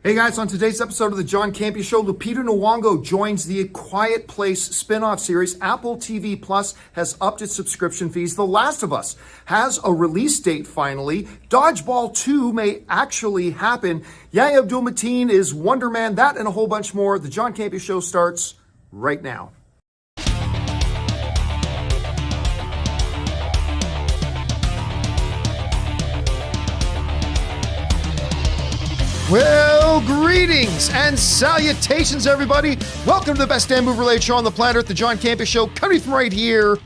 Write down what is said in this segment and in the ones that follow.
Hey guys, on today's episode of the John Campea Show, Lupita Nyong'o joins the Quiet Place spin-off series. Apple TV Plus has upped its subscription fees. The Last of Us has a release date finally. Dodgeball 2 may actually happen. Yahya Abdul-Mateen is Wonder Man. That and a whole bunch more. The John Campea Show starts right now. Well, greetings and salutations, everybody. Welcome to the best damn movie-related show on the planet, the John Campea Show, coming from right here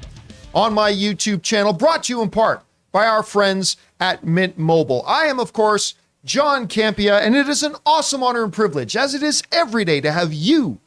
on my YouTube channel, brought to you in part by our friends at Mint Mobile. I am, of course, John Campea, and it is an awesome honor and privilege, as it is every day, to have you,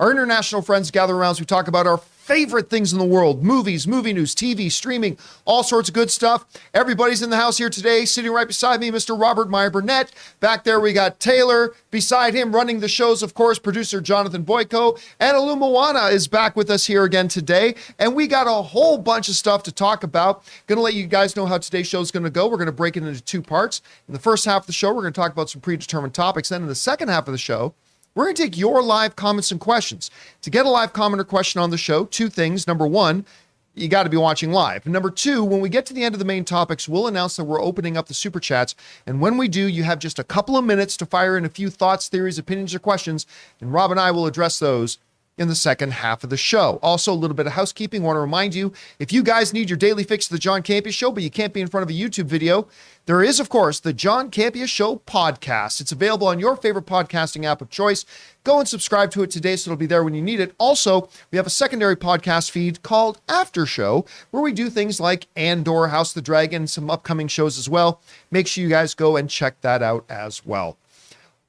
our international friends, gather around as we talk about our favorite things in the world: movies, movie news, TV, streaming, all sorts of good stuff. Everybody's in the house here today. Sitting right beside me, Mr. Robert Meyer Burnett. Back there, we got Taylor. Beside him, running the shows, of course, producer Jonathan Boyko. And Alumawana is back with us here again today. And we got a whole bunch of stuff to talk about. Going to let you guys know how today's show is going to go. We're going to break it into two parts. In the first half of the show, we're going to talk about some predetermined topics. Then in the second half of the show, we're going to take your live comments and questions. To get a live comment or question on the show, two things. Number one, you got to be watching live. Number two, when we get to the end of the main topics, we'll announce that we're opening up the super chats. And when we do, you have just a couple of minutes to fire in a few thoughts, theories, opinions, or questions. And Rob and I will address those in the second half of the show. Also, a little bit of housekeeping. I want to remind you, if you guys need your daily fix of the John Campea Show, but you can't be in front of a YouTube video, there is, of course, the John Campea Show podcast. It's available on your favorite podcasting app of choice. Go and subscribe to it today so it'll be there when you need it. Also, we have a secondary podcast feed called After Show, where we do things like Andor, House of the Dragon, some upcoming shows as well. Make sure you guys go and check that out as well.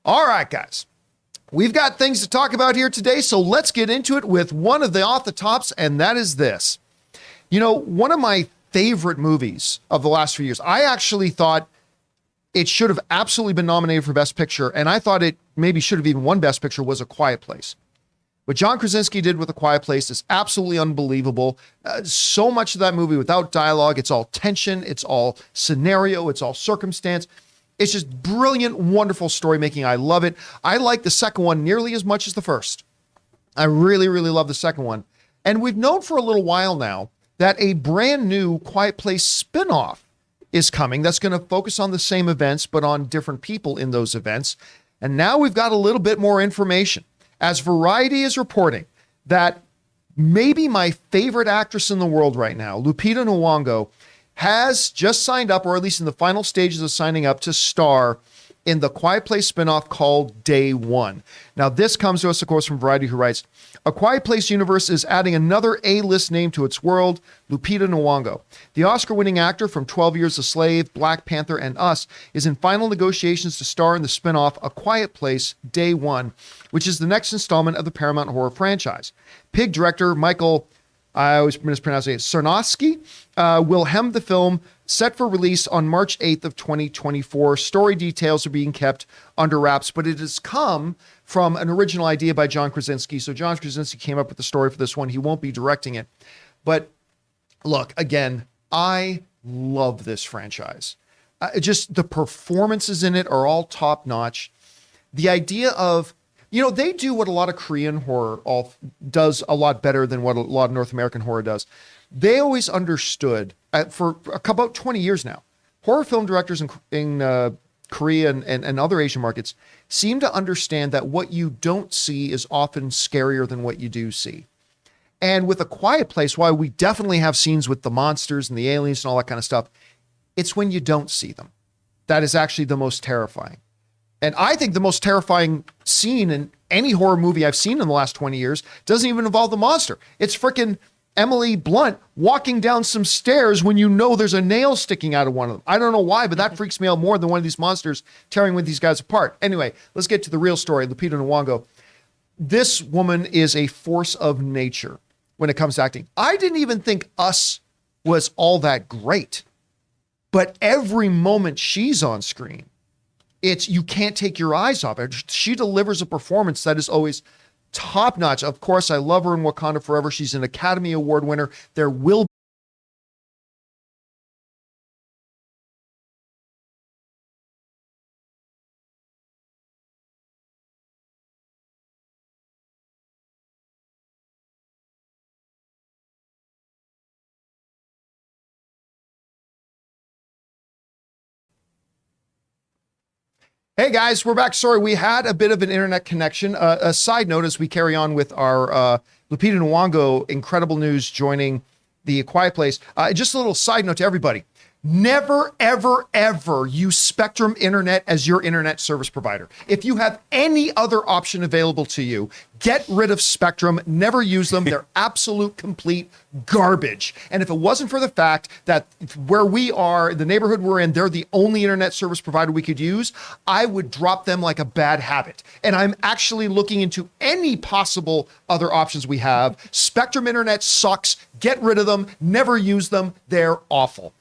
All right, guys. We've got things to talk about here today, so let's get into it with one of the off the tops, and that is this. You know, one of my favorite movies of the last few years, I actually thought it should have absolutely been nominated for Best Picture, and I thought it maybe should have even won Best Picture, was A Quiet Place. What John Krasinski did with A Quiet Place is absolutely unbelievable. So much of that movie without dialogue, it's all tension, it's all scenario, it's all circumstance. It's just brilliant, wonderful story making. I love it. I like the second one nearly as much as the first. I really, really love the second one. And we've known for a little while now that a brand new Quiet Place spinoff is coming that's going to focus on the same events, but on different people in those events. And now we've got a little bit more information, as Variety is reporting that maybe my favorite actress in the world right now, Lupita Nyong'o, has just signed up, or at least in the final stages of signing up, to star in the Quiet Place spinoff called Day One. Now, this comes to us, of course, from Variety, who writes, A Quiet Place universe is adding another A-list name to its world, Lupita Nyong'o. The Oscar-winning actor from 12 Years a Slave, Black Panther, and Us is in final negotiations to star in the spinoff A Quiet Place Day One, which is the next installment of the Paramount horror franchise. Pig director Michael, I always mispronounce it, Sarnowski, will helm the film, set for release on March 8th of 2024. Story details are being kept under wraps, but it has come from an original idea by John Krasinski. So John Krasinski came up with the story for this one. He won't be directing it. But look, again, I love this franchise. Just the performances in it are all top notch. The idea of, you know, they do what a lot of Korean horror does a lot better than what a lot of North American horror does. They always understood, for about 20 years now, horror film directors in Korea and other Asian markets seem to understand that what you don't see is often scarier than what you do see. And with A Quiet Place, while we definitely have scenes with the monsters and the aliens and all that kind of stuff, it's when you don't see them that is actually the most terrifying. And I think the most terrifying scene in any horror movie I've seen in the last 20 years doesn't even involve the monster. It's freaking Emily Blunt walking down some stairs when you know there's a nail sticking out of one of them. I don't know why, but that freaks me out more than one of these monsters tearing with these guys apart. Anyway, let's get to the real story. Lupita Nyong'o. This woman is a force of nature when it comes to acting. I didn't even think Us was all that great, but every moment she's on screen, you can't take your eyes off it. She delivers a performance that is always top notch. Of course, I love her in Wakanda Forever. She's an Academy Award winner. There will Hey guys, we're back. Sorry, we had a bit of an internet connection. A side note as we carry on with our Lupita Nyong'o incredible news joining the Quiet Place. Just a little side note to everybody. Never, ever, ever use Spectrum Internet as your internet service provider. If you have any other option available to you, get rid of Spectrum. Never use them. They're absolute, complete garbage. And if it wasn't for the fact that where we are, the neighborhood we're in, they're the only internet service provider we could use, I would drop them like a bad habit. And I'm actually looking into any possible other options we have. Spectrum Internet sucks. Get rid of them. Never use them. They're awful.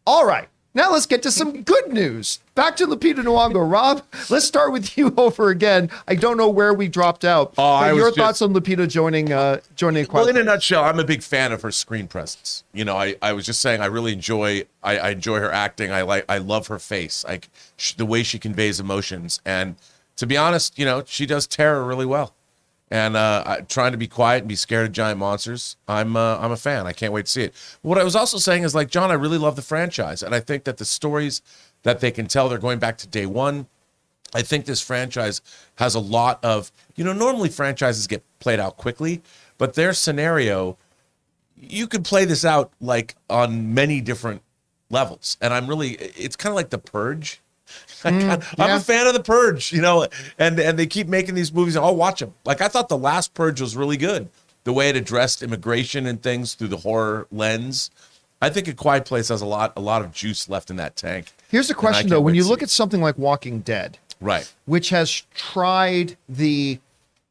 All right, now let's get to some good news. Back to Lupita Nyong'o. Rob, let's start with you over again. I don't know where we dropped out. Your thoughts on Lupita joining Quiet Well, in a Place? nutshell, I'm a big fan of her screen presence. You know, I was just saying I really enjoy her acting. I love her face, the way she conveys emotions. And to be honest, you know, she does terror really well. And trying to be quiet and be scared of giant monsters, I'm a fan. I can't wait to see it. What I was also saying is, like, John, I really love the franchise. And I think that the stories that they can tell, they're going back to day one. I think this franchise has a lot of, you know, normally franchises get played out quickly, but their scenario, you could play this out like on many different levels. And it's kind of like The Purge. I'm a fan of The Purge, you know, and they keep making these movies. I'll watch them. Like, I thought the last Purge was really good. The way it addressed immigration and things through the horror lens. I think A Quiet Place has a lot of juice left in that tank. Here's a question, though. When you look at something like Walking Dead, right, which has tried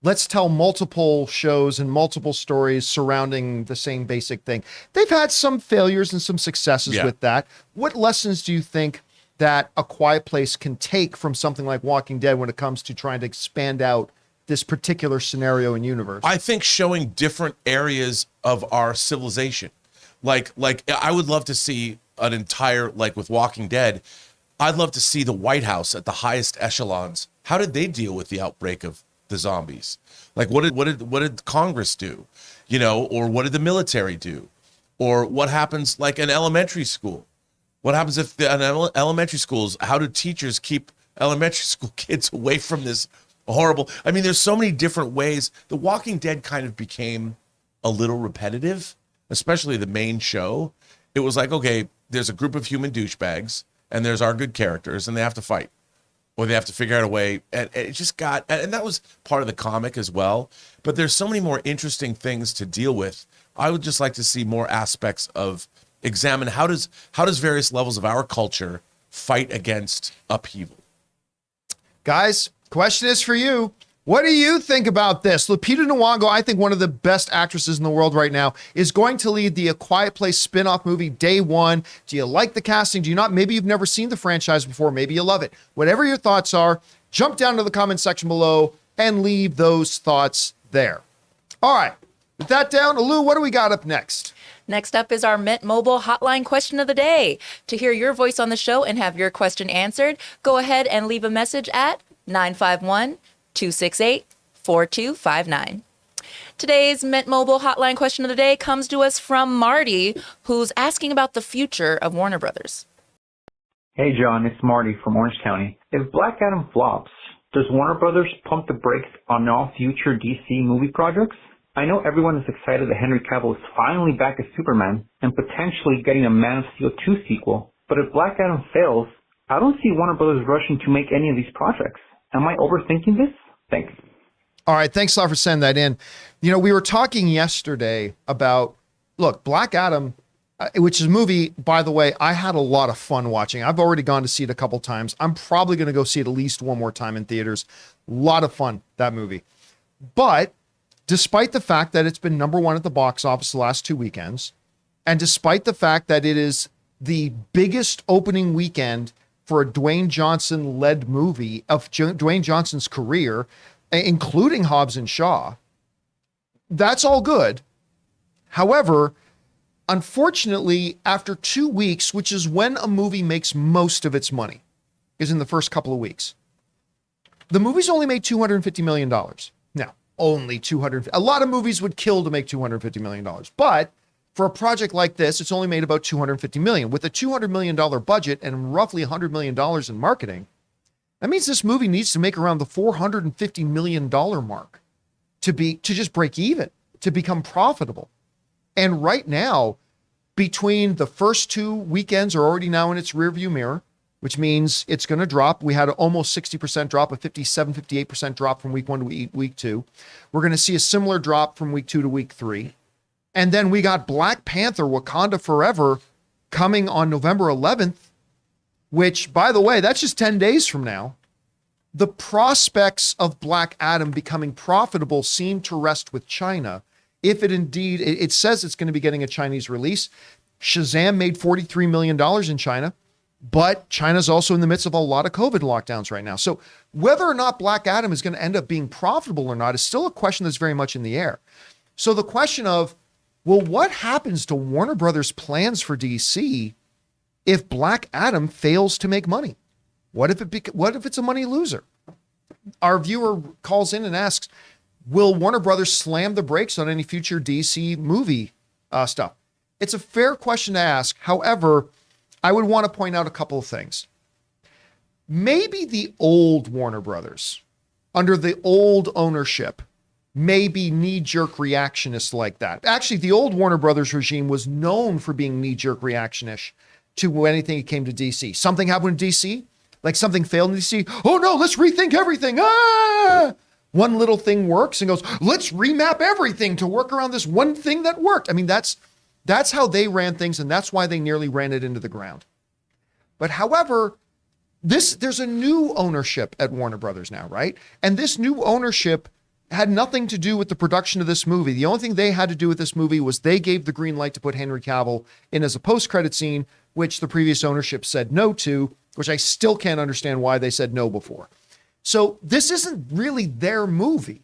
let's tell multiple shows and multiple stories surrounding the same basic thing. They've had some failures and some successes with that. What lessons do you think that A Quiet Place can take from something like Walking Dead when it comes to trying to expand out this particular scenario and universe? I think showing different areas of our civilization. Like I would love to see an entire, like with Walking Dead, I'd love to see the White House at the highest echelons. How did they deal with the outbreak of the zombies? Like what did Congress do? You know, or what did the military do? Or what happens like in elementary school? What happens if in elementary schools, how do teachers keep elementary school kids away from this horrible? I mean, there's so many different ways. The Walking Dead kind of became a little repetitive, especially the main show. It was like, okay, there's a group of human douchebags and there's our good characters and they have to fight or they have to figure out a way. And it just got, and that was part of the comic as well. But there's so many more interesting things to deal with. I would just like to see more aspects of examine how does various levels of our culture fight against upheaval. Guys, question is for you. What do you think about this? Lupita Nyong'o, I think one of the best actresses in the world right now, is going to lead the A Quiet Place spin-off movie day one. Do you like the casting? Do you not? Maybe you've never seen the franchise before. Maybe you love it. Whatever your thoughts are, jump down to the comment section below and leave those thoughts there. All right. With that down, Alou, what do we got up next? Next up is our Mint Mobile hotline question of the day. To hear your voice on the show and have your question answered, go ahead and leave a message at 951-268-4259. Today's Mint Mobile hotline question of the day comes to us from Marty, who's asking about the future of Warner Brothers. Hey, John, it's Marty from Orange County. If Black Adam flops, does Warner Brothers pump the brakes on all future DC movie projects? I know everyone is excited that Henry Cavill is finally back as Superman and potentially getting a Man of Steel 2 sequel, but if Black Adam fails, I don't see Warner Brothers rushing to make any of these projects. Am I overthinking this? Thanks. All right, thanks a lot for sending that in. You know, we were talking yesterday about, look, Black Adam, which is a movie, by the way, I had a lot of fun watching. I've already gone to see it a couple times. I'm probably going to go see it at least one more time in theaters. A lot of fun, that movie. But despite the fact that it's been number one at the box office the last 2 weekends, and despite the fact that it is the biggest opening weekend for a Dwayne Johnson-led movie of Dwayne Johnson's career, including Hobbs and Shaw, that's all good. However, unfortunately, after 2 weeks, which is when a movie makes most of its money, is in the first couple of weeks, the movie's only made $250 million. Now, only 200. A lot of movies would kill to make $250 million. But for a project like this, it's only made about $250 million. With a $200 million budget and roughly $100 million in marketing, That means this movie needs to make around the $450 million mark to just break even, to become profitable. And right now, between the first 2 weekends are already now in its rearview mirror, which means it's going to drop. We had an almost 60% drop, a 57, 58% drop from week 1 to week 2. We're going to see a similar drop from week 2 to week 3. And then we got Black Panther Wakanda Forever coming on November 11th, which, by the way, that's just 10 days from now. The prospects of Black Adam becoming profitable seem to rest with China. If it indeed, it says it's going to be getting a Chinese release. Shazam made $43 million in China. But China's also in the midst of a lot of COVID lockdowns right now. So whether or not Black Adam is going to end up being profitable or not is still a question that's very much in the air. So the question of, well, what happens to Warner Brothers' plans for DC if Black Adam fails to make money? What if it's a money loser? Our viewer calls in and asks, will Warner Brothers slam the brakes on any future DC movie stuff? It's a fair question to ask. However, I would want to point out a couple of things. Maybe the old Warner Brothers, under the old ownership, may be knee-jerk reactionists like that. Actually, the old Warner Brothers regime was known for being knee-jerk reactionish to anything that came to DC. Something happened in DC, like something failed in DC. Oh no, let's rethink everything. One little thing works and goes, let's remap everything to work around this one thing that worked. I mean, that's how they ran things, and that's why they nearly ran it into the ground. But however, there's a new ownership at Warner Brothers now, right? And this new ownership had nothing to do with the production of this movie. The only thing they had to do with this movie was they gave the green light to put Henry Cavill in as a post-credit scene, which the previous ownership said no to, which I still can't understand why they said no before. So this isn't really their movie.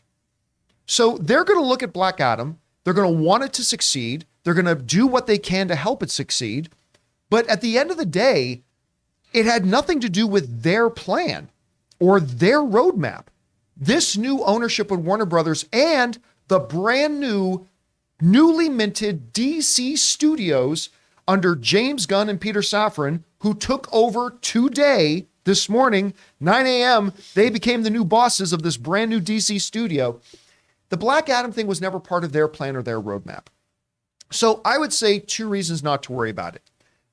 So they're going to look at Black Adam. They're going to want it to succeed. They're going to do what they can to help it succeed. But at the end of the day, it had nothing to do with their plan or their roadmap. This new ownership of Warner Brothers and the brand new, newly minted DC Studios under James Gunn and Peter Safran, who took over today, this morning, 9 a.m., they became the new bosses of this brand new DC studio. The Black Adam thing was never part of their plan or their roadmap. So I would say 2 reasons not to worry about it.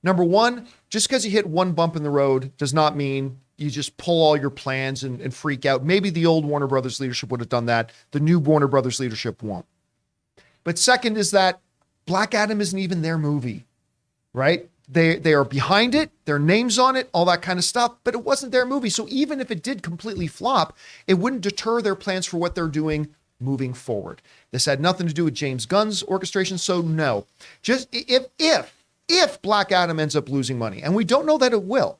Number one, just because you hit one bump in the road does not mean you just pull all your plans and freak out. Maybe the old Warner Brothers leadership would have done that. The new Warner Brothers leadership won't. But second is that Black Adam isn't even their movie, right? They are behind it, their name's on it, all that kind of stuff, but it wasn't their movie. So even if it did completely flop, it wouldn't deter their plans for what they're doing moving forward. This had nothing to do with James Gunn's orchestration, so no. Just if Black Adam ends up losing money, and we don't know that it will,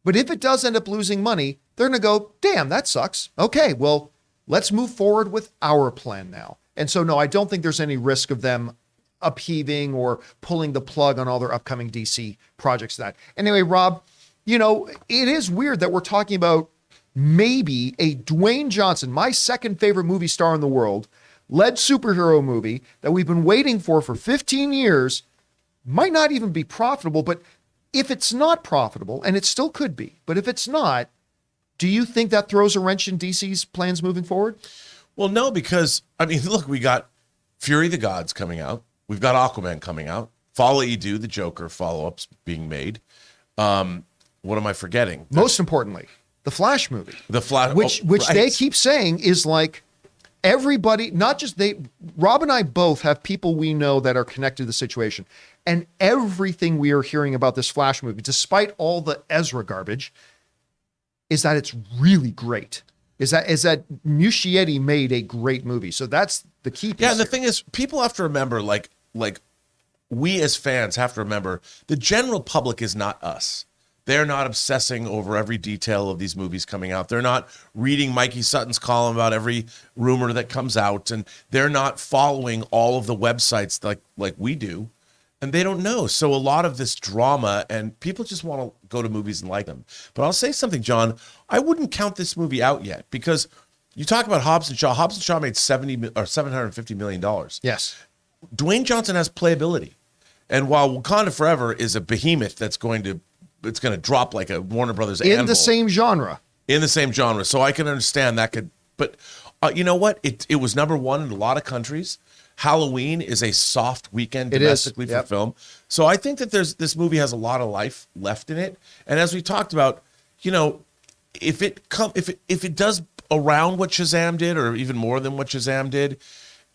but if it does end up losing money, they're going to go, damn, that sucks. Okay, well, let's move forward with our plan now. And so, no, I don't think there's any risk of them upheaving or pulling the plug on all their upcoming DC projects. That anyway, Rob, you know, it is weird that we're talking about maybe a Dwayne Johnson, my second favorite movie star in the world, led superhero movie that we've been waiting for 15 years, might not even be profitable. But if it's not profitable, and it still could be, but if it's not, do you think that throws a wrench in DC's plans moving forward? Well, no, because I mean, look, we got Fury of the Gods coming out. We've got Aquaman coming out. Fall What You Do, the Joker follow-ups being made. What am I forgetting? Most importantly, the Flash movie. The Flash, which right. They keep saying is like everybody, not just they. Rob and I both have people we know that are connected to the situation, and everything we are hearing about this Flash movie, despite all the Ezra garbage, is that it's really great. Is that Muschietti made a great movie? So that's the key piece. Yeah, and the thing is, people have to remember, like we as fans have to remember, the general public is not us. They're not obsessing over every detail of these movies coming out. They're not reading Mikey Sutton's column about every rumor that comes out, and they're not following all of the websites like we do, and they don't know. So a lot of this drama, and people just want to go to movies and like them. But I'll say something, John. I wouldn't count this movie out yet, because you talk about Hobbs and Shaw. Hobbs and Shaw made $750 million. Yes. Dwayne Johnson has playability. And while Wakanda Forever is a behemoth it's going to drop like a Warner Brothers in anvil. the same genre. in the same genre. So I can understand that could, but you know what? It was number one in a lot of countries. Halloween is a soft weekend domestically for film. So I think that this movie has a lot of life left in it. And as we talked about, you know, if it does around what Shazam did, or even more than what Shazam did,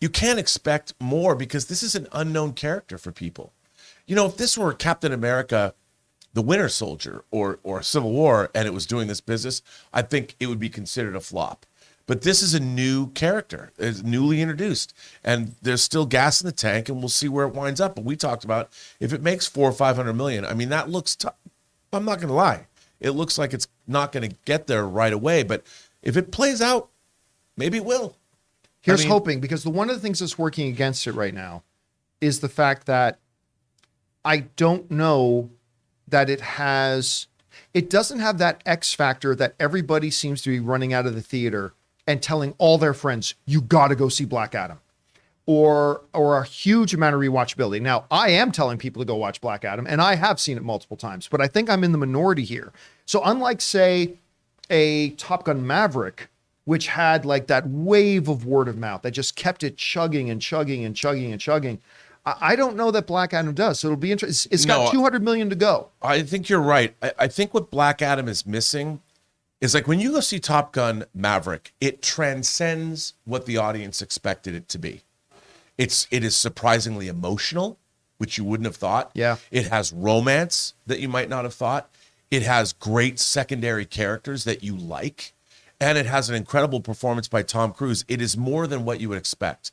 you can't expect more, because this is an unknown character for people. You know, if this were Captain America, the Winter Soldier, or Civil War, and it was doing this business, I think it would be considered a flop. But this is a new character, it's newly introduced, and there's still gas in the tank, and we'll see where it winds up. But we talked about, if it makes 400 or 500 million, I mean, that looks tough. I'm not going to lie. It looks like it's not going to get there right away, but if it plays out, maybe it will. Here's hoping, because one of the things that's working against it right now is the fact that I don't know that it doesn't have that X factor that everybody seems to be running out of the theater and telling all their friends, you got to go see Black Adam, or a huge amount of rewatchability. Now, I am telling people to go watch Black Adam, and I have seen it multiple times, but I think I'm in the minority here. So unlike, say, a Top Gun Maverick, which had like that wave of word of mouth that just kept it chugging and chugging and chugging and chugging, I don't know that Black Adam does. So it'll be interesting. It's got 200 million to go. I think you're right. I think what Black Adam is missing is, like, when you go see Top Gun Maverick, it transcends what the audience expected it to be. It is surprisingly emotional, which you wouldn't have thought. Yeah. It has romance that you might not have thought. It has great secondary characters that you like. And it has an incredible performance by Tom Cruise. It is more than what you would expect.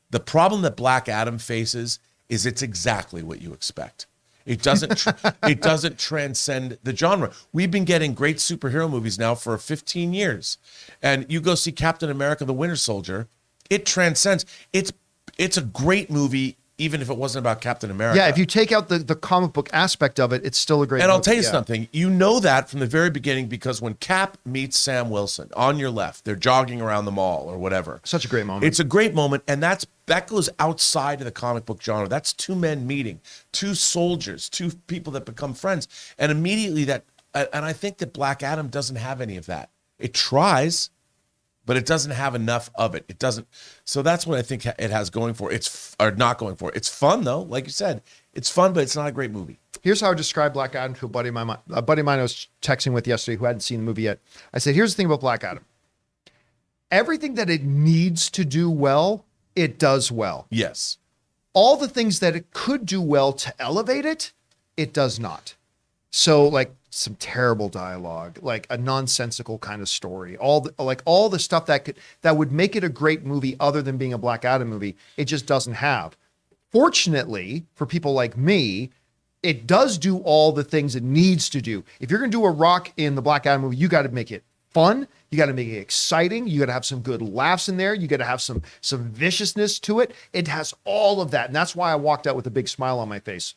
The problem that Black Adam faces is it's exactly what you expect. It doesn't it doesn't transcend the genre. We've been getting great superhero movies now for 15 years. And you go see Captain America, the Winter Soldier, it transcends. It's a great movie, even if it wasn't about Captain America. Yeah, if you take out the comic book aspect of it, it's still a great movie. And I'll tell you something. You know that from the very beginning, because when Cap meets Sam Wilson on your left, they're jogging around the mall or whatever. Such a great moment. It's a great moment, and that goes outside of the comic book genre. That's two men meeting, two soldiers, two people that become friends. And immediately and I think that Black Adam doesn't have any of that. It tries, but it doesn't have enough of it. It doesn't. So that's what I think it has going for it. Or not going for it. It's fun, though. Like you said, it's fun, but it's not a great movie. Here's how I describe Black Adam to a buddy of mine I was texting with yesterday who hadn't seen the movie yet. I said, here's the thing about Black Adam. Everything that it needs to do well, it does well. Yes. All the things that it could do well to elevate it, it does not. So, like, some terrible dialogue, like a nonsensical kind of story, all the stuff that would make it a great movie other than being a Black Adam movie, it just doesn't have. Fortunately, for people like me, it does do all the things it needs to do. If you're going to do a rock in the Black Adam movie, you got to make it fun. You got to make it exciting. You got to have some good laughs in there. You got to have some viciousness to it. It has all of that. And that's why I walked out with a big smile on my face.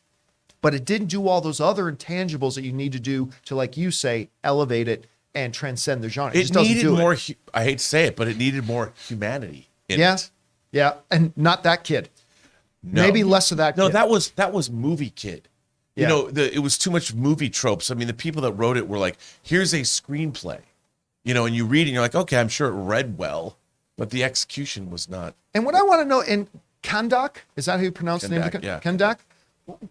But it didn't do all those other intangibles that you need to do to, like you say, elevate it and transcend the genre. It just doesn't do more, it. I hate to say it, but it needed more humanity in it. Yeah, and not that kid. No. Maybe less of that kid. No, that was movie kid. You know, it was too much movie tropes. I mean, the people that wrote it were like, here's a screenplay. You know, and you read it and you're like, okay, I'm sure it read well, but the execution was not. And what I want to know, in Kandak, is that how you pronounce the name? Kandak?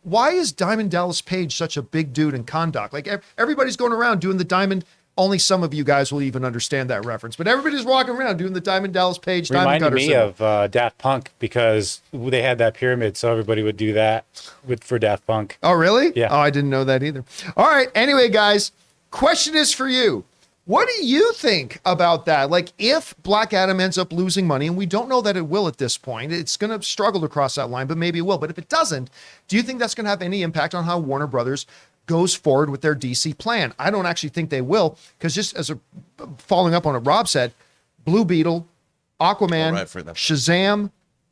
Why is Diamond Dallas Page such a big dude in Kondak? Like, everybody's going around doing the Diamond. Only some of you guys will even understand that reference, but everybody's walking around doing the Diamond Dallas Page. Diamond Reminded me of Daft Punk, because they had that pyramid, so everybody would do that for Daft Punk. Oh, really? Yeah. Oh, I didn't know that either. All right. Anyway, guys, question is for you. What do you think about that? Like, if Black Adam ends up losing money, and we don't know that it will at this point, it's going to struggle to cross that line, but maybe it will. But if it doesn't, do you think that's going to have any impact on how Warner Brothers goes forward with their DC plan? I don't actually think they will, because just as following up on what Rob said, Blue Beetle, Aquaman, Shazam,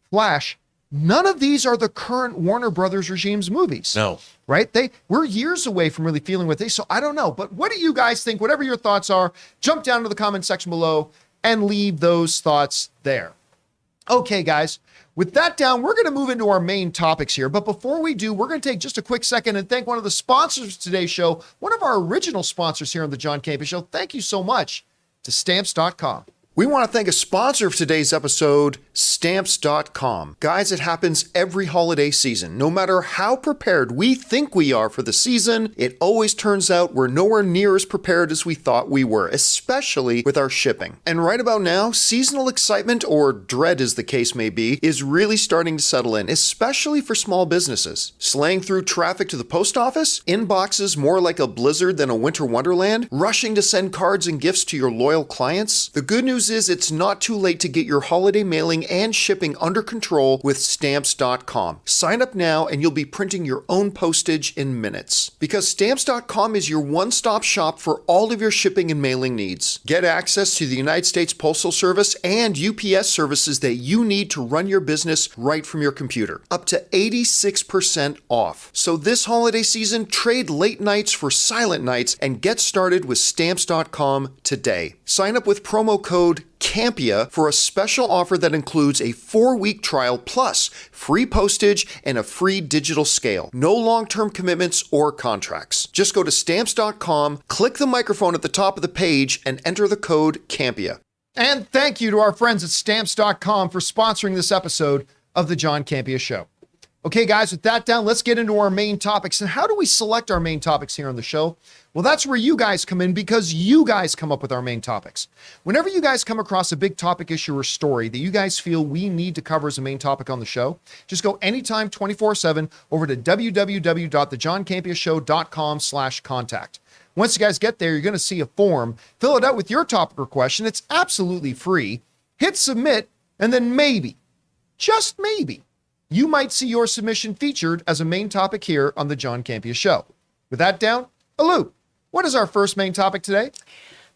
Flash, none of these are the current Warner Brothers regime's movies. No. Right? We're years away from really feeling what they, so I don't know. But what do you guys think? Whatever your thoughts are, jump down to the comment section below and leave those thoughts there. Okay, guys, with that down, we're going to move into our main topics here. But before we do, we're going to take just a quick second and thank one of the sponsors of today's show, one of our original sponsors here on the John Campea Show. Thank you so much to Stamps.com. We want to thank a sponsor of today's episode, Stamps.com. Guys, it happens every holiday season. No matter how prepared we think we are for the season, it always turns out we're nowhere near as prepared as we thought we were, especially with our shipping. And right about now, seasonal excitement, or dread as the case may be, is really starting to settle in, especially for small businesses. Slaying through traffic to the post office, inboxes more like a blizzard than a winter wonderland, rushing to send cards and gifts to your loyal clients. The good news is it's not too late to get your holiday mailing and shipping under control with Stamps.com. Sign up now and you'll be printing your own postage in minutes. Because Stamps.com is your one-stop shop for all of your shipping and mailing needs. Get access to the United States Postal Service and UPS services that you need to run your business right from your computer. Up to 86% off. So this holiday season, trade late nights for silent nights and get started with Stamps.com today. Sign up with promo code Campea for a special offer that includes a 4-week trial plus free postage and a free digital scale. No long-term commitments or contracts. Just go to Stamps.com, click the microphone at the top of the page, and enter the code Campea. And thank you to our friends at Stamps.com for sponsoring this episode of the John Campea Show. Okay, guys, with that down, let's get into our main topics. And how do we select our main topics here on the show? Well, that's where you guys come in, because you guys come up with our main topics. Whenever you guys come across a big topic, issue, or story that you guys feel we need to cover as a main topic on the show, just go anytime 24/7 over to www.thejohncampeashow.com/contact. Once you guys get there, you're going to see a form. Fill it out with your topic or question. It's absolutely free. Hit submit, and then maybe, just maybe, you might see your submission featured as a main topic here on the John Campea Show. With that down, Alu, what is our first main topic today?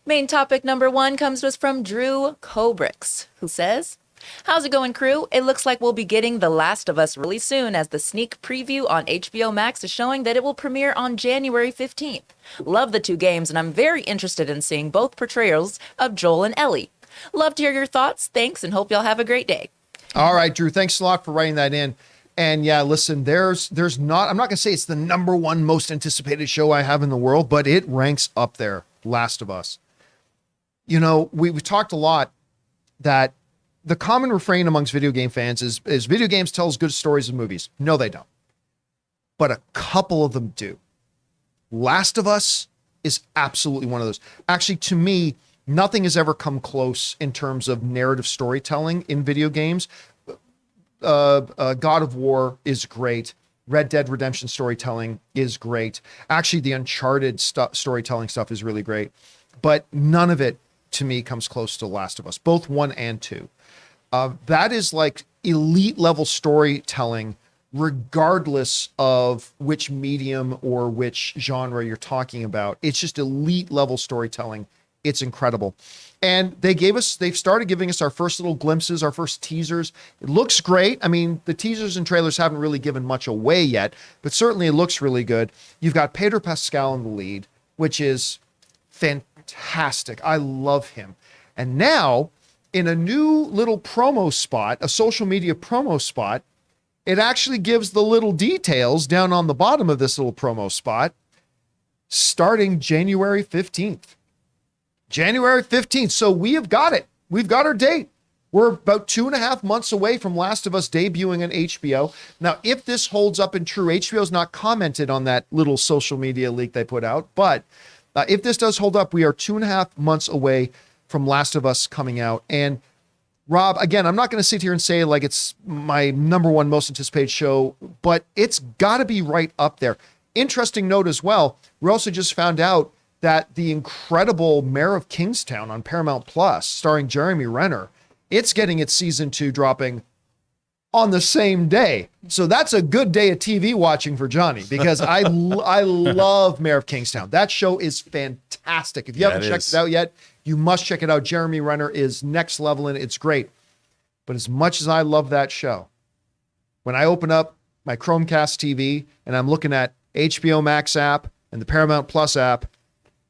Main topic number 1 comes to us from Drew Cobrix, who says, "How's it going, crew? It looks like we'll be getting The Last of Us really soon, as the sneak preview on HBO Max is showing that it will premiere on January 15th. Love the 2 games, and I'm very interested in seeing both portrayals of Joel and Ellie. Love to hear your thoughts. Thanks, and hope y'all have a great day." All right, Drew, thanks a lot for writing that in. And yeah, listen, there's not, I'm not going to say it's the number 1 most anticipated show I have in the world, but it ranks up there, Last of Us. You know, we've talked a lot that the common refrain amongst video game fans is video games tell us good stories in movies. No, they don't. But a couple of them do. Last of Us is absolutely one of those. Actually, to me, nothing has ever come close in terms of narrative storytelling in video games. God of War is great. Red Dead Redemption storytelling is great. Actually, the Uncharted storytelling stuff is really great. But none of it, to me, comes close to Last of Us, both 1 and 2. That is like elite level storytelling, regardless of which medium or which genre you're talking about. It's just elite level storytelling. It's incredible. And they've started giving us our first little glimpses, our first teasers. It looks great. I mean, the teasers and trailers haven't really given much away yet, but certainly it looks really good. You've got Pedro Pascal in the lead, which is fantastic. I love him. And now, in a new little promo spot, a social media promo spot, it actually gives the little details down on the bottom of this little promo spot, starting January 15th. January 15th. So we have got it. We've got our date. We're about 2.5 months away from Last of Us debuting on HBO. Now, if this holds up and true, HBO's not commented on that little social media leak they put out. But if this does hold up, we are 2.5 months away from Last of Us coming out. And Rob, again, I'm not going to sit here and say like it's my number 1 most anticipated show, but it's got to be right up there. Interesting note as well. We also just found out that the incredible Mayor of Kingstown on Paramount Plus, starring Jeremy Renner, it's getting its season 2 dropping on the same day. So that's a good day of TV watching for Johnny, because I love Mayor of Kingstown. That show is fantastic. If you haven't checked it out yet, you must check it out. Jeremy Renner is next level and it's great. But as much as I love that show, when I open up my Chromecast TV and I'm looking at HBO Max app and the Paramount Plus app,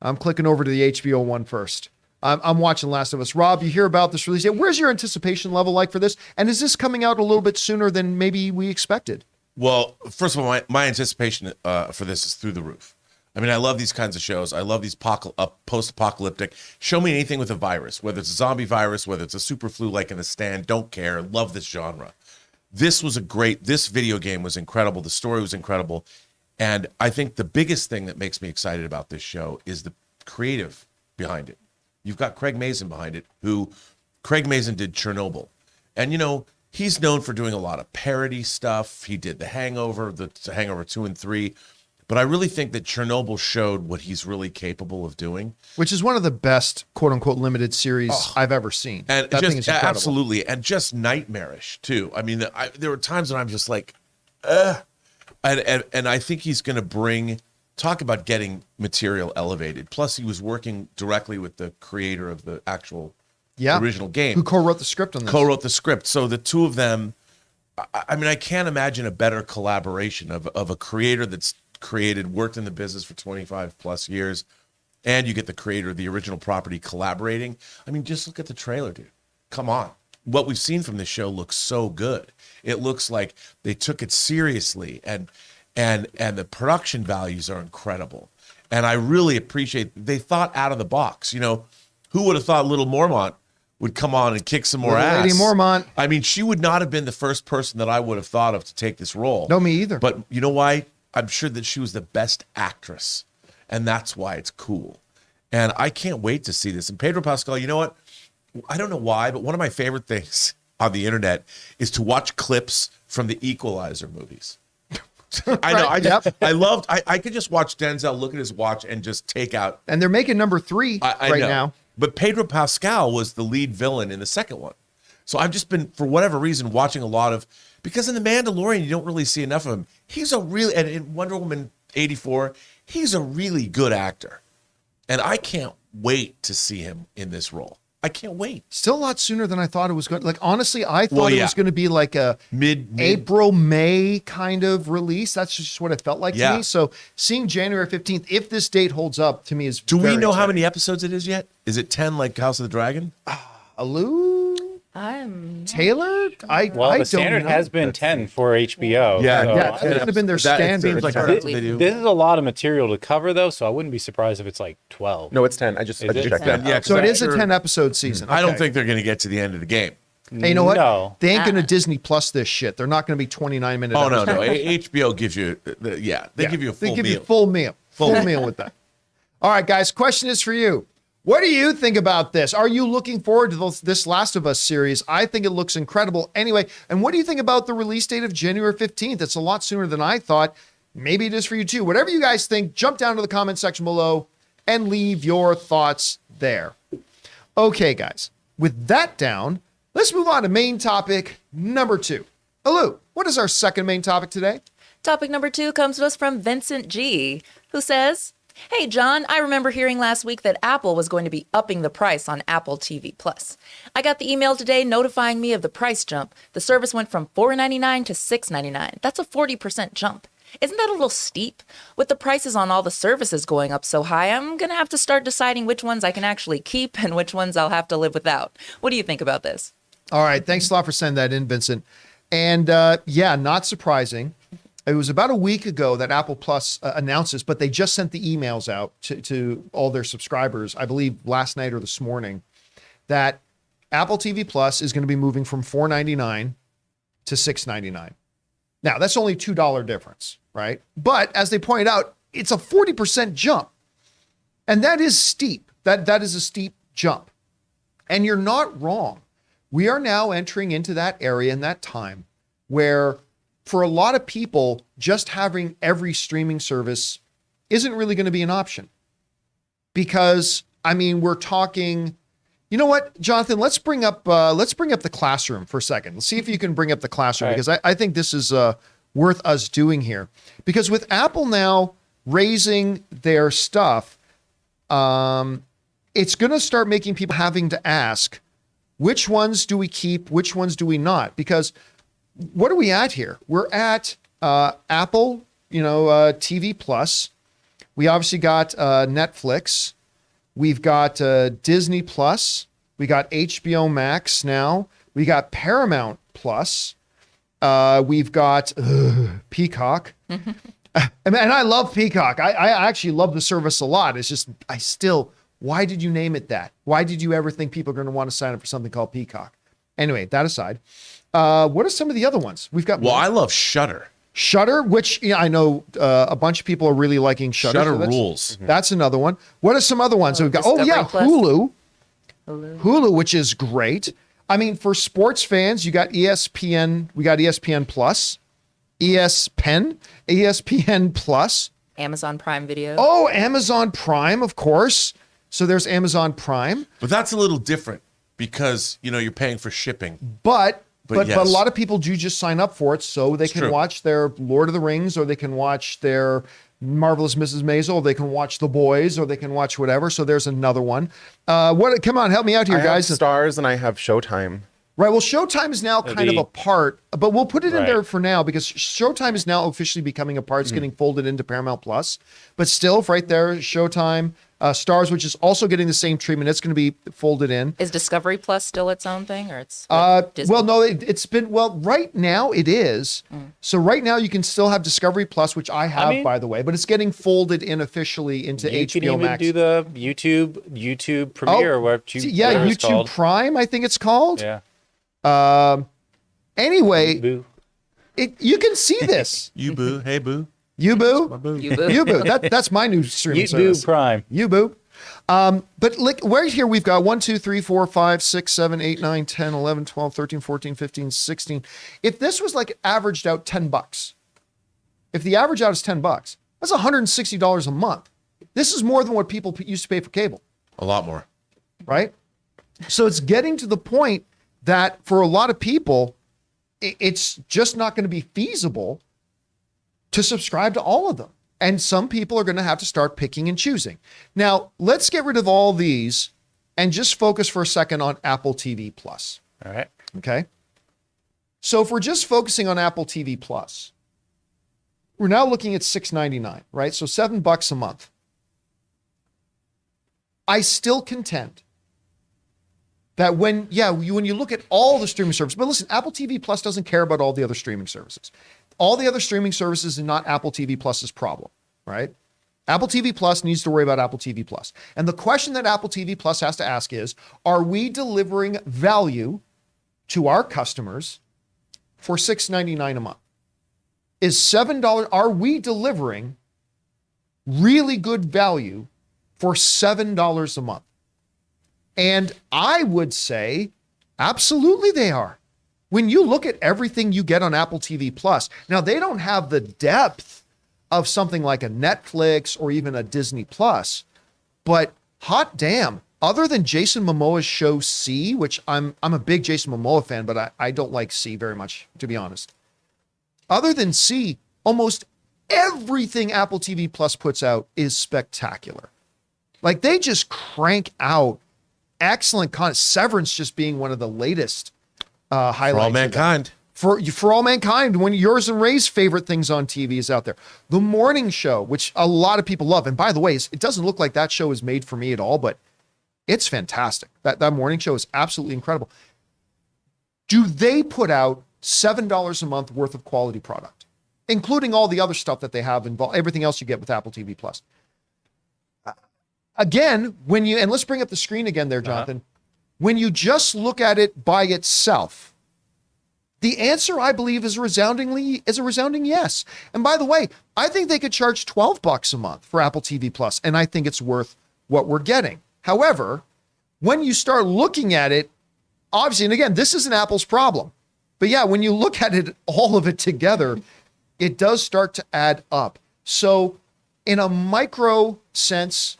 I'm clicking over to the HBO one first. I'm watching Last of Us. Rob, you hear about this release? Where's your anticipation level like for this? And is this coming out a little bit sooner than maybe we expected? Well, first of all, my anticipation for this is through the roof. I mean, I love these kinds of shows. I love these post-apocalyptic. Show me anything with a virus, whether it's a zombie virus, whether it's a super flu like in The Stand. Don't care. Love this genre. This video game was incredible. The story was incredible. And I think the biggest thing that makes me excited about this show is the creative behind it. You've got Craig Mazin behind it, Craig Mazin did Chernobyl. And, he's known for doing a lot of parody stuff. He did The Hangover, the Hangover 2 and 3. But I really think that Chernobyl showed what he's really capable of doing. Which is one of the best, quote unquote, limited series I've ever seen. And that thing is incredible. Absolutely. And just nightmarish, too. I mean, there were times when I'm just like, And I think he's going to talk about getting material elevated. Plus, he was working directly with the creator of the actual original game. Who co-wrote the script on this. Co-wrote the script. So the two of them, I mean, I can't imagine a better collaboration of a creator that's worked in the business for 25 plus years, and you get the creator of the original property collaborating. I mean, just look at the trailer, dude. Come on. What we've seen from this show looks so good. It looks like they took it seriously, and the production values are incredible. And I really appreciate they thought out of the box. Who would have thought Little Mormont would come on and kick some more ass? Lady Mormont. I mean, she would not have been the first person that I would have thought of to take this role. No, me either. But you know why? I'm sure that she was the best actress, and that's why it's cool. And I can't wait to see this. And Pedro Pascal, you know what? I don't know why, but one of my favorite things on the internet is to watch clips from the Equalizer movies. I know. I could just watch Denzel look at his watch and just take out. And they're making number 3 right now. But Pedro Pascal was the lead villain in the second one. So I've just been, for whatever reason, watching a lot of, because in The Mandalorian, you don't really see enough of him. He's and in Wonder Woman 84, he's a really good actor. And I can't wait to see him in this role. I can't wait. Still a lot sooner than I thought it was going. Like, honestly, I thought it was going to be like a mid April, May kind of release. That's just what it felt like to me. So seeing January 15th, if this date holds up, to me is Do we know exciting. how many episodes it is yet? Is it 10 like House of the Dragon? Aloo? Taylor? The standard has been 10 for HBO. Yeah, so that could have been their standard. Seems like that's what they do. This is a lot of material to cover, though, so I wouldn't be surprised if it's like 12. No, it's 10. I just checked that. Yeah, So it is a 10-episode season. I don't Okay. think they're going to get to the end of the game. Hey, you know what? No. They ain't going to Disney Plus this shit. They're not going to be 29-minute Oh, no, episodes. no. HBO gives you, they give you a full They give meal. you full meal. Full meal with that. All right, guys, question is for you. What do you think about this? Are you looking forward to this Last of Us series? I think it looks incredible. Anyway, and what do you think about the release date of January 15th? It's a lot sooner than I thought. Maybe it is for you too. Whatever you guys think, jump down to the comment section below and leave your thoughts there. Okay, guys, with that down, let's move on to main topic number 2. Alou, what is our second main topic today? Topic number 2 comes to us from Vincent G, who says, "Hey, John, I remember hearing last week that Apple was going to be upping the price on Apple TV Plus. I got the email today notifying me of the price jump. The service went from $4.99 to $6.99. That's a 40% jump. Isn't that a little steep? With the prices on all the services going up so high, I'm going to have to start deciding which ones I can actually keep and which ones I'll have to live without. What do you think about this?" All right. Thanks a lot for sending that in, Vincent. And not surprising. It was about a week ago that Apple Plus announced this, but they just sent the emails out to all their subscribers, I believe last night or this morning, that Apple TV Plus is going to be moving from $4.99 to $6.99. Now, that's only a $2 difference, right? But as they pointed out, it's a 40% jump. And that is steep. That is a steep jump. And you're not wrong. We are now entering into that area and that time where for a lot of people, just having every streaming service isn't really going to be an option. Because, I mean, we're talking, you know what, Jonathan, let's bring up the classroom for a second. Let's see if you can bring up the classroom, right, because I think this is worth us doing here. Because with Apple now raising their stuff, it's going to start making people having to ask, which ones do we keep? Which ones do we not? Because what are we at here? We're at Apple, TV Plus. We obviously got Netflix. We've got Disney Plus. We got HBO Max now. We got Paramount Plus. We've got Peacock. And I love Peacock. I actually love the service a lot. It's just, why did you name it that? Why did you ever think people are going to want to sign up for something called Peacock? Anyway, that aside, what are some of the other ones? We've got. Well, I love Shudder. Shudder, which I know a bunch of people are really liking Shudder. Shudder rules. That's another one. What are some other ones? We've got, Discovery Plus. Hulu, which is great. I mean, for sports fans, you got ESPN. We got ESPN Plus, ESPN Plus. Amazon Prime Video. Oh, Amazon Prime, of course. So there's Amazon Prime. But that's a little different because, you're paying for shipping. But yes. a lot of people do just sign up for it so they can watch their Lord of the Rings, or they can watch their Marvelous Mrs. Maisel, or they can watch The Boys, or they can watch whatever. So there's another one. Come on, help me out here, guys. I have Stars and I have Showtime. Right. Well, Showtime is now kind of a part, but we'll put it in there for now because Showtime is now officially becoming a part. It's getting folded into Paramount Plus, but still right there, Showtime, Stars, which is also getting the same treatment. It's going to be folded in. Is Discovery Plus still its own thing, or it's Disney? Well, no, it's been, right now it is. So right now you can still have Discovery Plus, which I have, by the way, but it's getting folded in officially into HBO Max. You can even do the YouTube Premiere, or whatever it's YouTube called. Prime, I think it's called. Yeah. Anyway, Boo. you can see this. You boo. Hey, boo. You boo. You boo. You boo. That's my new streaming service. YouTube Prime. You boo. But right here we've got 1, 2, 3, 4, 5, 6, 7, 8, 9, 10, 11, 12, 13, 14, 15, 16. If this was like averaged out $10, if the average out is $10, that's $160 a month. This is more than what people used to pay for cable. A lot more. Right? So it's getting to the point that for a lot of people, it's just not going to be feasible to subscribe to all of them. And some people are going to have to start picking and choosing. Now, let's get rid of all these and just focus for a second on Apple TV Plus. All right. Okay. So if we're just focusing on Apple TV Plus, we're now looking at $6.99, right? So $7 a month. I still contend that when you look at all the streaming services, but listen, Apple TV Plus doesn't care about all the other streaming services. All the other streaming services are not Apple TV Plus's problem, right? Apple TV Plus needs to worry about Apple TV Plus. And the question that Apple TV Plus has to ask is, are we delivering value to our customers for $6.99 a month? Is $7, are we delivering really good value for $7 a month? And I would say, absolutely they are. When you look at everything you get on Apple TV Plus, now they don't have the depth of something like a Netflix or even a Disney Plus, but hot damn, other than Jason Momoa's show C, which I'm a big Jason Momoa fan, but I don't like C very much, to be honest. Other than C, almost everything Apple TV Plus puts out is spectacular. Like they just crank out excellent content. Severance just being one of the latest highlights. For All Mankind. For All Mankind, when yours and Ray's favorite things on TV is out there. The Morning Show, which a lot of people love. And by the way, it doesn't look like that show is made for me at all, but it's fantastic. That Morning Show is absolutely incredible. Do they put out $7 a month worth of quality product, including all the other stuff that they have involved, everything else you get with Apple TV Plus? Again, and let's bring up the screen again there, Jonathan. When you just look at it by itself, the answer, I believe, is a resounding yes. And by the way, I think they could charge $12 a month for Apple TV Plus, and I think it's worth what we're getting. However, when you start looking at it, obviously, and again, this isn't Apple's problem, but yeah, when you look at it, all of it together, it does start to add up. So in a micro sense,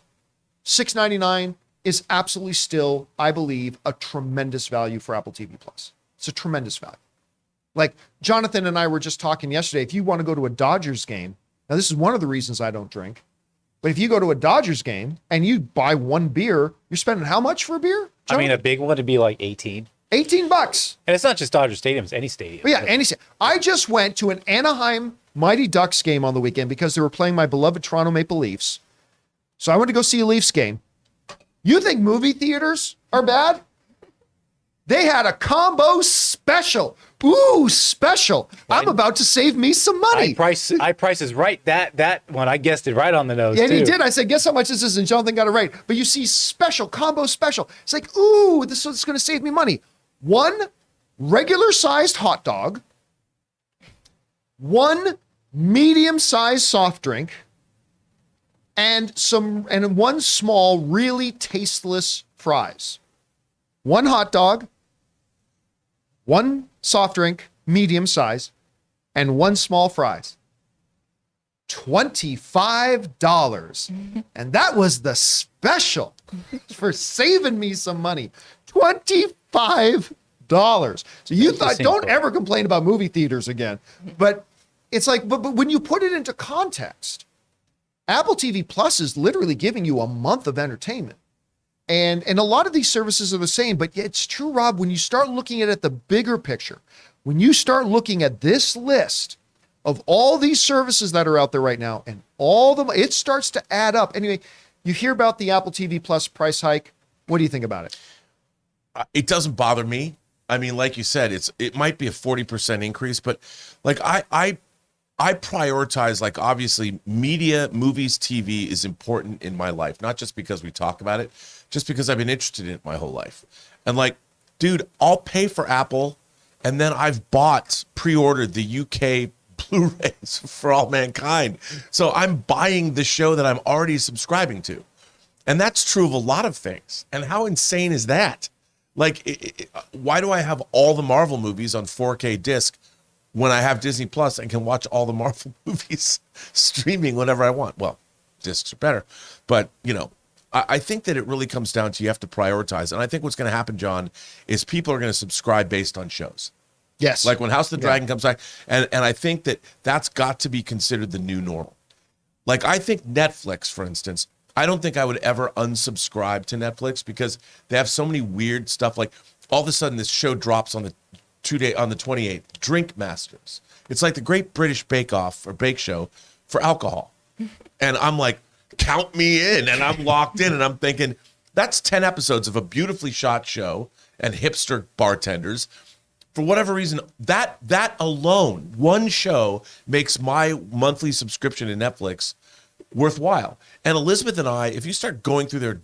$6.99 is absolutely still, I believe, a tremendous value for Apple TV Plus. It's a tremendous value. Like Jonathan and I were just talking yesterday, if you want to go to a Dodgers game, now this is one of the reasons I don't drink, but if you go to a Dodgers game and you buy one beer, you're spending how much for a beer, Jonathan? I mean, a big one would be like 18. $18. And it's not just Dodger Stadium, it's any stadium. But yeah, I just went to an Anaheim Mighty Ducks game on the weekend because they were playing my beloved Toronto Maple Leafs. So I went to go see a Leafs game. You think movie theaters are bad? They had a combo special. Ooh, special. I'm about to save me some money. I price is right. That one, I guessed it right on the nose, Yeah, too. and he did. I said, guess how much this is? And Jonathan got it right. But you see special, combo special. It's like, ooh, this is going to save me money. One regular-sized hot dog, one medium-sized soft drink, and one small, really tasteless fries. One hot dog, one soft drink, medium size, and one small fries. $25. And that was the special for saving me some money. $25. So you thought, don't ever complain about movie theaters again. But it's like, but when you put it into context, Apple TV Plus is literally giving you a month of entertainment. And a lot of these services are the same, but it's true, Rob, when you start looking at it, the bigger picture, when you start looking at this list of all these services that are out there right now and it starts to add up. Anyway, you hear about the Apple TV Plus price hike. What do you think about it? It doesn't bother me. I mean, like you said, it might be a 40% increase, but like I prioritize, like, obviously media, movies, TV is important in my life, not just because we talk about it, just because I've been interested in it my whole life. And like, dude, I'll pay for Apple, and then I've pre-ordered the UK Blu-rays for All Mankind. So I'm buying the show that I'm already subscribing to. And that's true of a lot of things. And how insane is that? Like, why do I have all the Marvel movies on 4K disc when I have Disney Plus and can watch all the Marvel movies streaming whenever I want? Well, discs are better. But, you know, I think that it really comes down to you have to prioritize. And I think what's going to happen, John, is people are going to subscribe based on shows. Yes. Like when House of the Dragon comes back. And I think that that's got to be considered the new normal. Like, I think Netflix, for instance, I don't think I would ever unsubscribe to Netflix because they have so many weird stuff. Like, all of a sudden this show drops on the 28th, Drink Masters. It's like the Great British Bake Off or Bake Show for alcohol. And I'm like, count me in. And I'm locked in and I'm thinking, that's 10 episodes of a beautifully shot show and hipster bartenders. For whatever reason, that alone, one show makes my monthly subscription to Netflix worthwhile. And Elizabeth and I, if you start going through their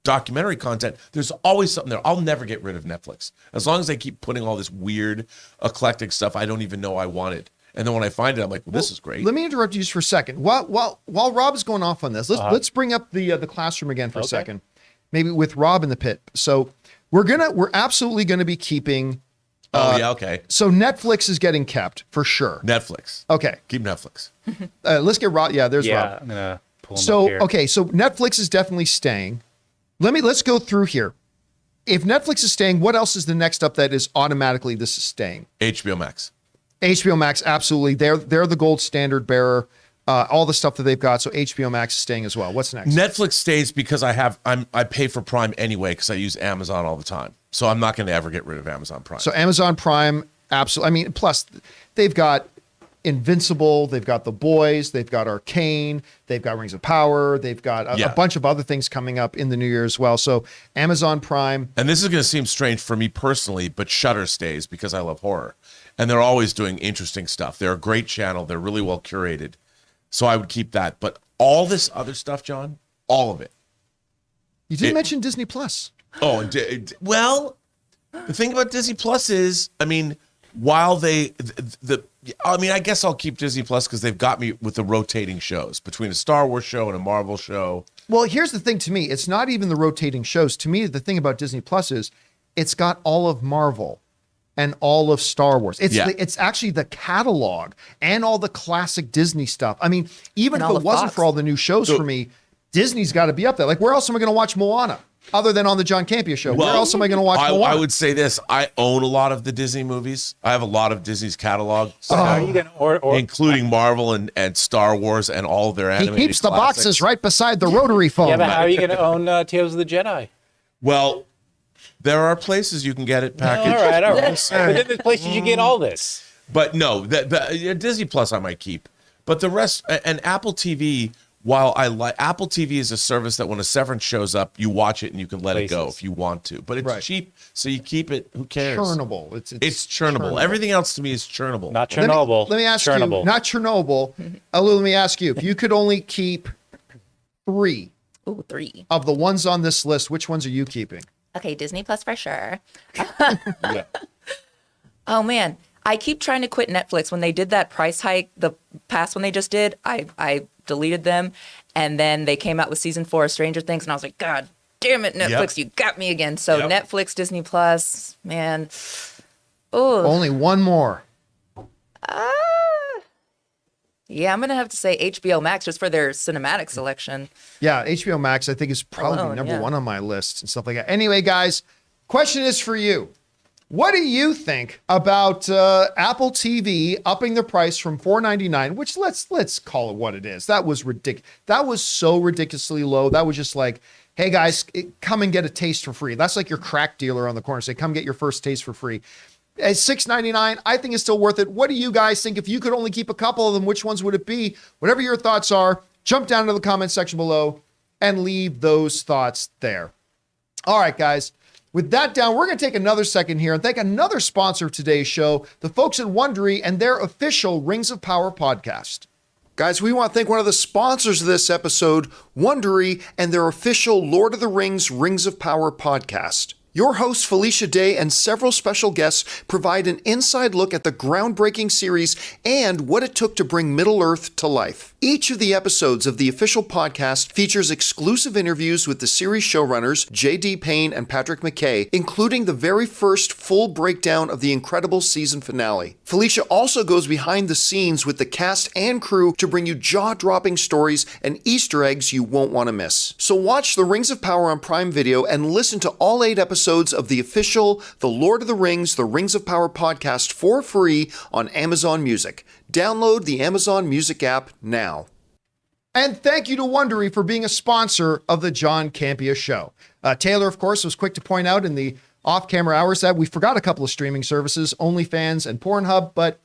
documentary content, there's always something there. I'll never get rid of Netflix. As long as they keep putting all this weird, eclectic stuff I don't even know I wanted. And then when I find it, I'm like, well, this is great. Let me interrupt you just for a second. While Rob is going off on this, let's bring up the classroom again for a second. Maybe with Rob in the pit. So we're absolutely gonna be keeping okay. So Netflix is getting kept for sure. Netflix. Okay. Keep Netflix. Let's get Rob. Yeah, there's Rob. I'm gonna pull him up So here. okay, so Netflix is definitely staying. Let's go through here. If Netflix is staying, what else is the next up that is automatically this is staying? HBO Max. HBO Max, absolutely. They're the gold standard bearer. All the stuff that they've got. So HBO Max is staying as well. What's next? Netflix stays because I pay for Prime anyway because I use Amazon all the time. So I'm not going to ever get rid of Amazon Prime. So Amazon Prime, absolutely. I mean, plus they've got Invincible, they've got The Boys, they've got Arcane, they've got Rings of Power, they've got a bunch of other things coming up in the new year as well. So Amazon Prime. And this is going to seem strange for me personally, but Shudder stays because I love horror. And they're always doing interesting stuff. They're a great channel. They're really well curated. So I would keep that. But all this other stuff, John, all of it. You didn't mention Disney Plus. Oh, well, the thing about Disney Plus is, I mean, while I guess I'll keep Disney Plus because they've got me with the rotating shows between a Star Wars show and a Marvel show. Well, here's the thing to me. It's not even the rotating shows. To me, the thing about Disney Plus is it's got all of Marvel and all of Star Wars. It's actually the catalog and all the classic Disney stuff. I mean, even And if all it the wasn't Fox. for all the new shows for me, Disney's got to be up there. Like, where else am I going to watch Moana other than on the John Campea Show? Where else am I going to watch Moana? I would say this. I own a lot of the Disney movies. I have a lot of Disney's catalog, So how are you gonna including Marvel and Star Wars and all of their He animated keeps the classics. boxes right beside the rotary phone. Yeah, but how are you gonna own Tales of the Jedi? Well, there are places you can get it packaged. All right. But then there's places you get all this. But no, the Disney Plus I might keep. But the rest, and Apple TV, while I like Apple TV is a service that when a Severance shows up, you watch it and you can let it go if you want to. But it's cheap, so you keep it. Who cares? Churnable. It's churnable. Everything else to me is churnable. Not Chernobyl. Let me ask Chernable. you, not Chernobyl. Alu, let me ask you, if you could only keep 3 Ooh, 3. of the ones on this list, which ones are you keeping? Okay, Disney Plus for sure. Yeah. Oh man, I keep trying to quit Netflix. When they did that price hike, the past one they just did, I deleted them, and then they came out with season 4 of Stranger Things, and I was like, God damn it, Netflix, you got me again. So Netflix, Disney Plus, man. Oh, Only one more. Yeah, I'm gonna have to say HBO Max just for their cinematic selection. Yeah, HBO Max, I think, is probably number one on my list and stuff like that. Anyway, guys, question is for you. What do you think about Apple TV upping the price from $4.99, which let's call it what it is. That was ridiculous. That was so ridiculously low. That was just like, hey guys, come and get a taste for free. That's like your crack dealer on the corner. Say, come get your first taste for free. At $6.99, I think it's still worth it. What do you guys think? If you could only keep a couple of them, which ones would it be? Whatever your thoughts are, jump down to the comment section below and leave those thoughts there. All right, guys. With that down, we're going to take another second here and thank another sponsor of today's show, the folks at Wondery and their official Rings of Power podcast. Guys, we want to thank one of the sponsors of this episode, Wondery, and their official Lord of the Rings Rings of Power podcast. Your host, Felicia Day, and several special guests provide an inside look at the groundbreaking series and what it took to bring Middle-earth to life. Each of the episodes of the official podcast features exclusive interviews with the series showrunners J.D. Payne and Patrick McKay, including the very first full breakdown of the incredible season finale. Felicia also goes behind the scenes with the cast and crew to bring you jaw-dropping stories and Easter eggs you won't want to miss. So watch The Rings of Power on Prime Video and listen to all 8 episodes of the official The Lord of the Rings, The Rings of Power podcast for free on Amazon Music. Download the Amazon Music app now. And thank you to Wondery for being a sponsor of the John Campea Show. Taylor, of course, was quick to point out in the off-camera hours that we forgot a couple of streaming services, OnlyFans and Pornhub, but,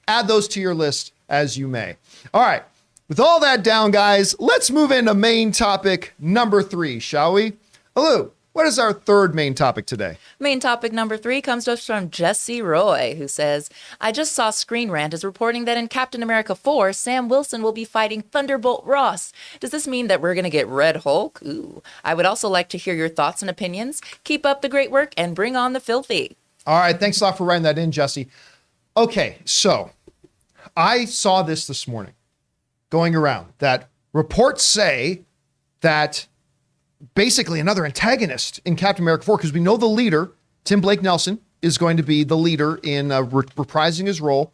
add those to your list as you may. All right, with all that down, guys, let's move into main topic number 3, shall we? Hello. What is our third main topic today? Main topic number 3 comes to us from Jesse Roy, who says, I just saw Screen Rant is reporting that in Captain America 4, Sam Wilson will be fighting Thunderbolt Ross. Does this mean that we're going to get Red Hulk? Ooh. I would also like to hear your thoughts and opinions. Keep up the great work and bring on the filthy. All right, thanks a lot for writing that in, Jesse. Okay, so I saw this morning going around that reports say that basically another antagonist in Captain America 4, because we know the leader, Tim Blake Nelson, is going to be the leader in reprising his role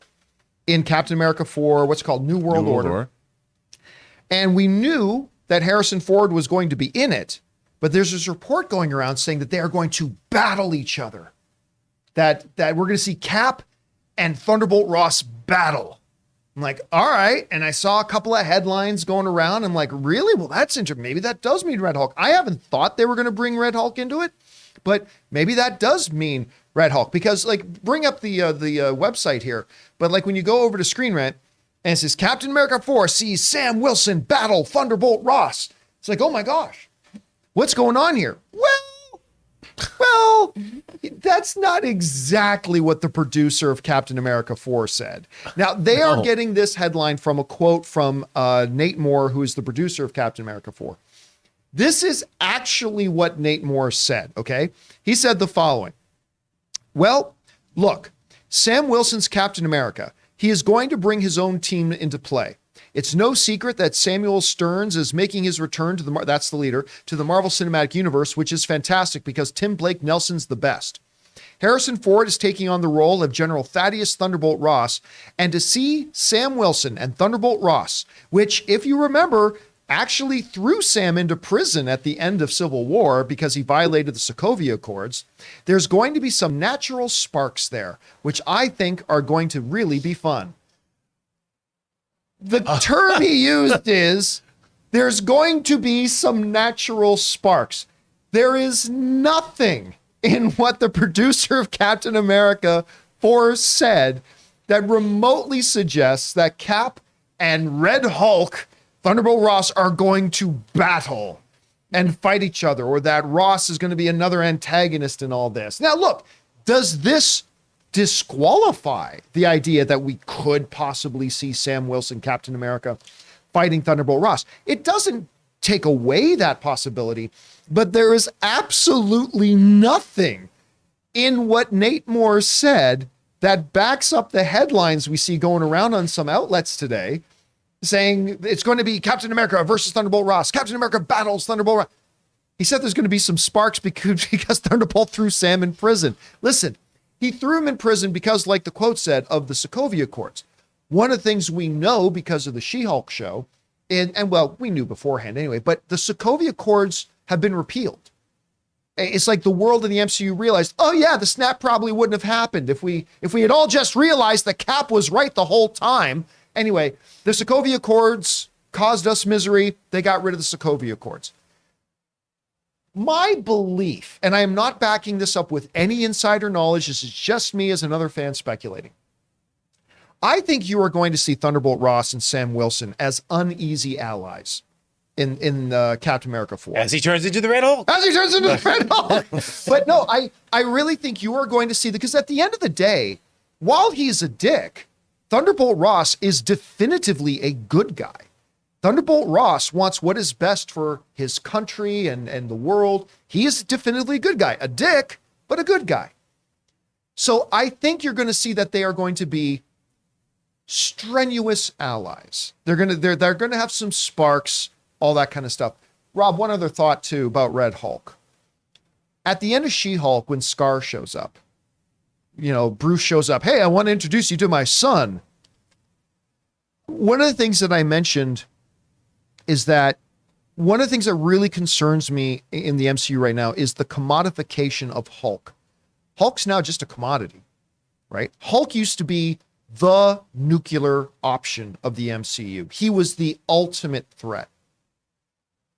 in Captain America 4, what's called New World Order. And we knew that Harrison Ford was going to be in it, but there's this report going around saying that they are going to battle each other. That we're going to see Cap and Thunderbolt Ross battle. I'm like, all right. And I saw a couple of headlines going around. I'm like, really? Well, that's interesting. Maybe that does mean Red Hulk. I haven't thought they were going to bring Red Hulk into it, but maybe that does mean Red Hulk, because bring up the website here. But when you go over to Screen Rant and it says Captain America 4 sees Sam Wilson battle Thunderbolt Ross. It's like, oh my gosh, what's going on here? Well, that's not exactly what the producer of Captain America 4 said. Now, they are getting this headline from a quote from Nate Moore, who is the producer of Captain America 4. This is actually what Nate Moore said, okay? He said the following. Well, look, Sam Wilson's Captain America. He is going to bring his own team into play. It's no secret that Samuel Stearns is making his return to that's the leader, to the Marvel Cinematic Universe, which is fantastic because Tim Blake Nelson's the best. Harrison Ford is taking on the role of General Thaddeus Thunderbolt Ross, and to see Sam Wilson and Thunderbolt Ross, which, if you remember, actually threw Sam into prison at the end of Civil War because he violated the Sokovia Accords, there's going to be some natural sparks there, which I think are going to really be fun. The term he used is, there's going to be some natural sparks. There is nothing in what the producer of Captain America 4 said that remotely suggests that Cap and Red Hulk Thunderbolt Ross are going to battle and fight each other, or that Ross is going to be another antagonist in all this. Now, look, does this disqualify the idea that we could possibly see Sam Wilson, Captain America, fighting Thunderbolt Ross? It doesn't take away that possibility, but there is absolutely nothing in what Nate Moore said that backs up the headlines we see going around on some outlets today saying it's going to be Captain America versus Thunderbolt Ross. Captain America battles Thunderbolt Ross. He said there's going to be some sparks because Thunderbolt threw Sam in prison. Listen, he threw him in prison because, like the quote said, of the Sokovia Accords. One of the things we know because of the She-Hulk show, and well, we knew beforehand anyway, but the Sokovia Accords have been repealed. It's like the world in the MCU realized, oh yeah, the snap probably wouldn't have happened if we had all just realized that Cap was right the whole time. Anyway, the Sokovia Accords caused us misery. They got rid of the Sokovia Accords. My belief, and I am not backing this up with any insider knowledge, this is just me as another fan speculating. I think you are going to see Thunderbolt Ross and Sam Wilson as uneasy allies in Captain America 4. As he turns into the Red Hulk. As he turns into the Red Hulk. But no, I really think you are going to see, because at the end of the day, while he's a dick, Thunderbolt Ross is definitively a good guy. Thunderbolt Ross wants what is best for his country and the world. He is definitively a good guy. A dick, but a good guy. So I think you're going to see that they are going to be strenuous allies. They're going to have some sparks, all that kind of stuff. Rob, one other thought too about Red Hulk. At the end of She-Hulk, when Scar shows up, Bruce shows up. Hey, I want to introduce you to my son. One of the things that I mentioned is that one of the things that really concerns me in the MCU right now is the commodification of Hulk. Hulk's now just a commodity, right? Hulk used to be the nuclear option of the MCU. He was the ultimate threat.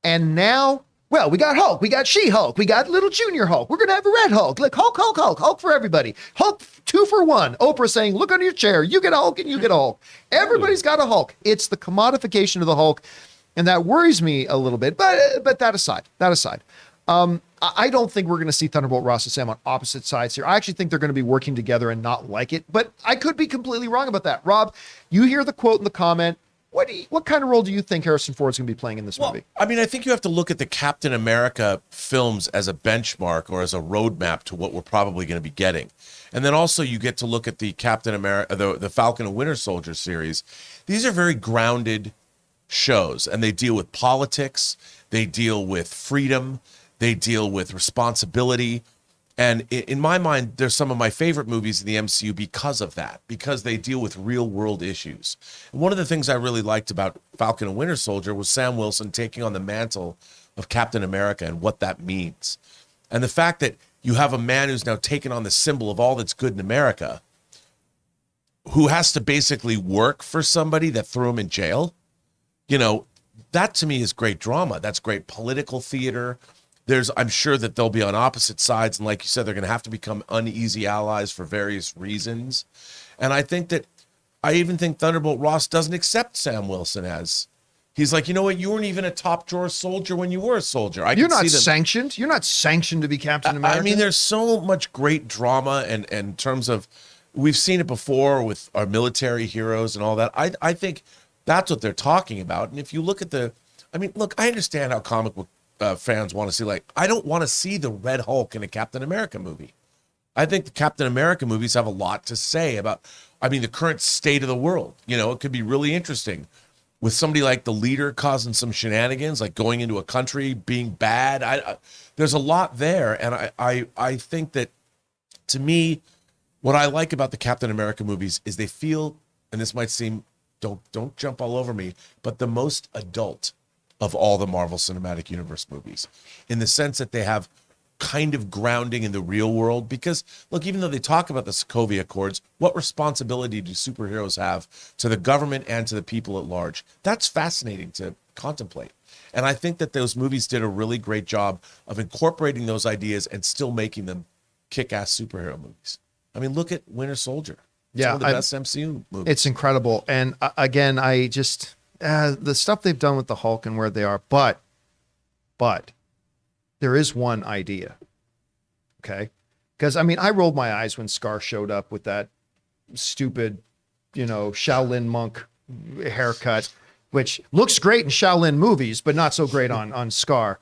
And now, well, we got Hulk, we got She-Hulk, we got little Junior Hulk. We're going to have a Red Hulk. Like Hulk for everybody. Hulk 2 for 1. Oprah saying, look under your chair. You get a Hulk and you get a Hulk. Everybody's got a Hulk. It's the commodification of the Hulk. And that worries me a little bit. But that aside, I don't think we're going to see Thunderbolt Ross and Sam on opposite sides here. I actually think they're going to be working together and not like it. But I could be completely wrong about that. Rob, you hear the quote in the comment. What kind of role do you think Harrison Ford's going to be playing in this movie? I mean, I think you have to look at the Captain America films as a benchmark or as a roadmap to what we're probably going to be getting. And then also you get to look at the Captain America, the Falcon and Winter Soldier series. These are very grounded shows, and they deal with politics, they deal with freedom, they deal with responsibility. And in my mind, they're some of my favorite movies in the MCU because of that, because they deal with real world issues. And one of the things I really liked about Falcon and Winter Soldier was Sam Wilson taking on the mantle of Captain America and what that means. And the fact that you have a man who's now taken on the symbol of all that's good in America, who has to basically work for somebody that threw him in jail. That to me is great drama. That's great political theater. I'm sure that they'll be on opposite sides. And like you said, they're going to have to become uneasy allies for various reasons. And I even think Thunderbolt Ross doesn't accept Sam Wilson as, he's like, you know what? You weren't even a top drawer soldier when you were a soldier. You're not sanctioned. You're not sanctioned to be Captain America. I mean, there's so much great drama and in terms of, we've seen it before with our military heroes and all that. I think that's what they're talking about. And if you look at I understand how comic book fans want to see, I don't want to see the Red Hulk in a Captain America movie. I think the Captain America movies have a lot to say about, the current state of the world. It could be really interesting with somebody like the leader causing some shenanigans, like going into a country, being bad. There's a lot there. And I think that, to me, what I like about the Captain America movies is they feel, and this might seem, don't jump all over me, but the most adult of all the Marvel Cinematic Universe movies, in the sense that they have kind of grounding in the real world. Because look, even though they talk about the Sokovia Accords, what responsibility do superheroes have to the government and to the people at large? That's fascinating to contemplate. And I think that those movies did a really great job of incorporating those ideas and still making them kick-ass superhero movies. Look at Winter Soldier. It's one of the best MCU movies. It's incredible. And again, I just, the stuff they've done with the Hulk and where they are, but there is one idea. Okay. Because I mean, I rolled my eyes when Scar showed up with that stupid, Shaolin monk haircut, which looks great in Shaolin movies, but not so great on Scar.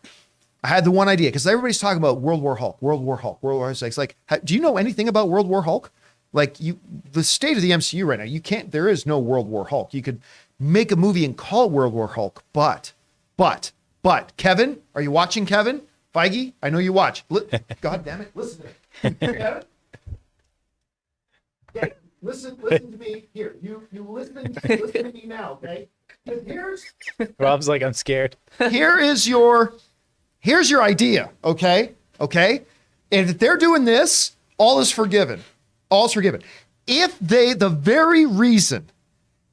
I had the one idea because everybody's talking about World War Hulk. It's like, do you know anything about World War Hulk? Like the state of the MCU right now, there is no World War Hulk. You could make a movie and call it World War Hulk, but, Kevin, are you watching, Kevin? Feige, I know you watch. God damn it, listen to me. Kevin? Yeah, listen to me. Here, you listen to me now, okay? Rob's like, I'm scared. Here's your idea, okay? Okay? And if they're doing this, all is forgiven. All's forgiven. If the very reason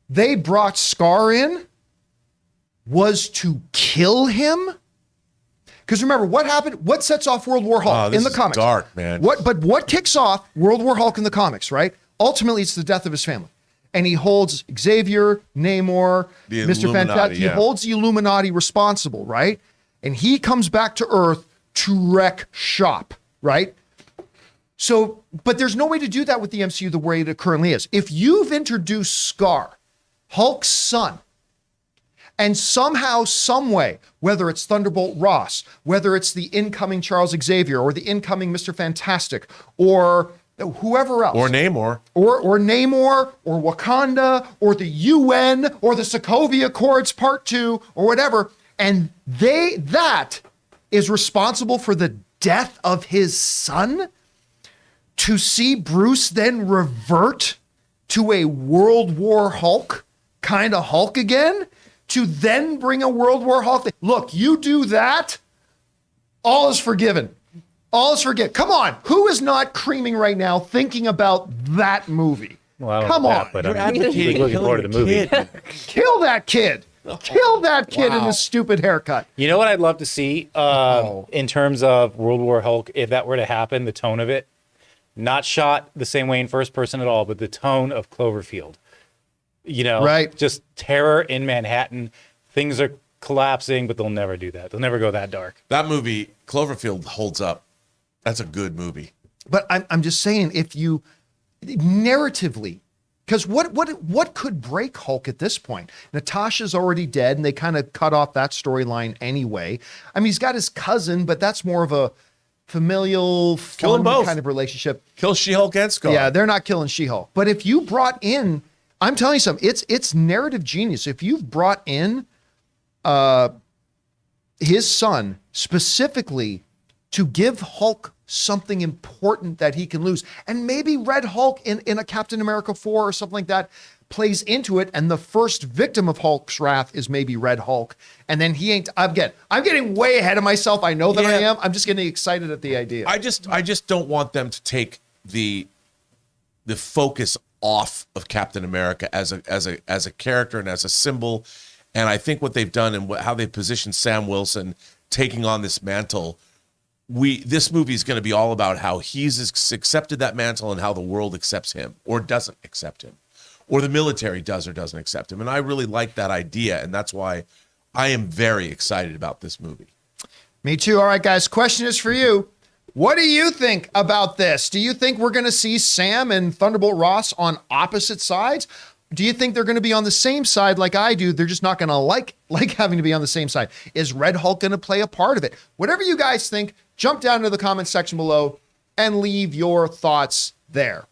they brought Scar in was to kill him, because remember, what happened? What sets off World War Hulk in the comics? Dark, man. What kicks off World War Hulk in the comics, right? Ultimately, it's the death of his family. And he holds Xavier, Namor, Mr. Fantastic. He holds the Illuminati responsible, right? And he comes back to Earth to wreck shop, right? So, but there's no way to do that with the MCU the way it currently is. If you've introduced Scar, Hulk's son, and somehow, some way, whether it's Thunderbolt Ross, whether it's the incoming Charles Xavier, or the incoming Mr. Fantastic, or whoever else. Or Namor. Or Namor, or Wakanda, or the UN, or the Sokovia Accords Part 2, or whatever, and that is responsible for the death of his son, to see Bruce then revert to a World War Hulk kind of Hulk again, to then bring a World War Hulk. Look, you do that, all is forgiven. All is forgiven. Come on, who is not creaming right now thinking about that movie? Well, come on. But I'm looking forward to the movie. Kill that kid. Kill that kid in his stupid haircut. You know what I'd love to see in terms of World War Hulk, if that were to happen, the tone of it, not shot the same way in first person at all, but the tone of Cloverfield. Right. Just terror in Manhattan. Things are collapsing, but they'll never do that. They'll never go that dark. That movie, Cloverfield, holds up. That's a good movie. But I'm just saying, if you narratively, because what could break Hulk at this point? Natasha's already dead, and they kind of cut off that storyline anyway. I mean, he's got his cousin, but that's more of a familial, fun kind of relationship. Kill She-Hulk and Scar. Yeah, they're not killing She-Hulk. But if you brought in, I'm telling you something, it's narrative genius. If you've brought in his son specifically to give Hulk something important that he can lose, and maybe Red Hulk in a Captain America 4 or something like that plays into it, and the first victim of Hulk's wrath is maybe Red Hulk, and then he ain't. I'm getting way ahead of myself. I know that I am. I'm just getting excited at the idea. I just don't want them to take the focus off of Captain America as a character and as a symbol. And I think what they've done and how they positioned Sam Wilson taking on this mantle, this movie is going to be all about how he's accepted that mantle and how the world accepts him or doesn't accept him, or the military does or doesn't accept him. And I really like that idea, and that's why I am very excited about this movie. Me too. All right, guys, question is for you. What do you think about this? Do you think we're going to see Sam and Thunderbolt Ross on opposite sides? Do you think they're going to be on the same side like I do? They're just not going to like having to be on the same side. Is Red Hulk going to play a part of it? Whatever you guys think, jump down to the comment section below and leave your thoughts there.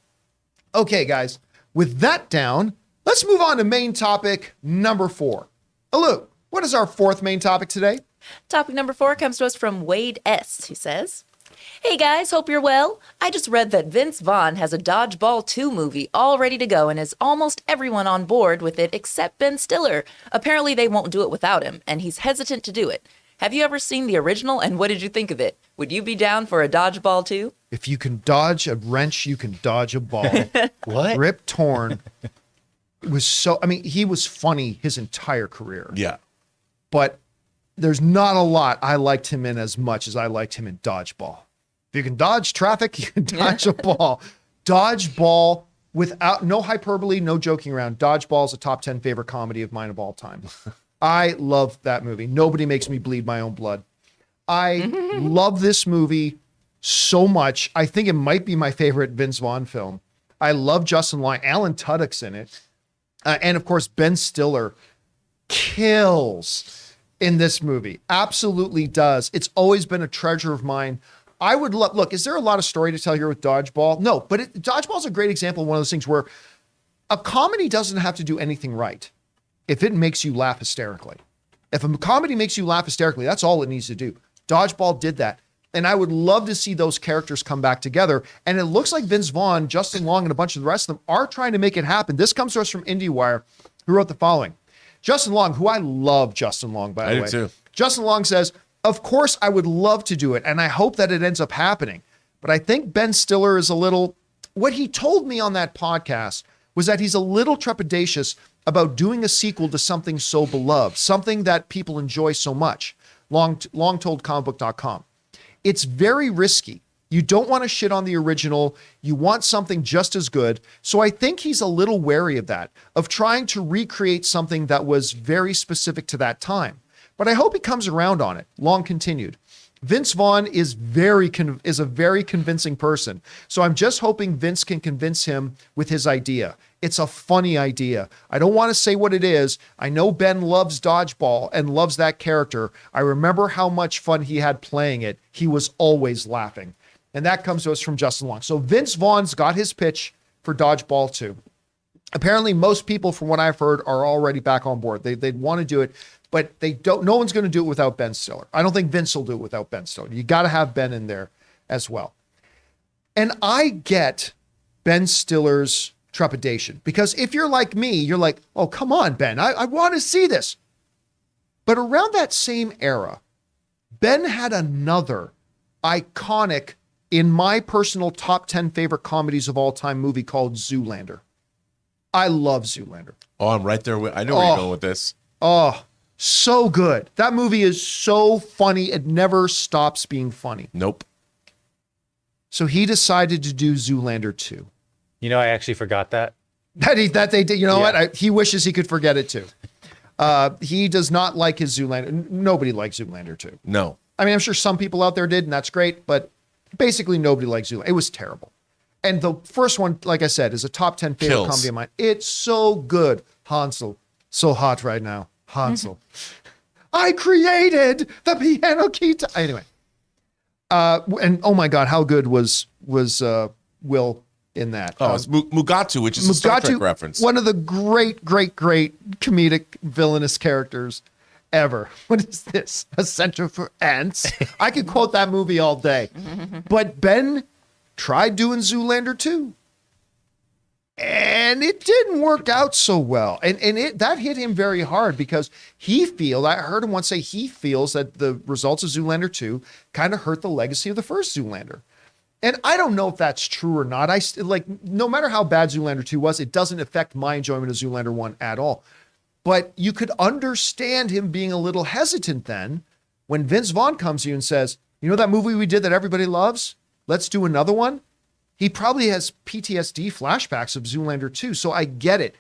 Okay, guys, with that down, let's move on to main topic number 4. Alu, what is our 4th main topic today? Topic number 4 comes to us from Wade S., who says, "Hey guys, hope you're well. I just read that Vince Vaughn has a Dodgeball 2 movie all ready to go and is almost everyone on board with it except Ben Stiller. Apparently they won't do it without him, and he's hesitant to do it. Have you ever seen the original, and what did you think of it? Would you be down for a Dodgeball 2? If you can dodge a wrench, you can dodge a ball. What? Rip Torn was so, I mean, he was funny his entire career. Yeah. But there's not a lot I liked him in as much as I liked him in Dodgeball. If you can dodge traffic, you can dodge a ball. Dodgeball without no hyperbole, no joking around, Dodgeball is a top 10 favorite comedy of mine of all time. I love that movie. Nobody makes me bleed my own blood. I love this movie so much. I think it might be my favorite Vince Vaughn film. I love Justin Long. Alan Tudyk's in it. And of course, Ben Stiller kills in this movie. Absolutely does. It's always been a treasure of mine. I would love, look, is there a lot of story to tell here with Dodgeball? No, but Dodgeball is a great example of one of those things where a comedy doesn't have to do anything right if it makes you laugh hysterically. If a comedy makes you laugh hysterically, that's all it needs to do. Dodgeball did that. And I would love to see those characters come back together. And it looks like Vince Vaughn, Justin Long, and a bunch of the rest of them are trying to make it happen. This comes to us from IndieWire, who wrote the following. Justin Long, who I love Justin Long, by the way. I do too. Justin Long says, of course, I would love to do it, and I hope that it ends up happening. But I think Ben Stiller is a little, what he told me on that podcast was that he's a little trepidatious about doing a sequel to something so beloved, something that people enjoy so much. Long told comicbook.com. It's very risky. You don't want to shit on the original. You want something just as good. So I think he's a little wary of that, of trying to recreate something that was very specific to that time. But I hope he comes around on it. Long continued. Vince Vaughn is a very convincing person. So I'm just hoping Vince can convince him with his idea. It's a funny idea. I don't want to say what it is. I know Ben loves Dodgeball and loves that character. I remember how much fun he had playing it. He was always laughing. And that comes to us from Justin Long. So Vince Vaughn's got his pitch for Dodgeball 2. Apparently, most people, from what I've heard, are already back on board. They'd want to do it, but they don't. No one's going to do it without Ben Stiller. I don't think Vince will do it without Ben Stiller. You got to have Ben in there as well. And I get Ben Stiller's trepidation, because if you're like me, you're like, oh, come on, Ben, I want to see this. But around that same era, Ben had another iconic, in my personal top 10 favorite comedies of all time movie called Zoolander. I love Zoolander. Oh, I'm right there. I know where you're going with this. Oh, so good. That movie is so funny. It never stops being funny. Nope. So he decided to do Zoolander 2. You know, I actually forgot that. That they did. You know what? He wishes he could forget it too. He does not like his Zoolander. Nobody likes Zoolander 2. No. I mean, I'm sure some people out there did, and that's great, but basically nobody likes Zoolander. It was terrible. And the first one, like I said, is a top 10 favorite comedy of mine. It's so good. Hansel, so hot right now. Hansel. I created the piano key. Anyway. And oh my God, how good was Will in that? Oh, it's Mugatu, which is a Star Trek reference. One of the great comedic villainous characters ever. What is this? A Center for Ants? I could quote that movie all day. But Ben tried doing Zoolander 2. And it didn't work out so well. And that hit him very hard, because I heard him once say he feels that the results of Zoolander 2 kind of hurt the legacy of the first Zoolander. And I don't know if that's true or not. No matter how bad Zoolander 2 was, it doesn't affect my enjoyment of Zoolander 1 at all. But you could understand him being a little hesitant then when Vince Vaughn comes to you and says, you know that movie we did that everybody loves? Let's do another one. He probably has PTSD flashbacks of Zoolander 2, so I get it.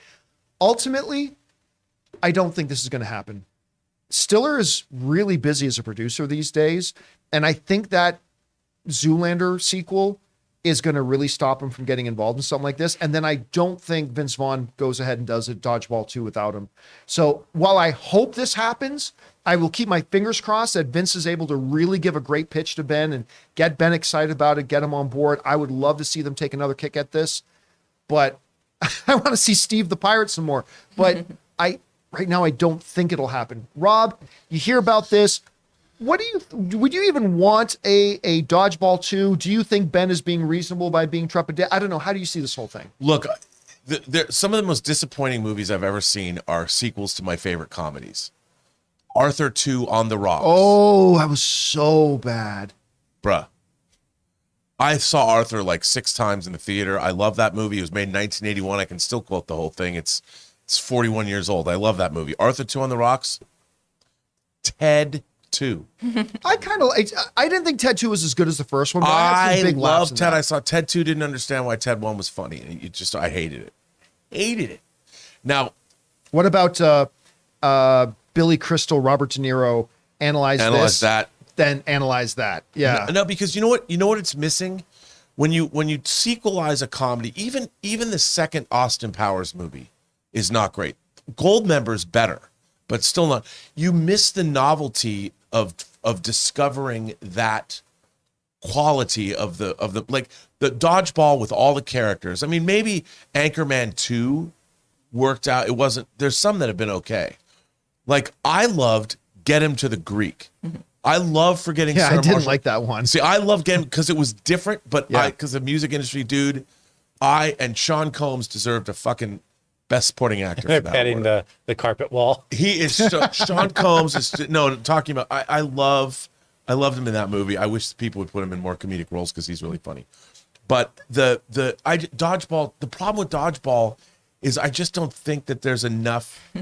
Ultimately, I don't think this is going to happen. Stiller is really busy as a producer these days, and I think that Zoolander sequel is going to really stop him from getting involved in something like this. And then I don't think Vince Vaughn goes ahead and does a Dodgeball 2 without him. So while I hope this happens, I will keep my fingers crossed that Vince is able to really give a great pitch to Ben and get Ben excited about it, get him on board. I would love to see them take another kick at this, but I want to see Steve the Pirate some more. But right now, I don't think it'll happen. Rob, you hear about this. Would you even want a Dodgeball 2? Do you think Ben is being reasonable by being trepidatious? I don't know. How do you see this whole thing? Look, some of the most disappointing movies I've ever seen are sequels to my favorite comedies. Arthur 2 on the Rocks. Oh, that was so bad. Bruh. I saw Arthur like 6 times in the theater. I love that movie. It was made in 1981. I can still quote the whole thing. It's 41 years old. I love that movie. Arthur 2 on the Rocks. Ted 2. I didn't think Ted 2 was as good as the first one, but I had some big laughs love in Ted. that. I saw Ted 2, didn't understand why Ted 1 was funny. I hated it. Hated it. Now, What about Billy Crystal, Robert De Niro, analyze that. then analyze that? Yeah. No, because you know what it's missing? When you sequelize a comedy, even the second Austin Powers movie is not great. Goldmember's better, but still not. You miss the novelty of discovering that quality of the like the Dodgeball with all the characters. I mean, maybe Anchorman 2 worked out. It wasn't. There's some that have been okay. Like I loved Get Him to the Greek. I love Forgetting Yeah, Sarah I didn't Marshall. like that one. See, I love Get Him because it was different, but Yeah. because the music industry dude, and Sean Combs deserved a fucking best supporting actor for They're that petting award. the carpet wall. He is Sean Combs is talking about. I loved him in that movie. I wish people would put him in more comedic roles because he's really funny. But Dodgeball. The problem with Dodgeball is I just don't think that there's enough.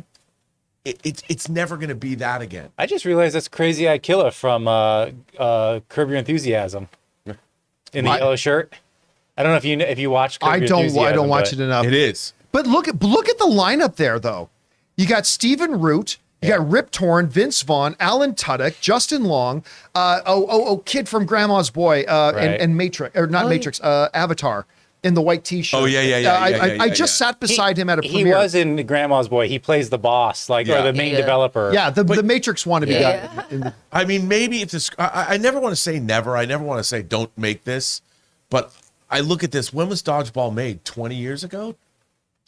It's never going to be that again. I just realized that's Crazy Eye Killer from Curb Your Enthusiasm in the yellow shirt. I don't know if you watch Curb I Your don't Enthusiasm, watch but it enough. It is. But look at the lineup there, though. You got Stephen Root, you got Rip Torn, Vince Vaughn, Alan Tudyk, Justin Long, kid from Grandma's Boy, and Matrix, or not Matrix, Avatar, in the white T-shirt. Oh, yeah. I just sat beside him at a He premiere. was in Grandma's Boy. He plays the boss, or the main developer. Yeah, the Matrix wannabe guy. I mean, maybe if this, I never want to say never. I never want to say don't make this, but I look at this. When was Dodgeball made? 20 years ago?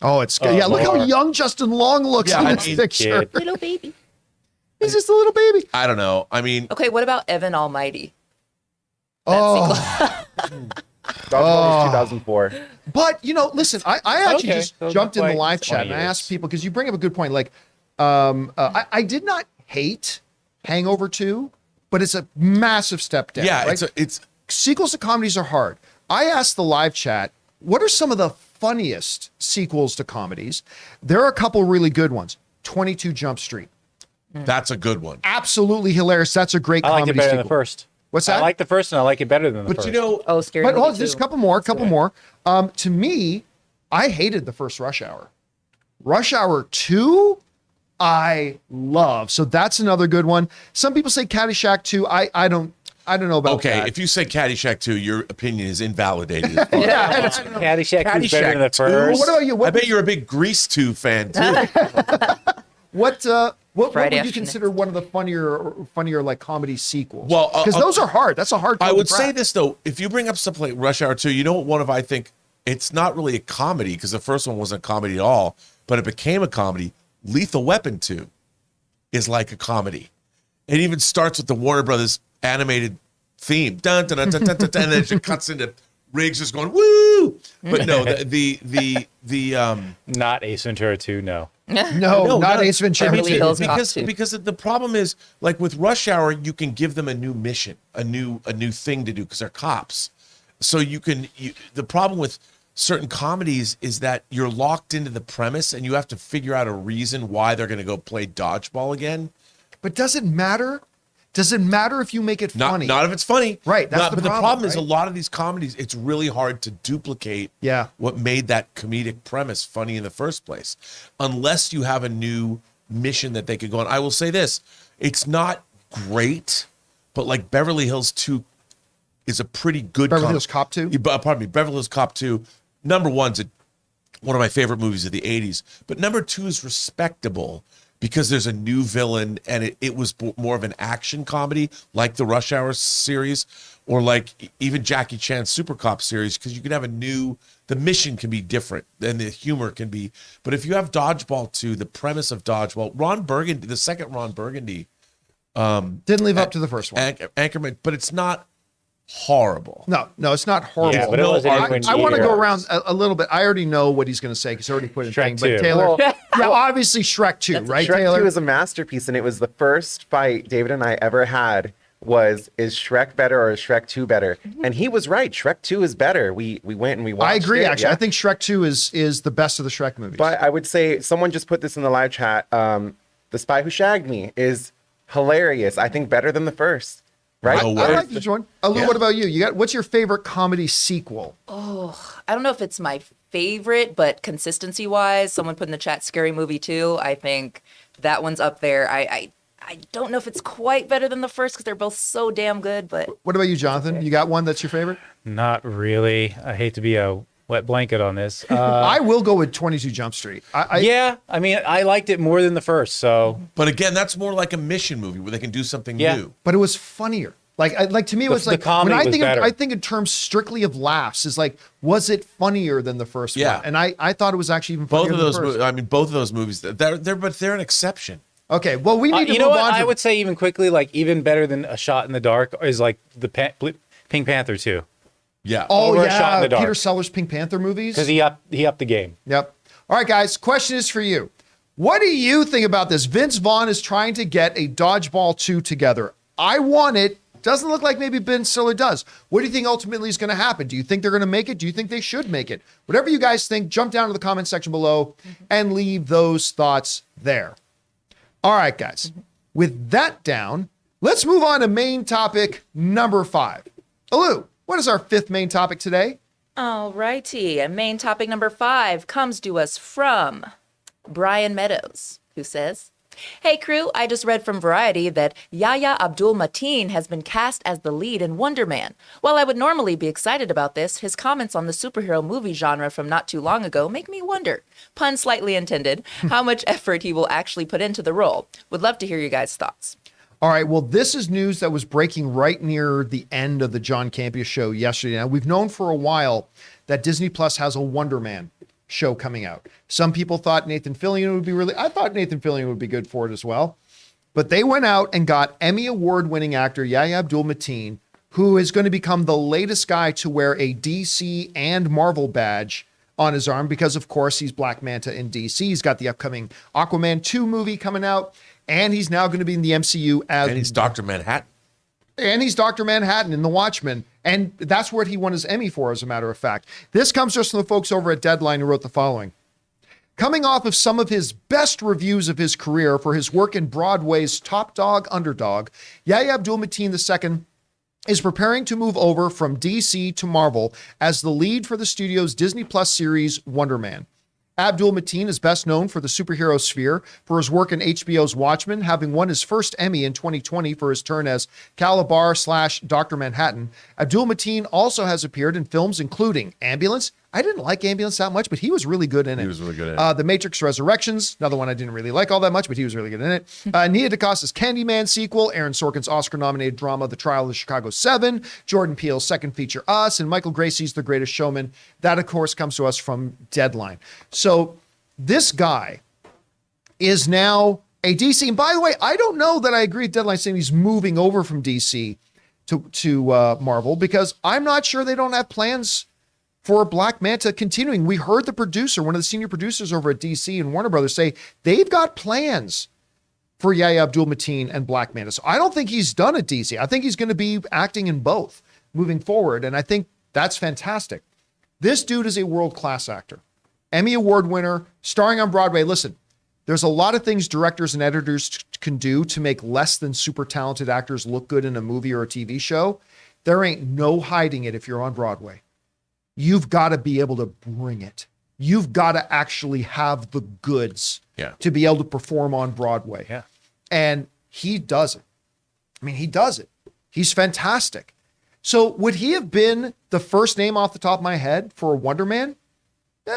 Oh, it's good. Yeah, look how young Justin Long looks in this picture. kid. Little baby. He's just a little baby. I don't know. I mean, Okay, what about Evan Almighty? Oh, Dodgeball was 2004. but listen, I actually Okay, just so jumped in the like live 20 chat and I years. asked people, because you bring up a good point. Like, I did not hate Hangover 2, but it's a massive step down. yeah, right? it's Sequels to comedies are hard. I asked the live chat, what are some of the funniest sequels to comedies? There are a couple really good ones. 22 Jump Street. that's a good one. Absolutely hilarious. That's a great I like comedy it better sequel. than the first. What's that? I like the first, and I like it better than the But first. Oh, Scary But Movie hold on, there's a 2. couple more. To me, I hated the first Rush Hour. Rush Hour 2, I love. So that's another good one. Some people say Caddyshack 2. I don't know about Okay, that. if you say Caddyshack 2, your opinion is invalidated. Caddyshack 2 is better than the Caddyshack 2? first. What about you? I bet you're a big Grease 2 fan too. What would Friday you afternoon. consider one of the funnier like comedy sequels? Well, because those are hard. That's a hard. I pill to would say crack. this though, if you bring up something like Rush Hour 2, you know what one of I think it's not really a comedy because the first one wasn't a comedy at all, but it became a comedy. Lethal Weapon 2 is like a comedy. It even starts with the Warner Brothers animated theme. Dun, dun, dun, dun, dun, dun, dun, and then it just cuts into Riggs just going woo. But no, the Not Ace Ventura 2, no. No, not Ace Ventura. Beverly Hills Cop because 2. because the problem is like with Rush Hour, you can give them a new mission, a new thing to do because they're cops. So the problem with certain comedies is that you're locked into the premise and you have to figure out a reason why they're going to go play dodgeball again. But does it matter? Does it matter if you make it funny? Not if it's funny. Right, that's the but the problem, problem is a right? lot of these comedies, it's really hard to duplicate Yeah. what made that comedic premise funny in the first place, unless you have a new mission that they could go on. I will say this, it's not great, but like Beverly Hills 2 is a pretty good Beverly Hills Cop 2? Pardon me, Beverly Hills Cop 2. Number one's one of my favorite movies of the 80s, but number 2 is respectable because there's a new villain and it was more of an action comedy like the Rush Hour series or like even Jackie Chan's Super Cop series, because you can have the mission can be different and the humor can be. But if you have Dodgeball 2, the premise of Dodgeball, Ron Burgundy, the second Ron Burgundy, Didn't live up to the first one. Anchorman, but it's not horrible. No, it's not horrible. Yeah, but it wasn't anywhere I want to near. go around a little bit. I already know what he's going to say because I already put it in Shrek thing. But 2. Taylor, Well, yeah, obviously Shrek 2, right, Shrek Taylor? 2 is a masterpiece, and it was the first fight David and I ever had was, is Shrek better or is Shrek 2 better? And he was right. Shrek 2 is better. We went and we watched I agree, it, actually. yeah. I think Shrek 2 is the best of the Shrek movies. But I would say, someone just put this in the live chat, The Spy Who Shagged Me is hilarious. I think better than the first. Right? No I way. like this one. Lou, what about you? What's your favorite comedy sequel? I don't know if it's my favorite, but consistency wise, someone put in the chat Scary Movie 2. I think that one's up there. I don't know if it's quite better than the first because they're both so damn good, but What about you, Jonathan? You got one that's your favorite? Not really. I hate to be a wet blanket on this. I will go with 22 Jump Street. Yeah, I mean, I liked it more than the first, so But again, that's more like a mission movie where they can do something new. But it was funnier. Like to me, it was The like comedy when was better. I think in terms strictly of laughs is like, was it funnier than the first Yeah. one? And I thought it was actually even funnier Both of than those, the first. I mean, both of those movies, they're an exception. Okay, well, we need to you move know what? on. I would say even quickly, like even better than A Shot in the Dark is like the Pink Panther 2 Yeah. Oh over A Shot in yeah, the Dark. Peter Sellers' Pink Panther movies. because he upped the game. Yep. All right, guys. Question is for you. What do you think about this? Vince Vaughn is trying to get a Dodgeball 2 together. I want it. Doesn't look like maybe Ben Stiller does. What do you think ultimately is going to happen? Do you think they're going to make it? Do you think they should make it? Whatever you guys think, jump down to the comment section below and leave those thoughts there. All right, guys. With that down, let's move on to main topic number 5. Alu, what is our 5th main topic today? all righty. And main topic number 5 comes to us from Brian Meadows, who says, "Hey crew, I just read from Variety that Yaya Abdul-Mateen has been cast as the lead in Wonder Man. While I would normally be excited about this, his comments on the superhero movie genre from not too long ago make me wonder, pun slightly intended, how much effort he will actually put into the role. Would love to hear you guys' thoughts." All right, well, this is news that was breaking right near the end of the John Campea show yesterday. Now, we've known for a while that Disney Plus has a Wonder Man show coming out. Some people thought Nathan Fillion would be I thought Nathan Fillion would be good for it as well. But they went out and got Emmy award-winning actor Yahya Abdul-Mateen, who is going to become the latest guy to wear a DC and Marvel badge on his arm because, of course, he's Black Manta in DC. He's got the upcoming Aquaman 2 movie coming out, and he's now going to be in the MCU as... And he's Dr. Manhattan. And he's Dr. Manhattan in The Watchmen. And that's what he won his Emmy for, as a matter of fact. This comes just from the folks over at Deadline who wrote the following. Coming off of some of his best reviews of his career for his work in Broadway's Top Dog Underdog, Yahya Abdul-Mateen II is preparing to move over from DC to Marvel as the lead for the studio's Disney Plus series Wonder Man. Abdul-Mateen is best known for the superhero sphere for his work in HBO's Watchmen, having won his first Emmy in 2020 for his turn as Calabar/Dr. Manhattan. Abdul-Mateen also has appeared in films including Ambulance. I didn't like Ambulance that much, but he was really good in it. He was really good in it. The Matrix Resurrections, another one I didn't really like all that much, but he was really good in it. Nia DaCosta's Candyman sequel, Aaron Sorkin's Oscar-nominated drama The Trial of the Chicago 7, Jordan Peele's second feature Us, and Michael Gracie's The Greatest Showman. That, of course, comes to us from Deadline. So this guy is now a DC. And by the way, I don't know that I agree with Deadline saying he's moving over from DC to Marvel, because I'm not sure they don't have plans for Black Manta continuing. We heard the producer, one of the senior producers over at DC and Warner Brothers, say they've got plans for Yahya Abdul-Mateen and Black Manta. So I don't think he's done at DC. I think he's going to be acting in both moving forward. And I think that's fantastic. This dude is a world-class actor. Emmy Award winner, starring on Broadway. Listen, there's a lot of things directors and editors can do to make less than super talented actors look good in a movie or a TV show. There ain't no hiding it if you're on Broadway. You've got to be able to bring it. You've got to actually have the goods to be able to perform on Broadway. Yeah. And he does it. I mean, he does it. He's fantastic. So would he have been the first name off the top of my head for a Wonder Man?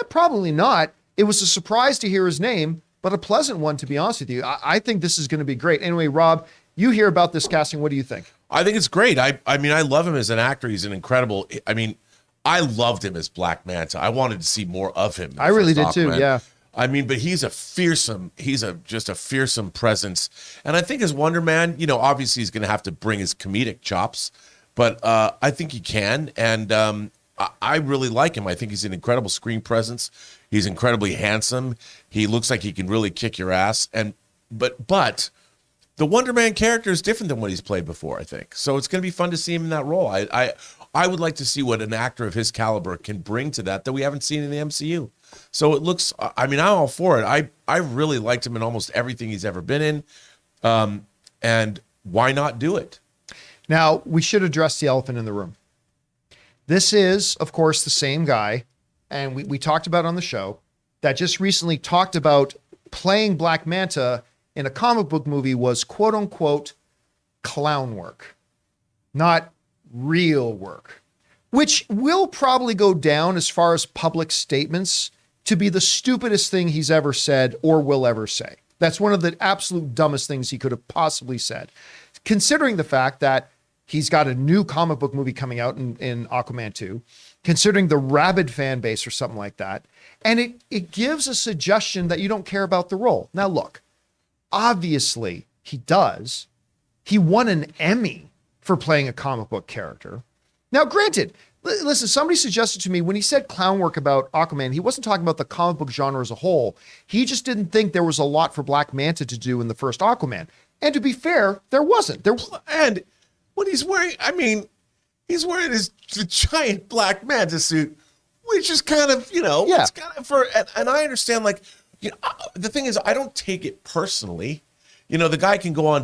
Probably not. It was a surprise to hear his name, but a pleasant one, to be honest with you. I think this is going to be great. Anyway, Rob, you hear about this casting. What do you think? I think it's great. I mean, I love him as an actor. He's an incredible... I mean, I loved him as Black Manta. I wanted to see more of him. I really did too, yeah. I mean, but he's just a fearsome presence. And I think as Wonder Man, you know, obviously he's going to have to bring his comedic chops, but I think he can. And I really like him. I think he's an incredible screen presence. He's incredibly handsome. He looks like he can really kick your ass. But the Wonder Man character is different than what he's played before, I think. So it's going to be fun to see him in that role. I would like to see what an actor of his caliber can bring to that we haven't seen in the MCU. So it looks, I mean, I'm all for it. I really liked him in almost everything he's ever been in. And why not do it? Now, we should address the elephant in the room. This is, of course, the same guy, and we talked about on the show, that just recently talked about playing Black Manta in a comic book movie was quote unquote clown work, not real work, which will probably go down as far as public statements to be the stupidest thing he's ever said or will ever say. That's one of the absolute dumbest things he could have possibly said, considering the fact that he's got a new comic book movie coming out in Aquaman 2, considering the rabid fan base or something like that. And it gives a suggestion that you don't care about the role. Now, look, obviously he does. He won an Emmy for playing a comic book character. Now, granted, listen, somebody suggested to me when he said clown work about Aquaman, he wasn't talking about the comic book genre as a whole. He just didn't think there was a lot for Black Manta to do in the first Aquaman. And to be fair, there wasn't. And what he's wearing, I mean, he's wearing the giant Black Manta suit, which is kind of, it's kind of and I understand, like, the thing is, I don't take it personally. The guy can go on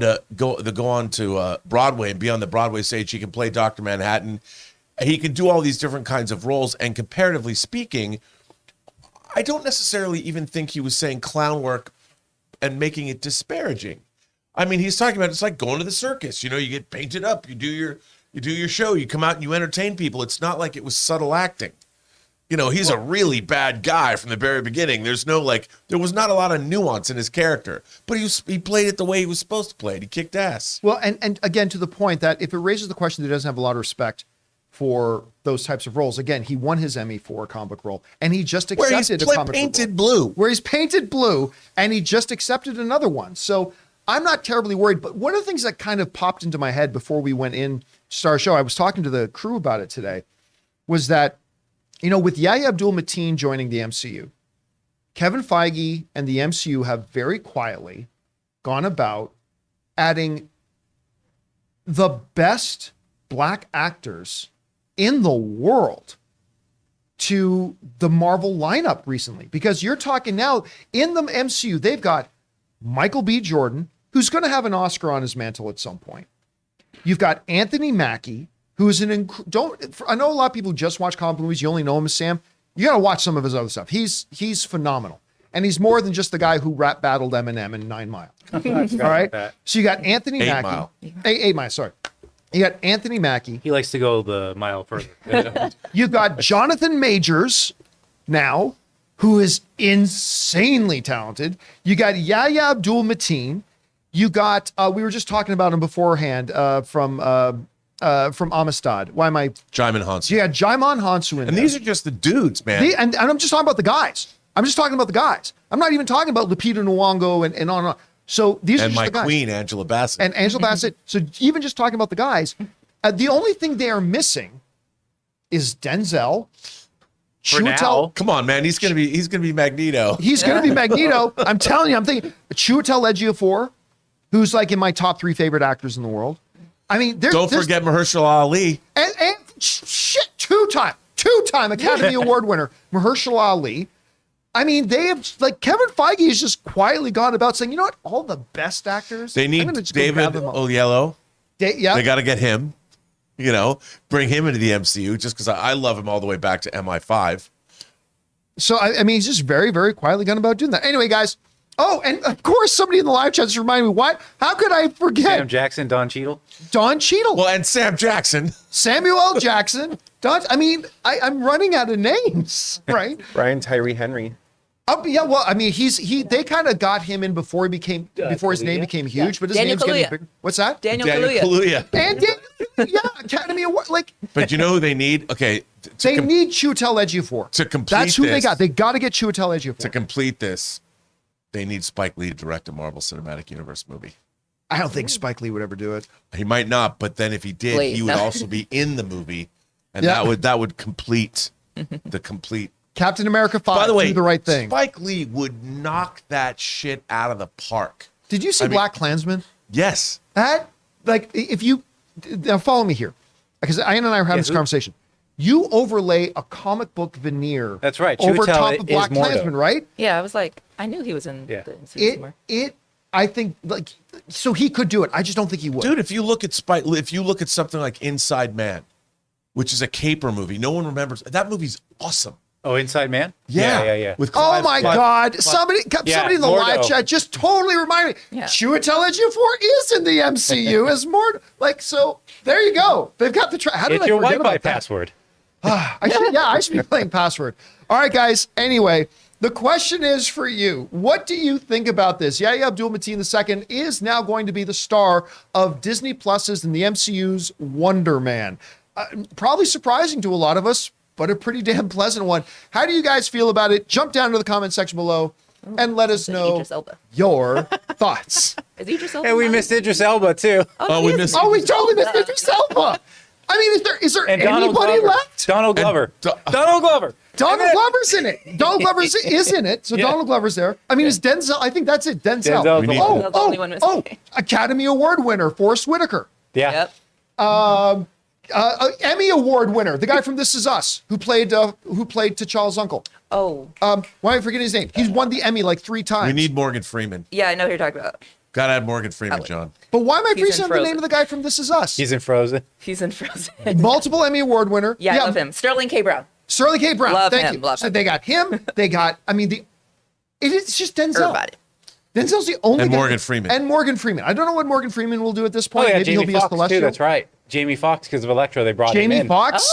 to Broadway and be on the Broadway stage. He can play Dr. Manhattan. He can do all these different kinds of roles. And comparatively speaking, I don't necessarily even think he was saying clown work and making it disparaging. I mean, he's talking about it's like going to the circus. You get painted up, you do your show, you come out and you entertain people. It's not like it was subtle acting. He's a really bad guy from the very beginning. There was not a lot of nuance in his character, but he played it the way he was supposed to play it. He kicked ass. Well, and again, to the point that if it raises the question that he doesn't have a lot of respect for those types of roles, again, he won his Emmy for a comic book role, and he just accepted a comic book painted blue. Where he's painted blue, and he just accepted another one. So I'm not terribly worried, but one of the things that kind of popped into my head before we went in to start our show, I was talking to the crew about it today, was that, with Yahya Abdul-Mateen joining the MCU, Kevin Feige and the MCU have very quietly gone about adding the best Black actors in the world to the Marvel lineup recently. Because you're talking now, in the MCU, they've got Michael B. Jordan, who's going to have an Oscar on his mantle at some point. You've got Anthony Mackie, who is I know a lot of people who just watch comic movies. You only know him as Sam. You got to watch some of his other stuff. He's phenomenal. And he's more than just the guy who rap battled Eminem in 9 Mile. All right. So you got Anthony Mackie. 8 Mile. 8 Mile, sorry. You got Anthony Mackie. He likes to go the mile further. You've got Jonathan Majors now, who is insanely talented. You got Yahya Abdul-Mateen. You got, we were just talking about him beforehand from Amistad. Why am I? Jaimin Hansu. Yeah, Jaimin Hansu in And there. these are just the dudes, man. And I'm just talking about the guys. I'm not even talking about Lupita Nyong'o and on and on. So these are and just my the guys. queen, Angela Bassett. And Angela Bassett. So even just talking about the guys, the only thing they are missing is Denzel. For now. Come on, man. He's gonna be Magneto. He's going to be Magneto. I'm telling you, I'm thinking Chiwetel Ejiofor, who's like in my top 3 favorite actors in the world. I mean, Don't forget Mahershala Ali. And shit, two-time Academy Award winner, Mahershala Ali. I mean, they have, like, Kevin Feige has just quietly gone about saying, you know what, all the best actors. They need David Oyelowo. Yeah. They got to get him. Bring him into the MCU just because I love him all the way back to MI5. So, I mean, he's just very, very quietly gone about doing that. Anyway, guys. Oh, and of course, somebody in the live chat just reminded me, what? How could I forget? Sam Jackson, Don Cheadle. Don Cheadle. Well, and Sam Jackson. Samuel L. Jackson. I'm running out of names, right? Brian Tyree Henry. Yeah, well, I mean, they kind of got him in before his name became huge, but his Daniel name's getting Kaluuya. bigger. What's that? Daniel Kaluuya. And Daniel, Academy Award. Like, But you know who they need? Okay. they need Chiwetel Ejiofor. To complete That's who they this- got. They got to get Chiwetel Ejiofor. To complete this, they need Spike Lee to direct a Marvel Cinematic Universe movie. I don't think Spike Lee would ever do it. He might not, but then if he did, Please, he would no. also be in the movie, and Yeah. that would complete the complete. Captain America 5, By the way, do the right thing. Spike Lee would knock that shit out of the park. Did you see Black Klansman? Yes. That, like, if you, now follow me here, because Ian and I were having this conversation. You overlay a comic book veneer. That's right. Over Chiwetel top of is Black Mordo. Klansman, right? Yeah, I was like, I knew he was in Yeah. the MCU somewhere. It I think like so he could do it. I just don't think he would. Dude, if you look at something like Inside Man, which is a caper movie, no one remembers. That movie's awesome. Oh, Inside Man? Yeah. With Oh my God! Somebody in the live Mordo. chat just totally reminded me. Yeah. Chiwetel 4 is in the MCU as more like so. There you go. They've got the. How did It's I your forget Wi-Fi about that? password. I should be playing Password. All right, guys. Anyway, the question is for you. What do you think about this? Yahya Abdul-Mateen II is now going to be the star of Disney Plus's and the MCU's Wonder Man. Probably surprising to a lot of us, but a pretty damn pleasant one. How do you guys feel about it? Jump down to the comment section below and let us know Idris Elba. your thoughts. Is Idris Elba? And we missed Idris Elba, too. We missed. Oh, we totally missed Idris Elba. I mean, is there And anybody left? Donald Glover. Donald Glover. Donald Glover's in it. Donald Glover is in it. So Donald Glover's there. I mean, is Denzel? I think that's it. Denzel. Denzel's the one. That's the only one missing. Academy Award winner, Forrest Whitaker. Yeah. Yep. Emmy Award winner, the guy from This Is Us, who played T'Challa's uncle. Oh, Why am I forgetting his name? He's won the Emmy like 3 times. We need Morgan Freeman. yeah, I know who you're talking about. Gotta have Morgan Freeman, John. But why am I He's in freezing on the Frozen. name of the guy from This Is Us? He's in Frozen. He's in Frozen. Multiple Emmy Award winner. Yeah, I love him. Sterling K. Brown. Sterling K. Brown. Love Thank him, you. love So him. they got him. They got. I mean, it's just Denzel. Everybody. Denzel's the only And guy. Morgan Freeman. And Morgan Freeman. I don't know what Morgan Freeman will do at this Oh, point. yeah, Maybe Jamie he'll be a Foxx, too. celestial. That's right. Jamie Foxx, because of Electro, they brought him Jamie in. Foxx,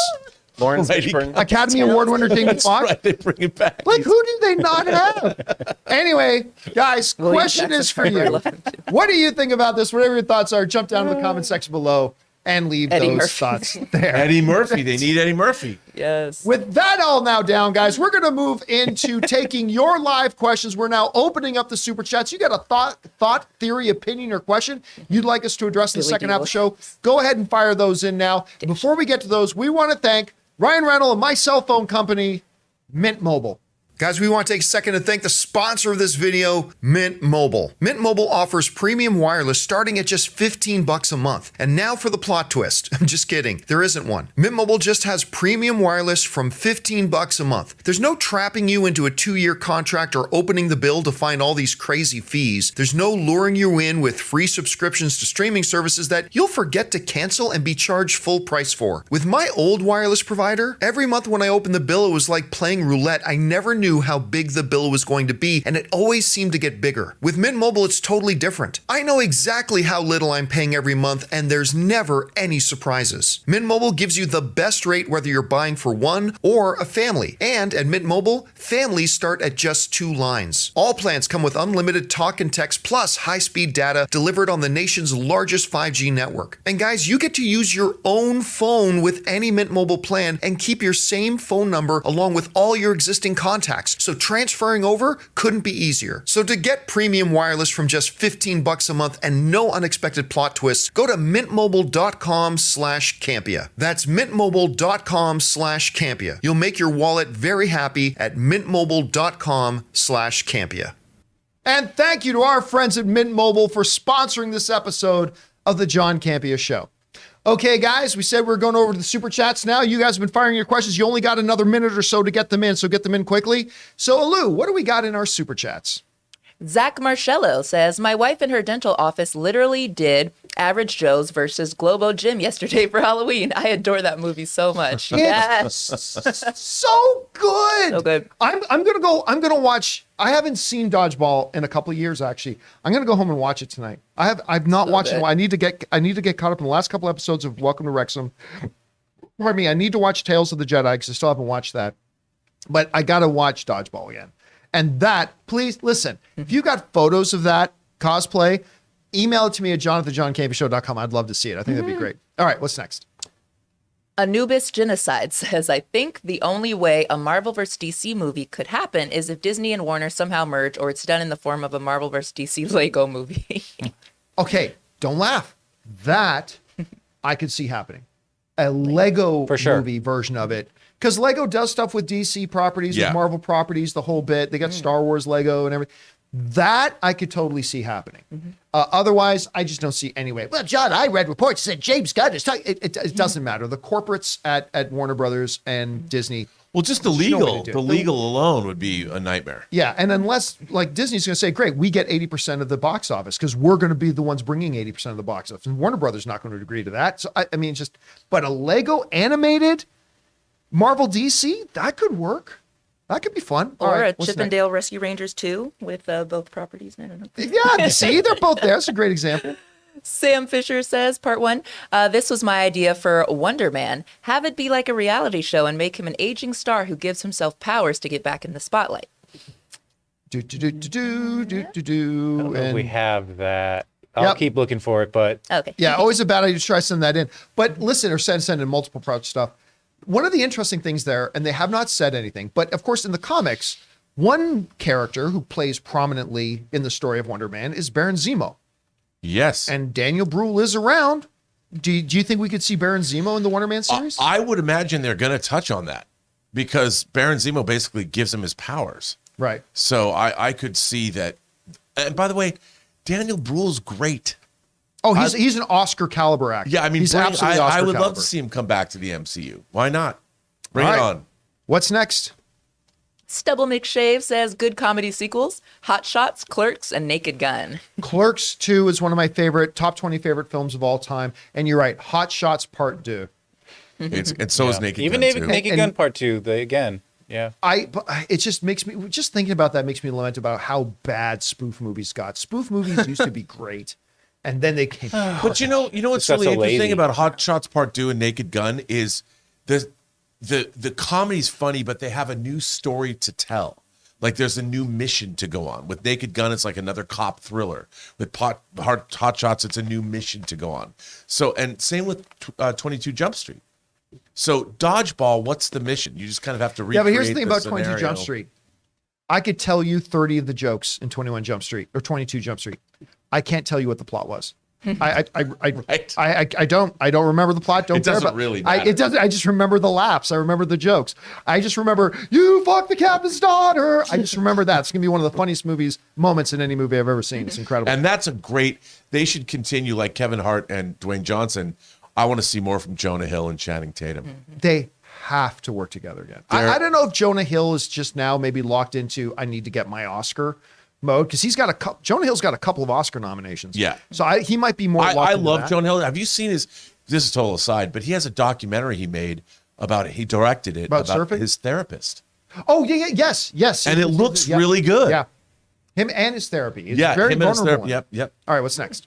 Lawrence Right. Fishburne. Academy Award winner Jamie That's Foxx. right. They bring it back. Like, who do they not have? Anyway, guys, William question Jackson is for Harper, I you. love him too. What do you think about this? Whatever your thoughts are, jump down to the comment section below and leave Eddie those Murphy. thoughts there. Eddie Murphy. They need Eddie Murphy. Yes. With that all now down, guys, we're going to move into taking your live questions. We're now opening up the super chats. You got a thought, theory, opinion, or question you'd like us to address in the Billy second D. half of the show, go ahead and fire those in now. Before we get to those, we want to thank Ryan Reynolds and my cell phone company, Mint Mobile. Guys, we want to take a second to thank the sponsor of this video, Mint Mobile. Mint Mobile offers premium wireless starting at just $15 a month. And now for the plot twist. I'm just kidding. There isn't one. Mint Mobile just has premium wireless from $15 a month. There's no trapping you into a 2-year contract or opening the bill to find all these crazy fees. There's no luring you in with free subscriptions to streaming services that you'll forget to cancel and be charged full price for. With my old wireless provider, every month when I opened the bill, it was like playing roulette. I never knew how big the bill was going to be, and it always seemed to get bigger. With Mint Mobile, it's totally different. I know exactly how little I'm paying every month, and there's never any surprises. Mint Mobile gives you the best rate whether you're buying for one or a family. And at Mint Mobile, families start at just 2 lines. All plans come with unlimited talk and text plus high-speed data delivered on the nation's largest 5G network. And guys, you get to use your own phone with any Mint Mobile plan and keep your same phone number along with all your existing contacts. So transferring over couldn't be easier. So to get premium wireless from just $15 a month and no unexpected plot twists, go to mintmobile.com/Campea. That's mintmobile.com/Campea. You'll make your wallet very happy at mintmobile.com/Campea. And thank you to our friends at Mint Mobile for sponsoring this episode of the John Campea Show. Okay, guys, we said we're going over to the super chats now. You guys have been firing your questions. You only got another minute or so to get them in, so get them in quickly. So, Alou, what do we got in our super chats? Zach Marcello says, my wife in her dental office literally did Average Joe's versus Globo Gym yesterday for Halloween. I adore that movie so much. Yes. So good. So good. I'm gonna watch. I haven't seen Dodgeball in a couple of years, actually. I'm gonna go home and watch it tonight. I've not watched it. I need to get caught up in the last couple episodes of Welcome to Wrexham. Pardon me. I need to watch Tales of the Jedi because I still haven't watched that. But I gotta watch Dodgeball again. And that, please listen. If you got photos of that cosplay, email it to me at john@thejohncampeashow.com. I'd love to see it. I think that'd be great. All right, what's next? Anubis Genocide says, I think the only way a Marvel vs. DC movie could happen is if Disney and Warner somehow merge, or it's done in the form of a Marvel vs. DC Lego movie. Okay, don't laugh. That I could see happening. A Lego For sure. movie version of it. Because Lego does stuff with DC properties, Yeah. with Marvel properties, the whole bit. They got Star Wars Lego and everything. That I could totally see happening. Otherwise, I just don't see any way. Well, John, I read reports that James Gunn is talking. It doesn't matter. The corporates at Warner Brothers and Disney Well, just the There's no way legal, to do the it. legal alone would be a nightmare. Yeah, and unless like Disney's going to say, great, we get 80% of the box office because we're going to be the ones bringing 80% of the box office, and Warner Brothers not going to agree to that. So I mean, but a Lego animated Marvel DC that could work. That could be fun. Or All right, a what's Chip and Dale Rescue Rangers 2 with both properties. I don't know. next? Yeah, see, they're both there. That's a great example. Sam Fisher says, part 1, this was my idea for Wonder Man. Have it be like a reality show and make him an aging star who gives himself powers to get back in the spotlight. Do do do do do do do I do. don't know if we And have that. I'll Yep. keep looking for it, but Okay. yeah, always a bad idea to try to send that in. But listen, or send in multiple project stuff. One of the interesting things there, and they have not said anything, but of course in the comics, one character who plays prominently in the story of Wonder Man is Baron Zemo. Yes. And Daniel Bruhl is around. Do you think we could see Baron Zemo in the Wonder Man series? I would imagine they're going to touch on that because Baron Zemo basically gives him his powers. Right. So I could see that. And by the way, Daniel Bruhl's great. Oh, he's an Oscar caliber actor. Yeah, I mean, he's absolutely Oscar I would caliber. love to see him come back to the MCU. Why not? Bring All it right. on. What's next? Stubble McShave says, good comedy sequels, Hot Shots, Clerks, and Naked Gun. Clerks 2 is one of my top 20 favorite films of all time. And you're right, Hot Shots Part 2. And so is Naked even Gun Naked, too. Naked And- Gun Part 2. Yeah. But it just makes me, just thinking about that makes me lament about how bad spoof movies got. Spoof movies used to be great. And then they came. But you know what's Just got really so interesting lazy. about Hot Shots Part 2 and Naked Gun is the comedy's funny, but they have a new story to tell. Like there's a new mission to go on. With Naked Gun, it's like another cop thriller. With Hot Shots, it's a new mission to go on. So, and same with 22 Jump Street. So Dodgeball, what's the mission? You just kind of have to recreate. Yeah, but here's the thing about 22 scenario. Jump Street. I could tell you 30 of the jokes in 21 Jump Street or 22 Jump Street. I can't tell you what the plot was. I don't remember the plot. Don't It care doesn't about really it matter. doesn't. I just remember the laughs. I remember the jokes. I just remember you fucked the captain's daughter. I just remember that. It's gonna be one of the funniest moments in any movie I've ever seen. It's incredible. And that's a great. They should continue like Kevin Hart and Dwayne Johnson. I want to see more from Jonah Hill and Channing Tatum. They have to work together again. I don't know if Jonah Hill is just now maybe locked into I need to get my Oscar mode because he's got Jonah Hill's got a couple of Oscar nominations. Yeah. So he might be more. I into love that. Jonah Hill. Have you seen his? This is total aside, but he has a documentary he made about it. He directed it About surfing? his therapist, Oh yeah, yes. and it looks Yeah. really good. Yeah. Him and his therapy. It's yeah. very Him and his vulnerable. therapy. Yep. All right, what's next?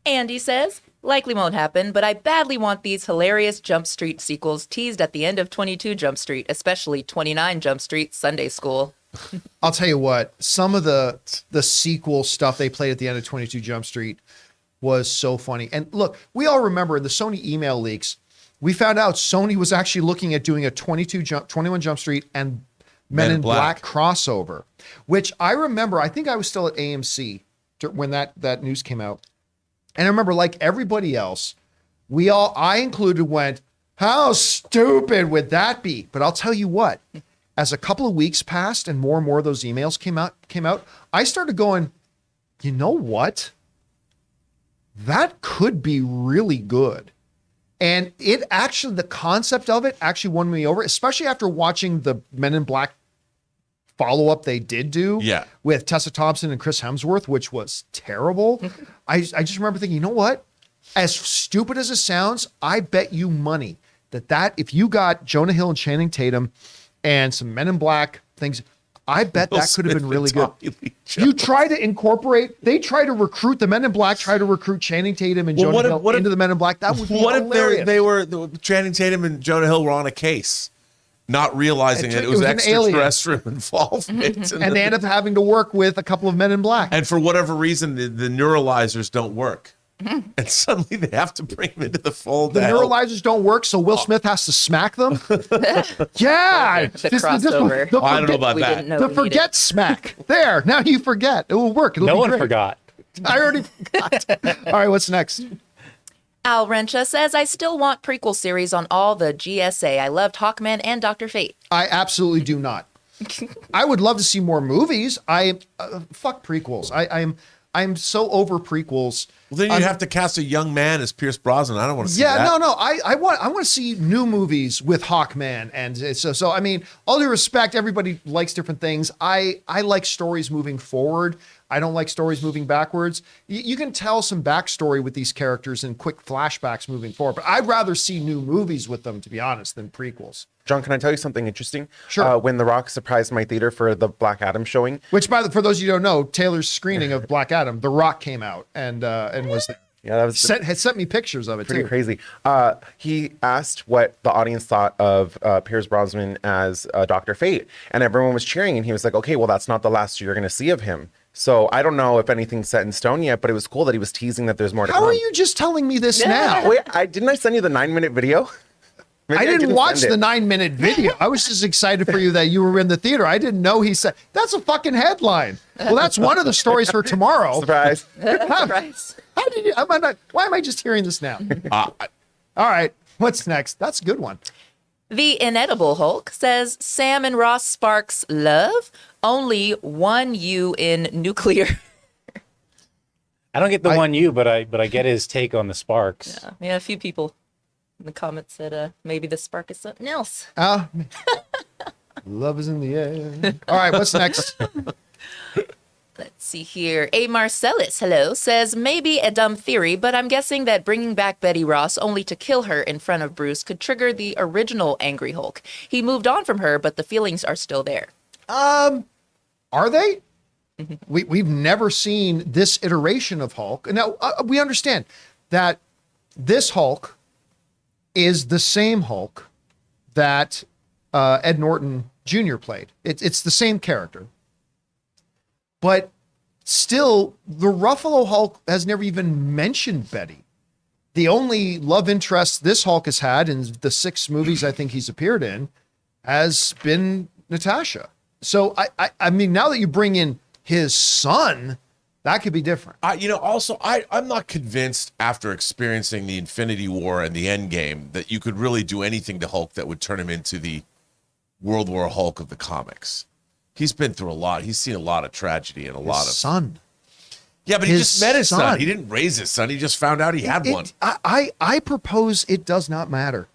Andy says, likely won't happen, but I badly want these hilarious Jump Street sequels teased at the end of 22 Jump Street, especially 29 Jump Street Sunday School. I'll tell you what, some of the sequel stuff they played at the end of 22 Jump Street was so funny. And look, we all remember in the Sony email leaks, we found out Sony was actually looking at doing a 21 Jump Street and Men in Black crossover, which I remember, I think I was still at AMC when that news came out. And I remember, like everybody else, I included, went, how stupid would that be? But I'll tell you what, as a couple of weeks passed and more of those emails came out, I started going, you know what? That could be really good. And the concept of it actually won me over, especially after watching the Men in Black follow-up they did do with Tessa Thompson and Chris Hemsworth, which was terrible. I just remember thinking, you know what? As stupid as it sounds, I bet you money that if you got Jonah Hill and Channing Tatum and some Men in Black things, I bet that could have been really good. You try to they try to recruit the Men in Black, try to recruit Channing Tatum and Jonah Hill into the Men in Black. That would be hilarious. If Channing Tatum and Jonah Hill were on a case, not realizing that it was extraterrestrial involvement. And they end up having to work with a couple of Men in Black. And for whatever reason, the neuralizers don't work. And suddenly they have to bring them into the fold. The neuralizers don't work, so Will Smith has to smack them. Yeah. The crossover. I don't know about that. The forget smack. There. Now you forget. It will work. No one forgot. I already forgot. All right, what's next? Al Rencha says, I still want prequel series on all the GSA. I loved Hawkman and Dr. Fate. I absolutely do not. I would love to see more movies. Fuck prequels. I'm so over prequels. Well, then you have to cast a young man as Pierce Brosnan. I don't want to see that. Yeah, no. I want to see new movies with Hawkman, and so I mean, all due respect, everybody likes different things. I like stories moving forward. I don't like stories moving backwards. You can tell some backstory with these characters and quick flashbacks moving forward, but I'd rather see new movies with them, to be honest, than prequels. John, can I tell you something interesting? Sure. When The Rock surprised my theater for the Black Adam showing, Which, for those of you who don't know, Taylor's screening of Black Adam, The Rock came out and was there. yeah, that was Had sent me pictures of it pretty too. crazy. He asked what the audience thought of Pierce Brosnan as Dr. Fate, and everyone was cheering, and he was like, okay, well, that's not the last you're going to see of him. So I don't know if anything's set in stone yet, but it was cool that he was teasing that there's more to come. How are you just telling me this now? Wait, didn't I send you the 9-minute video? Maybe I didn't watch send the it. 9-minute video. I was just excited for you that you were in the theater. I didn't know he said that's a fucking headline. Well, that's one of the stories for tomorrow. Surprise. Surprise. How did you? Why am I just hearing this now? All right, what's next? That's a good one. The Inedible Hulk says Sam and Ross sparks love. Only one U in nuclear. I don't get the one you, but I get his take on the sparks. Yeah, a few people in the comments said maybe the spark is something else. Love is in the air. All right, what's next? Let's see here. A Marcellus, hello, says maybe a dumb theory, but I'm guessing that bringing back Betty Ross only to kill her in front of Bruce could trigger the original Angry Hulk. He moved on from her, but the feelings are still there. Are they? We've never seen this iteration of Hulk. Now, we understand that this Hulk is the same Hulk that Ed Norton Jr. played. It's the same character. But still, the Ruffalo Hulk has never even mentioned Betty. The only love interest this Hulk has had in the 6 movies I think he's appeared in has been Natasha. So, I mean, now that you bring in his son, that could be different. I'm not convinced after experiencing the Infinity War and the Endgame that you could really do anything to Hulk that would turn him into the World War Hulk of the comics. He's been through a lot. He's seen a lot of tragedy and a lot of son. Yeah, but he His just met his son. son. He didn't raise his son. He just found out he had one. I propose it does not matter.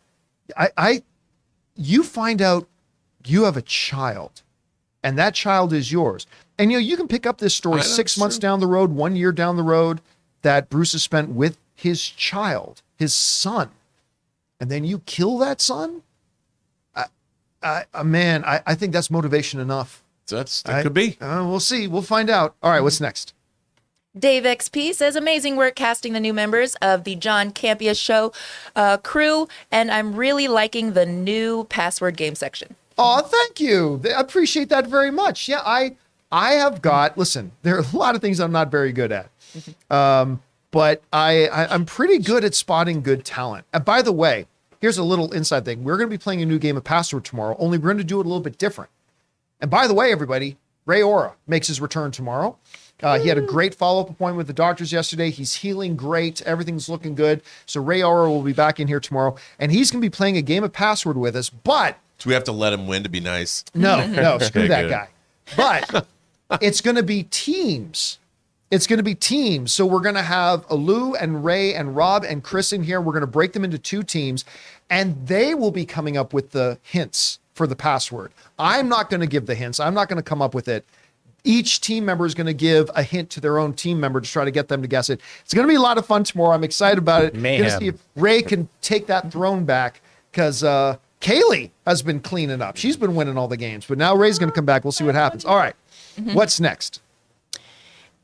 You find out you have a child, and that child is yours. And you can pick up this story 6 months down the road, 1 year down the road, that Bruce has spent with his child, his son, and then you kill that son. Man, I think that's motivation enough. That could be. We'll see. We'll find out. All right, what's next? Dave XP says, amazing work casting the new members of the John Campea Show crew, and I'm really liking the new password game section. Oh, thank you. I appreciate that very much. Yeah, I have got, listen, there are a lot of things I'm not very good at. But I'm pretty good at spotting good talent. And by the way, here's a little inside thing. We're going to be playing a new game of Password tomorrow, only we're going to do it a little bit different. And by the way, everybody, Ray Ora makes his return tomorrow. He had a great follow-up appointment with the doctors yesterday. He's healing great. Everything's looking good. So Ray Ora will be back in here tomorrow, and he's going to be playing a game of Password with us. But do we have to let him win to be nice? No, screw Okay, that good. guy. But it's going to be teams. It's going to be teams. So we're going to have Lou and Ray and Rob and Chris in here. We're going to break them into 2 teams, and they will be coming up with the hints for the password. I'm not going to give the hints. I'm not going to come up with it. Each team member is going to give a hint to their own team member to try to get them to guess it. It's going to be a lot of fun tomorrow. I'm excited about it. Mayhem. Going to see if Ray can take that throne back, because Kaylee has been cleaning up. She's been winning all the games, but now Ray's going to come back. We'll see what happens. All right. What's next?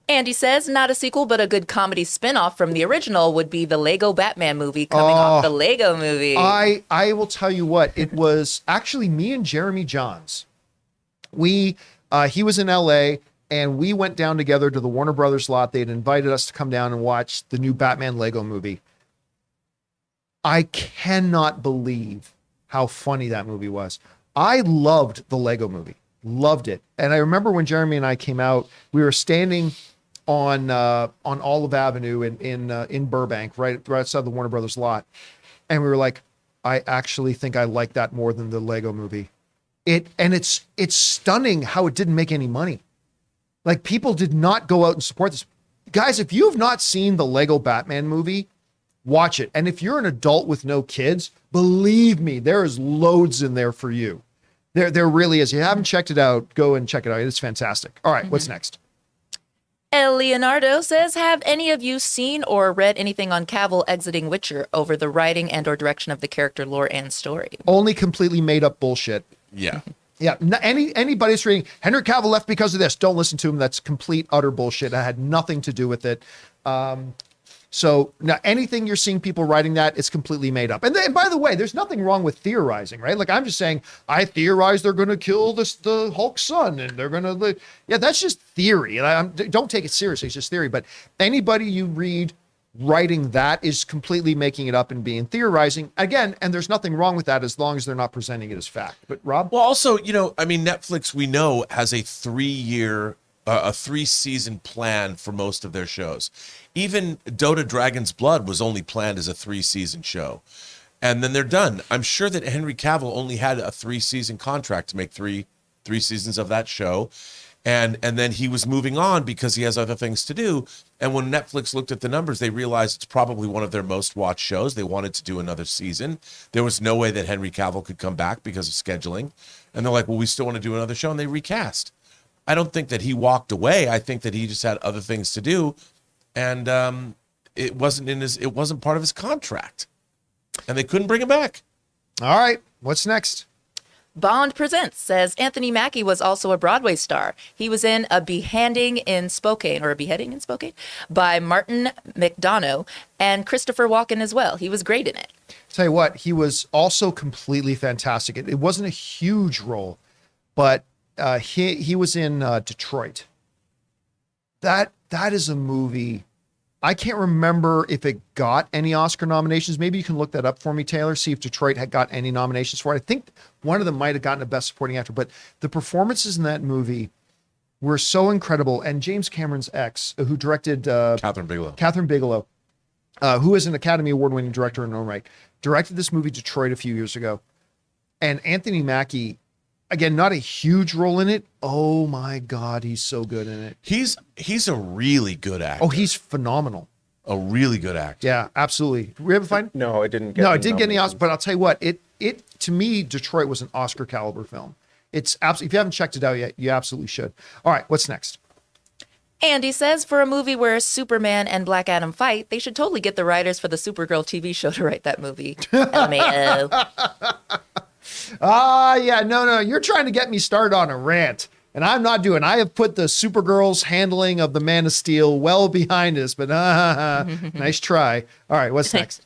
Andy says, not a sequel, but a good comedy spinoff from the original would be the Lego Batman movie coming off the Lego movie. I will tell you what, it was actually me and Jeremy Johns. He was in LA, and we went down together to the Warner Brothers lot. They'd invited us to come down and watch the new Batman Lego movie. I cannot believe how funny that movie was. I loved the Lego movie. Loved it. And I remember when Jeremy and I came out, we were standing on Olive Avenue in Burbank, right outside the Warner Brothers lot. And we were like, I actually think I like that more than the Lego movie. It's stunning how it didn't make any money. Like, people did not go out and support this. guys, if you have not seen the Lego Batman movie, watch it. And if you're an adult with no kids, believe me, there is loads in there for you. There really is. If you haven't checked it out, go and check it out. It's fantastic. All right, what's next? El Leonardo says, have any of you seen or read anything on Cavill exiting Witcher over the writing and or direction of the character lore and story? Only completely made up bullshit. Yeah. Yeah, anybody's reading Henry Cavill left because of this. Don't listen to him. That's complete, utter bullshit. It had nothing to do with it. So now anything you're seeing people writing that is completely made up. And then, by the way, there's nothing wrong with theorizing, right? Like I'm just saying, I theorize they're going to kill the Hulk's son and they're going to, yeah, that's just theory. And don't take it seriously. It's just theory. But anybody you read writing that is completely making it up and being theorizing again. And there's nothing wrong with that as long as they're not presenting it as fact. But Rob? Well, also, I mean, Netflix, we know, has a 3-season plan for most of their shows. Even Dota Dragon's Blood was only planned as a 3-season show. And then they're done. I'm sure that Henry Cavill only had a 3-season contract to make three seasons of that show. And then he was moving on because he has other things to do. And when Netflix looked at the numbers, they realized it's probably one of their most watched shows. They wanted to do another season. There was no way that Henry Cavill could come back because of scheduling. And they're like, well, we still want to do another show. And they recast. I don't think that he walked away. I think that he just had other things to do. And it wasn't part of his contract. And they couldn't bring him back. All right. What's next? Bond Presents says Anthony Mackie was also a Broadway star. He was in A Beheading in Spokane by Martin McDonough and Christopher Walken as well. He was great in it. Tell you what, he was also completely fantastic. It wasn't a huge role, but he was in Detroit. That is a movie. I can't remember if it got any Oscar nominations. Maybe you can look that up for me, Taylor, see if Detroit had got any nominations for it. I think one of them might have gotten a Best Supporting Actor, but the performances in that movie were so incredible. And James Cameron's ex, who directed Catherine Bigelow, who is an Academy Award-winning director in her own right, directed this movie Detroit a few years ago. And Anthony Mackie, again, not a huge role in it. Oh my God, he's so good in it. He's a really good actor. Oh, he's phenomenal. A really good actor. Yeah, absolutely. Did we ever find? No, it didn't get. No, it didn't get any Oscar. But I'll tell you what, it to me, Detroit was an Oscar caliber film. It's absolutely. If you haven't checked it out yet, you absolutely should. All right, what's next? Andy says for a movie where Superman and Black Adam fight, they should totally get the writers for the Supergirl TV show to write that movie. LMAO. Yeah, no, you're trying to get me started on a rant, and I'm not doing. I have put the Supergirl's handling of the Man of Steel well behind us, but nice try. All right, what's next?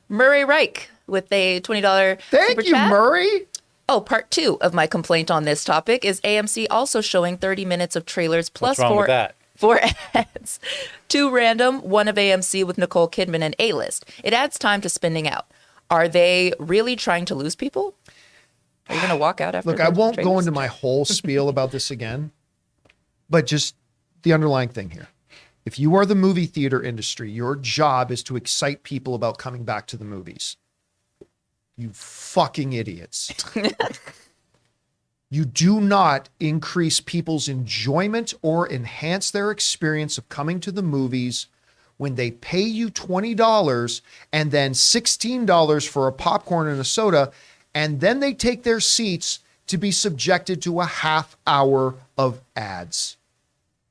Murray Reich with a $20 Thank super you, chat. Murray. Oh, part 2 of my complaint on this topic is AMC also showing 30 minutes of trailers plus What's wrong with that? 4 ads. 2 random, one of AMC with Nicole Kidman and A-list. It adds time to spinning out. Are they really trying to lose people? Are you going to walk out after? Look, I won't trailers? go into my whole spiel about this again, but just the underlying thing here. If you are the movie theater industry, your job is to excite people about coming back to the movies. You fucking idiots. You do not increase people's enjoyment or enhance their experience of coming to the movies when they pay you $20 and then $16 for a popcorn and a soda, and then they take their seats to be subjected to a half hour of ads.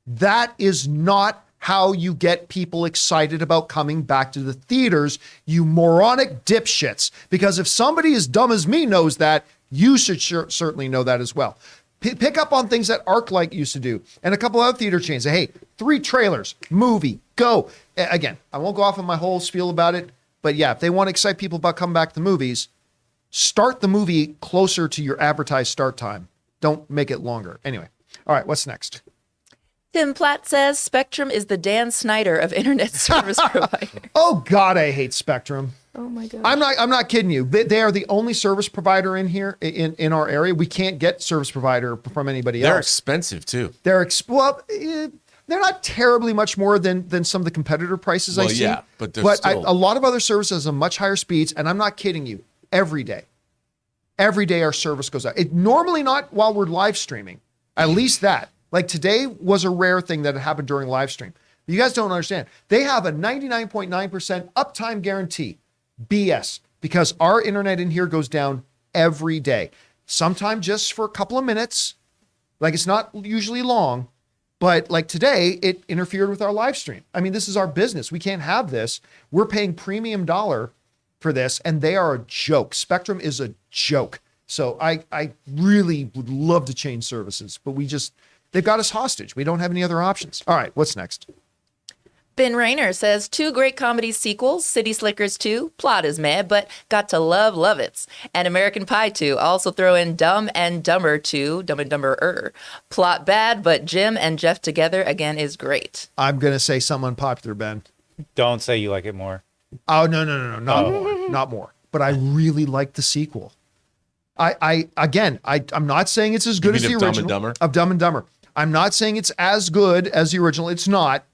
That is not how you get people excited about coming back to the theaters, you moronic dipshits. Because if somebody as dumb as me knows that, you should certainly know that as well. Pick up on things that ArcLight used to do and a couple other theater chains. Say, hey, 3 trailers, movie, go. Again, I won't go off on my whole spiel about it, but yeah, if they want to excite people about coming back to the movies, start the movie closer to your advertised start time. Don't make it longer. Anyway, all right, what's next? Tim Platt says Spectrum is the Dan Snyder of internet service provider. Oh God, I hate Spectrum. Oh my God. I'm not kidding you. They are the only service provider in here in our area. We can't get service provider from anybody They're else. expensive too. They're not terribly much more than some of the competitor prices I see. Yeah, but still... a lot of other services have much higher speeds, and I'm not kidding you. Every day our service goes out. It normally not while we're live streaming. At least that. Like today was a rare thing that happened during live stream. You guys don't understand. They have a 99.9% uptime guarantee. BS. Because our internet in here goes down every day. Sometimes just for a couple of minutes. Like, it's not usually long. But like today, it interfered with our live stream. I mean, this is our business. We can't have this. We're paying premium dollar for this, and they are a joke. Spectrum is a joke. So I really would love to change services, but they've got us hostage. We don't have any other options. All right, what's next? Ben Rayner says, 2 great comedy sequels, City Slickers 2, plot is meh, but got to love it. And American Pie 2, also throw in Dumb and Dumber 2, Dumb and Dumber-er. Plot bad, but Jim and Jeff together again is great. I'm going to say some unpopular, Ben. Don't say you like it more. Oh, no, not more. But I really like the sequel. I'm not saying it's as good as the original. Of Dumb and Dumber. I'm not saying it's as good as the original. It's not.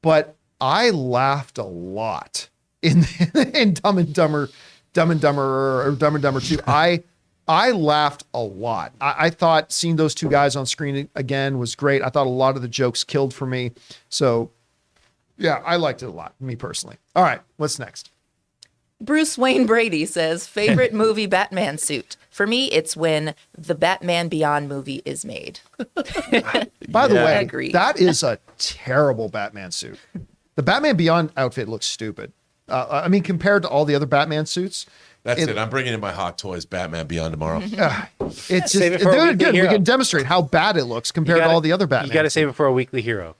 But I laughed a lot in Dumb and Dumber 2. I laughed a lot. I thought seeing those two guys on screen again was great. I thought a lot of the jokes killed for me. So, yeah, I liked it a lot, me personally. All right, what's next? Bruce Wayne Brady says, favorite movie Batman suit. For me, it's when the Batman Beyond movie is made. By the way, agreed. That is a terrible Batman suit. The Batman Beyond outfit looks stupid. I mean, compared to all the other Batman suits. That's it. I'm bringing in my Hot Toys Batman Beyond tomorrow. It's just, again, we can demonstrate how bad it looks compared to all the other Batman. You got to save it for a weekly hero.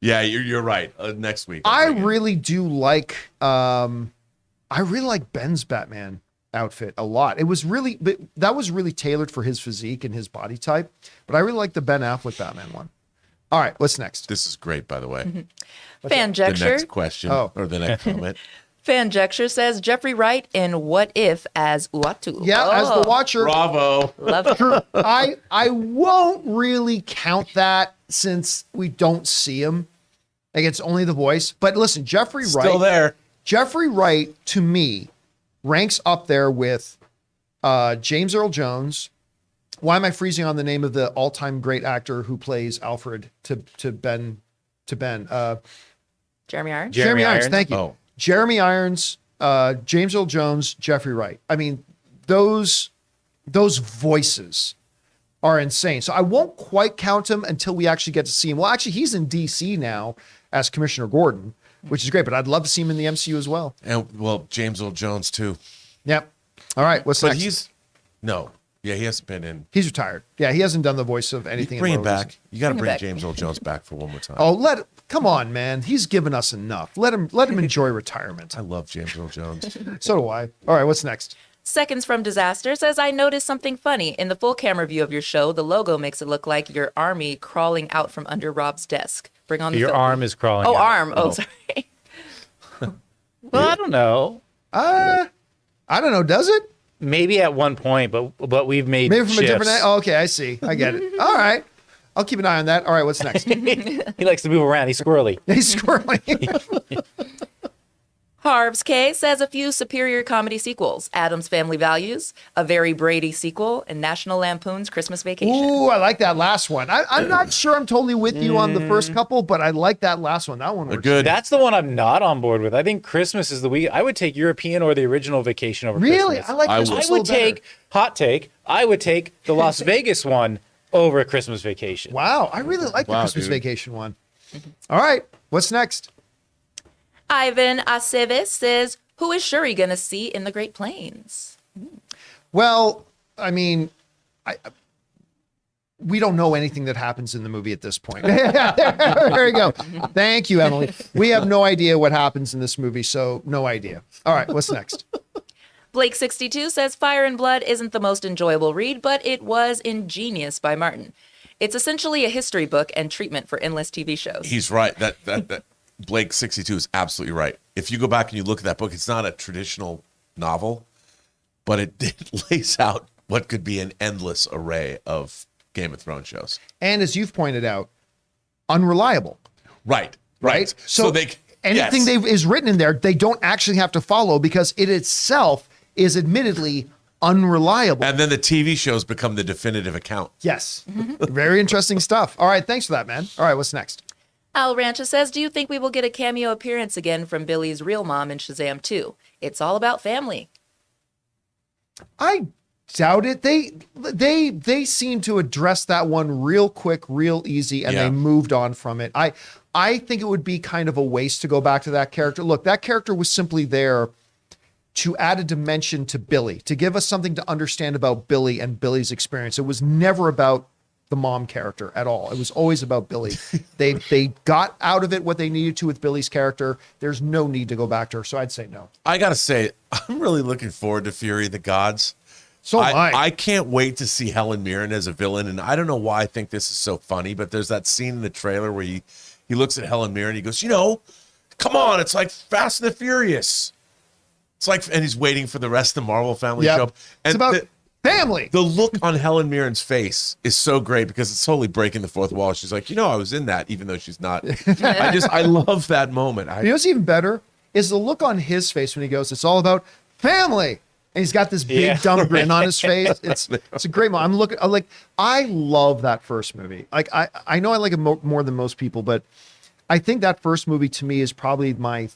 Yeah, you're right. Next week. I really do like Ben's Batman outfit a lot. That was really tailored for his physique and his body type, but I really like the Ben Affleck Batman one. All right, what's next? This is great, by the way. Fanjecture. The next question or the next comment. Fanjecture says Jeffrey Wright in What If as Uatu. Yeah, as the Watcher. Bravo. Love it. I won't really count that since we don't see him. Like, it's only the voice. But listen, Jeffrey Wright. Still there. Jeffrey Wright, to me, ranks up there with James Earl Jones. Why am I freezing on the name of the all-time great actor who plays Alfred to Ben? Jeremy Irons? Jeremy Irons, thank you. Oh. Jeremy Irons, James Earl Jones, Jeffrey Wright. I mean, those voices are insane. So I won't quite count him until we actually get to see him. Well, actually, he's in DC now as Commissioner Gordon, which is great, but I'd love to see him in the MCU as well. And James Earl Jones too. Yep. All right, what's next? He hasn't been in. He's retired. Yeah, he hasn't done the voice of anything. Bring him back. You got to bring back. James Earl Jones back for one more time. Oh, come on, man. He's given us enough. Let him enjoy retirement. I love James Earl Jones. So do I. All right, what's next? Seconds from Disaster says, I noticed something funny. In the full camera view of your show, the logo makes it look like your army crawling out from under Rob's desk. Bring on the Your film. arm is crawling Oh, out. arm. Oh, sorry. Well, I don't know. I don't know. Does it? Maybe at one point, but we've made Maybe from shifts. a different. Oh, okay, I see. I get it. All right. I'll keep an eye on that. All right, what's next? He likes to move around. He's squirrely. He's squirrely. Harv's K says a few superior comedy sequels. Addams Family Values, a very Brady sequel, and National Lampoon's Christmas Vacation. Ooh, I like that last one. I'm not sure I'm totally with you on the first couple, but I like that last one. That one was good. That's the one I'm not on board with. I think Christmas is the week. I would take European or the original Vacation over Really? Christmas. I like this one. I would take, hot take, I would take the Las Vegas one over Christmas Vacation. Wow, I really like the Christmas Vacation one. All right, what's next? Ivan Aceves says, who is Shuri going to see in the Great Plains? Well, I mean, we don't know anything that happens in the movie at this point. There you go. Thank you, Emily. We have no idea what happens in this movie, so no idea. All right, what's next? Blake62 says Fire and Blood isn't the most enjoyable read, but it was ingenious by Martin. It's essentially a history book and treatment for endless TV shows. He's right. That Blake 62 is absolutely right. If you go back and you look at that book, it's not a traditional novel, but it lays out what could be an endless array of Game of Thrones shows. And as you've pointed out, unreliable. Right. So anything is written in there, they don't actually have to follow because it itself is admittedly unreliable. And then the TV shows become the definitive account. Yes. Very interesting stuff. All right. Thanks for that, man. All right. What's next? Al Rancha says, do you think we will get a cameo appearance again from Billy's real mom in Shazam 2? It's all about family. I doubt it. They seem to address that one real quick, real easy, and they moved on from it. I think it would be kind of a waste to go back to that character. Look, that character was simply there to add a dimension to Billy, to give us something to understand about Billy and Billy's experience. It was never about the mom character at all. It was always about Billy. They got out of it what they needed to with Billy's character. There's no need to go back to her. So I'd say no. I gotta say, I'm really looking forward to Fury of the Gods. So am I. I can't wait to see Helen Mirren as a villain. And I don't know why I think this is so funny, but there's that scene in the trailer where he looks at Helen Mirren and he goes, come on, it's like Fast and the Furious. It's like, and he's waiting for the rest of the Marvel family to show up. And it's about family. The look on Helen Mirren's face is so great because it's totally breaking the fourth wall. She's like, I was in that, even though she's not. I love that moment. You know what's even better is the look on his face when he goes, it's all about family. And he's got this big dumb grin on his face. It's a great moment. I love that first movie. Like I know I like it more than most people, but I think that first movie to me is probably my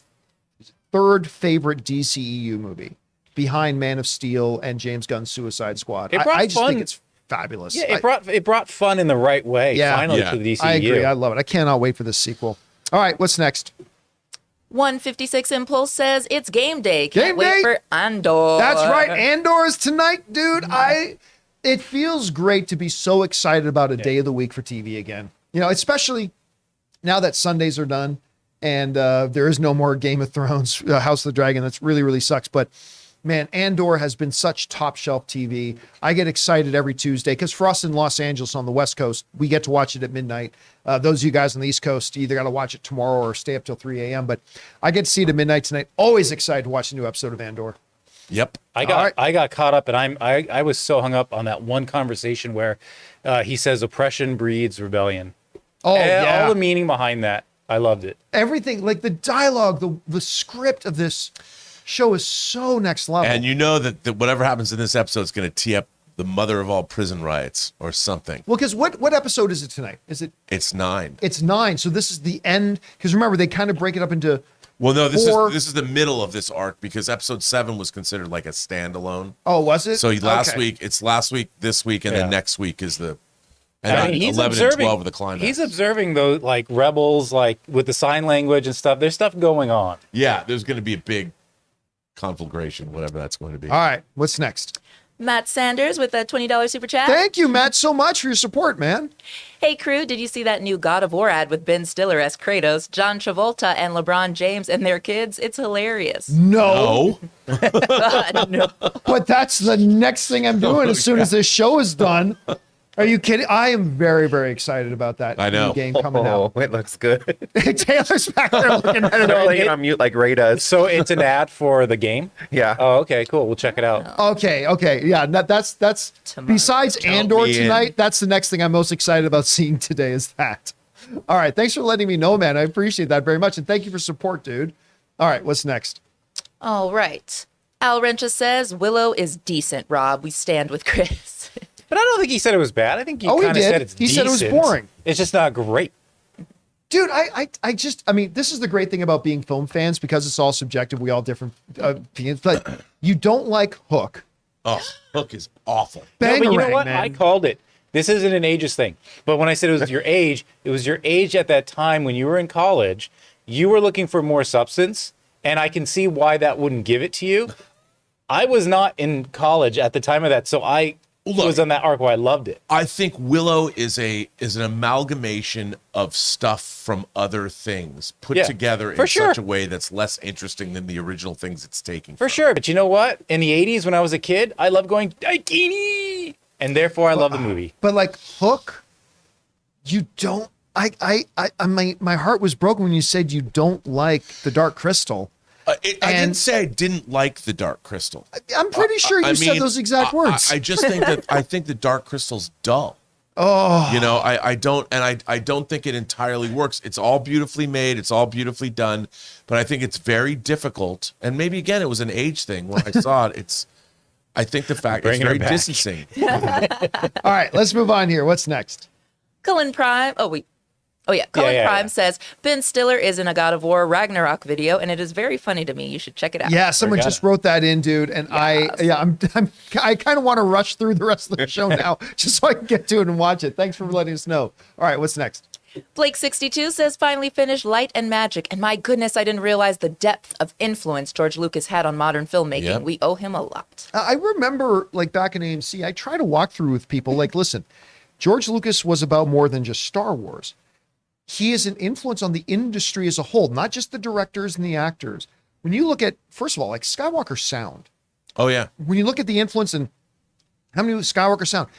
third favorite DCEU movie, behind Man of Steel and James Gunn's Suicide Squad. I just think it's fabulous. Yeah, it brought fun in the right way. Finally to the DCEU. I agree. I love it. I cannot wait for this sequel. All right, what's next? 156 Impulse says it's game day. Can't wait for Andor. That's right. Andor is tonight, dude. It feels great to be so excited about a day of the week for TV again. Especially now that Sundays are done and there is no more Game of Thrones, House of the Dragon. That's really, really sucks. But man, Andor has been such top shelf TV. I get excited every Tuesday because for us in Los Angeles on the West Coast, we get to watch it at midnight. Those of you guys on the East Coast, you either got to watch it tomorrow or stay up till 3 a.m. But I get to see it at midnight tonight. Always excited to watch a new episode of Andor. Yep. I got caught up, and I was so hung up on that one conversation where he says oppression breeds rebellion. Oh, yeah. All the meaning behind that. I loved it. Everything, like the dialogue, the script of this show is so next level. And you know that whatever happens in this episode is going to tee up the mother of all prison riots or something. Well, because what episode is it tonight? It's 9. It's 9. So this is the end. Because remember, they kind of break it up into. Well, no, this is the middle of this arc because episode 7 was considered like a standalone. Oh, was it? So last week, this week, and then next week is the. And he's 11 and 12 are the climax. He's observing those like rebels, like with the sign language and stuff. There's stuff going on. Yeah, there's going to be a big conflagration, whatever that's going to be. All right, what's next? Matt Sanders with a $20 super chat. Thank you, Matt, so much for your support, man. Hey, crew, did you see that new God of War ad with Ben Stiller as Kratos, John Travolta, and LeBron James and their kids? It's hilarious. No. No. But that's the next thing I'm doing as soon as this show is done. Are you kidding? I am very, very excited about that new game coming out. It looks good. Taylor's back there looking at it. Like on mute like Ray does. So it's an ad for the game? Yeah. Oh, okay, cool. We'll check it out. Okay. Yeah, that's Tomorrow. besides Andor tonight, that's the next thing I'm most excited about seeing today is that. All right. Thanks for letting me know, man. I appreciate that very much. And thank you for support, dude. All right. What's next? All right. Al Rencha says Willow is decent, Rob. We stand with Chris. But I don't think he said it was bad. I think he kind of said it's He decent. said it was boring. It's just not great. Dude, I mean, this is the great thing about being film fans because it's all subjective. We all different opinions. But you don't like Hook. Oh, Hook is awful. No, but you know Bangarang, what? man. I called it. This isn't an ageist thing. But when I said it was your age, it was your age at that time when you were in college. You were looking for more substance, and I can see why that wouldn't give it to you. I was not in college at the time of that, so I was on that arc where I loved it. I think Willow is an amalgamation of stuff from other things put together in such a way that's less interesting than the original things it's taking. For sure. But you know what? In the 80s when I was a kid, I loved going Daikini, and therefore I love the movie. But like Hook, you don't. My heart was broken when you said you don't like the Dark Crystal. I didn't say I didn't like the Dark Crystal. I'm pretty sure you said those exact words. I just think that I think the Dark Crystal's dull. Oh, you know, I don't think it entirely works. It's all beautifully made. It's all beautifully done, but I think it's very difficult. And maybe again, it was an age thing when I saw it. I think the fact it's very distancing. All right, let's move on here. What's next? Cullen Prime. Oh, wait. Oh, yeah. Colin yeah, Prime yeah. says, Ben Stiller is in a God of War Ragnarok video, and it is very funny to me. You should check it out. Yeah, someone just wrote that in, dude, and I kind of want to rush through the rest of the show now just so I can get to it and watch it. Thanks for letting us know. All right, what's next? Blake62 says, finally finished Light and Magic, and my goodness, I didn't realize the depth of influence George Lucas had on modern filmmaking. Yep. We owe him a lot. I remember, like, back in AMC, I try to walk through with people, like, listen, George Lucas was about more than just Star Wars. He is an influence on the industry as a whole, not just the directors and the actors. When you look at, first of all, like Skywalker sound, Oh yeah. when you look at the influence and how many Skywalker sound,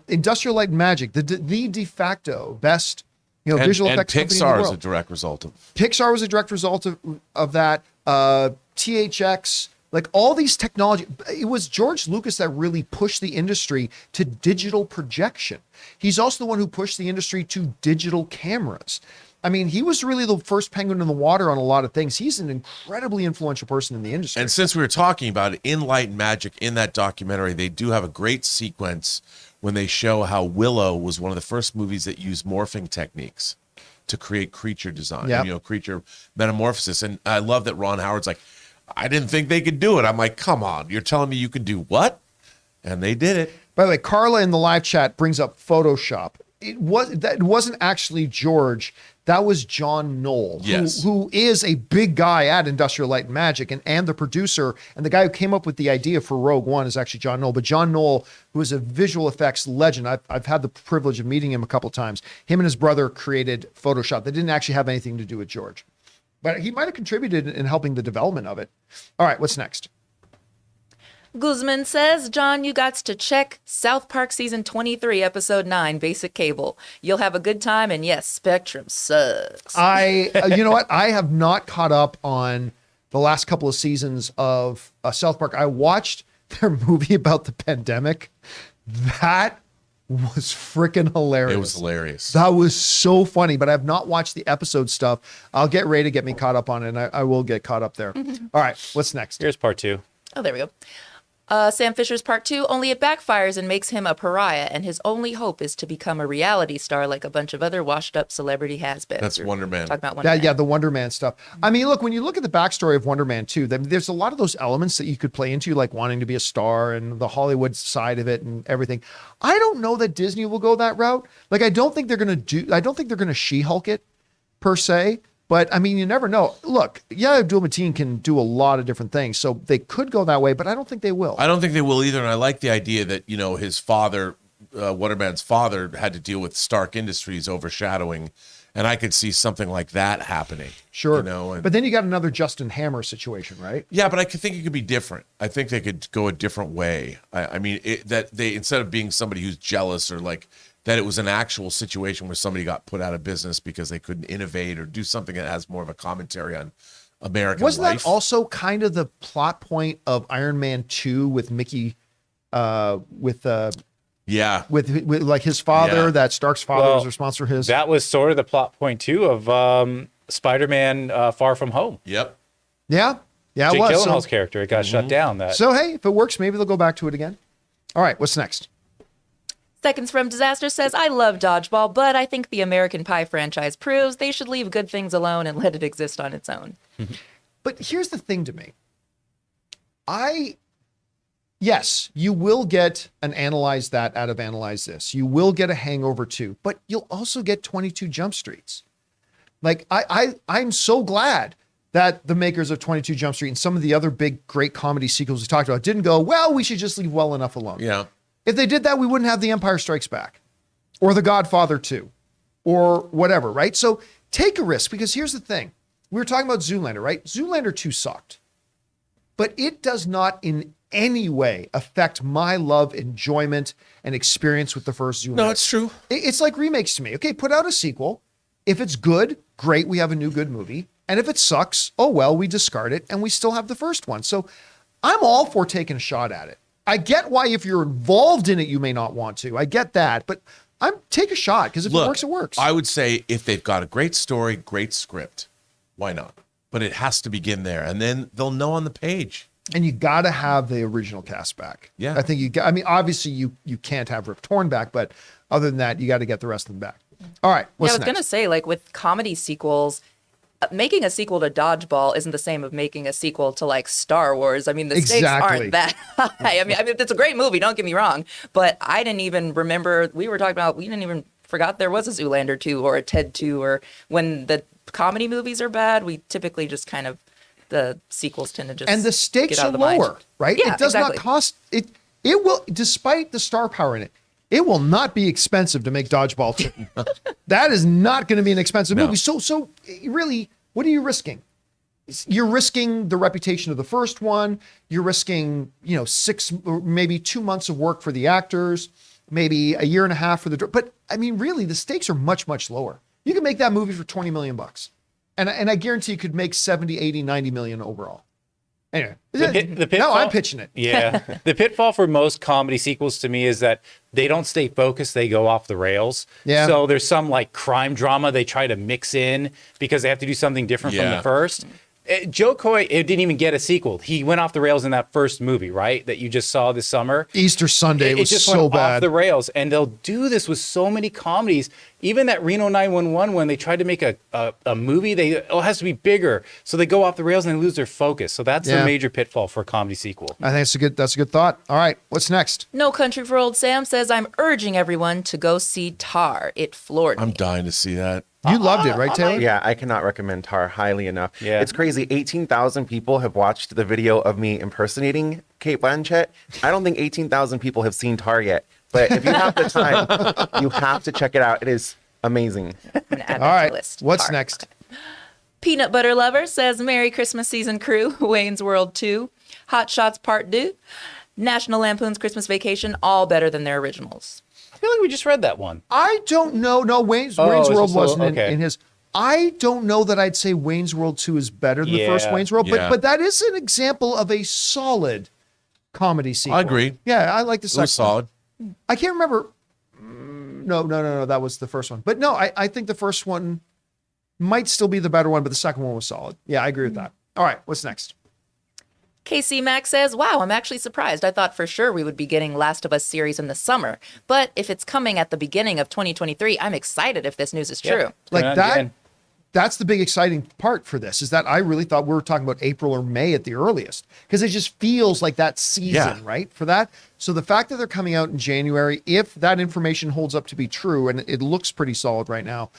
Industrial Light and Magic, the de facto best, visual And effects company in the Pixar is world. a direct result of. Pixar was a direct result of that. THX, like all these technology, it was George Lucas that really pushed the industry to digital projection. He's also the one who pushed the industry to digital cameras. I mean, he was really the first penguin in the water on a lot of things. He's an incredibly influential person in the industry. And since we were talking about it, in Light and Magic, in that documentary, they do have a great sequence when they show how Willow was one of the first movies that used morphing techniques to create creature design, Yep. creature metamorphosis. And I love that Ron Howard's like, I didn't think they could do it. I'm like, come on, you're telling me you can do what? And they did it. By the way, Carla in the live chat brings up Photoshop. It wasn't actually George. That was John Knoll, Yes. who is a big guy at Industrial Light and Magic, and the producer, and the guy who came up with the idea for Rogue One is actually John Knoll. But John Knoll, who is a visual effects legend, I've had the privilege of meeting him a couple of times. Him and his brother created Photoshop. They didn't actually have anything to do with George, but he might have contributed in helping the development of it. All right, what's next? Guzman says, John, you got to check South Park Season 23, Episode 9, Basic Cable. You'll have a good time, and yes, Spectrum sucks. You know what? I have not caught up on the last couple of seasons of South Park. I watched their movie about the pandemic. That was freaking hilarious. It was hilarious. That was so funny, but I have not watched the episode stuff. I'll get ready to get me caught up on it, and I will get caught up there. All right, what's next? Here's part 2. Oh, there we go. Sam Fisher's part 2, only it backfires and makes him a pariah, and his only hope is to become a reality star like a bunch of other washed-up celebrity has-beens. That's Wonder Man. Talking about Wonder Man. Yeah, the Wonder Man stuff. I mean, look, when you look at the backstory of Wonder Man 2, there's a lot of those elements that you could play into, like wanting to be a star and the Hollywood side of it and everything. I don't know that Disney will go that route. Like, I don't think they're going to She-Hulk it, per se. But, I mean, you never know. Look, Yahya Abdul-Mateen can do a lot of different things, so they could go that way, but I don't think they will. I don't think they will either. And I like the idea that, his father, Wonder Man's father, had to deal with Stark Industries overshadowing. And I could see something like that happening. Sure. And, but then you got another Justin Hammer situation, right? yeah, but I think it could be different. I think they could go a different way. I mean, that they, instead of being somebody who's jealous or like, that it was an actual situation where somebody got put out of business because they couldn't innovate or do something that has more of a commentary on American Wasn't life. that also kind of the plot point of Iron Man 2 with Mickey, with like his father, Yeah. that Stark's father was responsible for his? That was sort of the plot point, too, of Spider-Man Far From Home. Yep. Yeah, it Jake was. Gyllenhaal's character, it got shut down. So, hey, if it works, maybe they'll go back to it again. All right, what's next? Seconds from Disaster says, I love Dodgeball, but I think the American Pie franchise proves they should leave good things alone and let it exist on its own. But here's the thing to me. Yes, you will get an Analyze That out of Analyze This. You will get a Hangover 2, but you'll also get 22 Jump Streets. Like, I'm so glad that the makers of 22 Jump Street and some of the other big, great comedy sequels we talked about didn't go, well, we should just leave Well Enough alone. Yeah. If they did that, we wouldn't have The Empire Strikes Back or The Godfather 2 or whatever, right? So take a risk, because here's the thing. We were talking about Zoolander, right? Zoolander 2 sucked, but it does not in any way affect my love, enjoyment, and experience with the first Zoolander. No, it's true. It's like remakes to me. Okay, put out a sequel. If it's good, great, we have a new good movie. And if it sucks, oh well, we discard it and we still have the first one. So I'm all for taking a shot at it. I get why if you're involved in it, you may not want to. I get that, but take a shot, because if it works, it works. I would say if they've got a great story, great script, why not? But it has to begin there, and then they'll know on the page. And you got to have the original cast back. Yeah. I think I mean, obviously you can't have Rip Torn back, but other than that, you got to get the rest of them back. All right, Yeah, what's I was next? gonna say, like with comedy sequels, making a sequel to Dodgeball isn't the same of making a sequel to like Star Wars. I mean, the stakes Exactly. aren't that high. I mean, it's a great movie. Don't get me wrong, but I didn't even remember. We were talking about. We didn't even forgot there was a Zoolander 2 or a Ted 2, or when the comedy movies are bad, we typically just kind of the sequels tend to just And the stakes get out are of the mind. lower, right? Yeah, It does exactly. not cost it. It will, despite the star power in it, it will not be expensive to make Dodgeball 2. That is not going to be an expensive movie. So really, what are you risking? You're risking the reputation of the first one. You're risking, 6 or maybe 2 months of work for the actors, maybe a year and a half for the. But I mean, really, the stakes are much, much lower. You can make that movie for $20 million, and I guarantee you could make 70, 80, 90 million overall. Anyway, The pitfall, no, I'm pitching it. Yeah. The pitfall for most comedy sequels to me is that they don't stay focused. They go off the rails. Yeah. So there's some like crime drama they try to mix in because they have to do something different from Yeah. the first. Joe Coy, it didn't even get a sequel. He went off the rails in that first movie, right? That you just saw this summer. Easter Sunday It was just so went bad. off the rails, and they'll do this with so many comedies. Even that Reno 911, when they tried to make a movie, it has to be bigger, so they go off the rails and they lose their focus. So that's Yeah. the major pitfall for a comedy sequel. I think that's a good thought. All right, what's next? No Country for Old Sam says, I'm urging everyone to go see Tar. It floored I'm me. dying to see that. You loved it, right, Taylor? Yeah, I cannot recommend Tar highly enough. Yeah. It's crazy. 18,000 people have watched the video of me impersonating Kate Blanchett. I don't think 18,000 people have seen Tar yet. But if you have the time, you have to check it out. It is amazing. I'm gonna add All that to right, the list. what's Tar. next? Peanut Butter Lover says, Merry Christmas Season Crew, Wayne's World 2, Hot Shots Part 2, National Lampoon's Christmas Vacation, all better than their originals. I feel like we just read that one. I don't know. No, Wayne's is World it so? wasn't Okay. in his. I don't know that I'd say Wayne's World 2 is better than the first Yeah. Wayne's World, Yeah. but that is an example of a solid comedy sequel. I agree. Yeah, I like the It second was solid. one. I can't remember. No, that was the first one. But no, I think the first one might still be the better one, but the second one was solid. Yeah, I agree with that. All right, what's next? KC Max says, wow, I'm actually surprised. I thought for sure we would be getting Last of Us series in the summer. But if it's coming at the beginning of 2023, I'm excited if this news is true. Yeah. Like Turn on that. again. That's the big exciting part for this, is that I really thought we were talking about April or May at the earliest, because it just feels like that season, Yeah. right? For that. So the fact that they're coming out in January, if that information holds up to be true, and it looks pretty solid right now,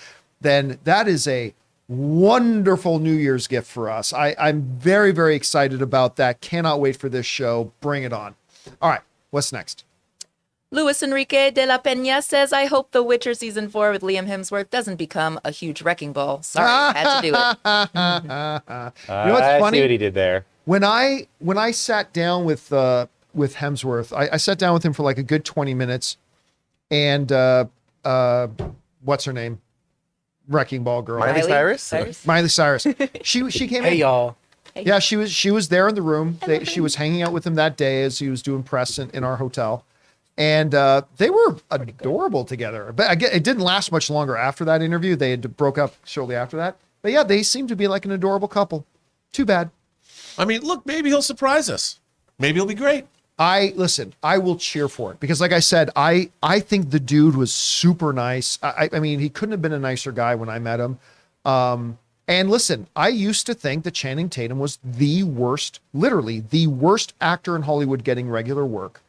then that is a wonderful New Year's gift for us. I'm very, very excited about that. Cannot wait for this show. Bring it on. All right, what's next? Luis Enrique de la Peña says, I hope The Witcher Season 4 with Liam Hemsworth doesn't become a huge wrecking ball. Sorry, had to do it. You know what's I funny? see what he did there. When I sat down with Hemsworth, I sat down with him for like a good 20 minutes, and what's her name? Wrecking Ball girl. Miley Cyrus? Miley Cyrus. She came Hey, in. y'all. Yeah, she was there in the room. She was hanging out with him that day as he was doing press in our hotel, and they were adorable together. But again, it didn't last much longer after that interview. They had broke up shortly after that. But yeah, they seem to be like an adorable couple. Too bad. I mean, look, maybe he'll surprise us. Maybe he'll be great. I will cheer for it, because like I said, I think the dude was super nice. I mean, he couldn't have been a nicer guy when I met him. And listen, I used to think that Channing Tatum was the worst, literally the worst actor in Hollywood getting regular work.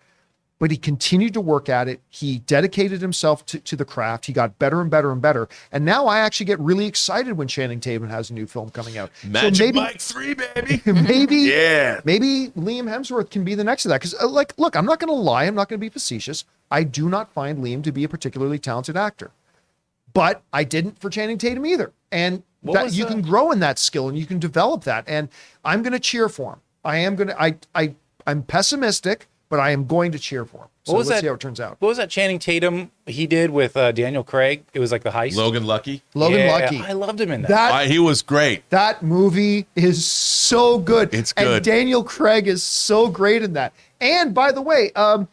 But he continued to work at it. He dedicated himself to the craft. He got better and better and better. And now I actually get really excited when Channing Tatum has a new film coming out. Magic Mike 3, baby. Maybe, Yeah. maybe Liam Hemsworth can be the next of that. Because, look, I'm not going to lie. I'm not going to be facetious. I do not find Liam to be a particularly talented actor. But I didn't for Channing Tatum either. And that you can grow in that skill and you can develop that. And I'm going to cheer for him. I am going to, I'm pessimistic, but I am going to cheer for him. So let's see how it turns out. What was that Channing Tatum he did with Daniel Craig? It was like the heist. Logan Lucky. Logan Yeah, Lucky. I loved him in that. He was great. That movie is so good. It's And good. Daniel Craig is so great in that. And by the way, I'm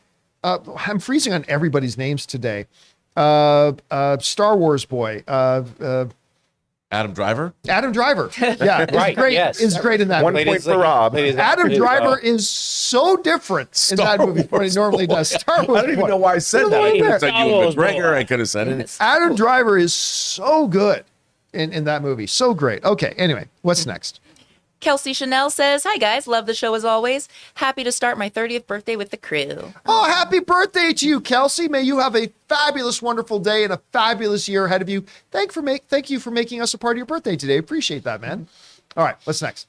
freezing on everybody's names today. Star Wars boy. Adam Driver? Adam Driver. Yeah, is Right, great. yes. Is great in that One movie. point for Rob. Adam Driver is so different in that movie from what he normally does. Star Wars. I don't even know why I said that. I could have said Ewan McGregor. I could have said it. Adam Driver is so good in that movie. So great. Okay, anyway, what's next? Kelsey Chanel says, "Hi guys, love the show as always. Happy to start my 30th birthday with the crew." Oh, happy birthday to you, Kelsey. May you have a fabulous, wonderful day and a fabulous year ahead of you. Thank you for making us a part of your birthday today. Appreciate that, man. All right, what's next?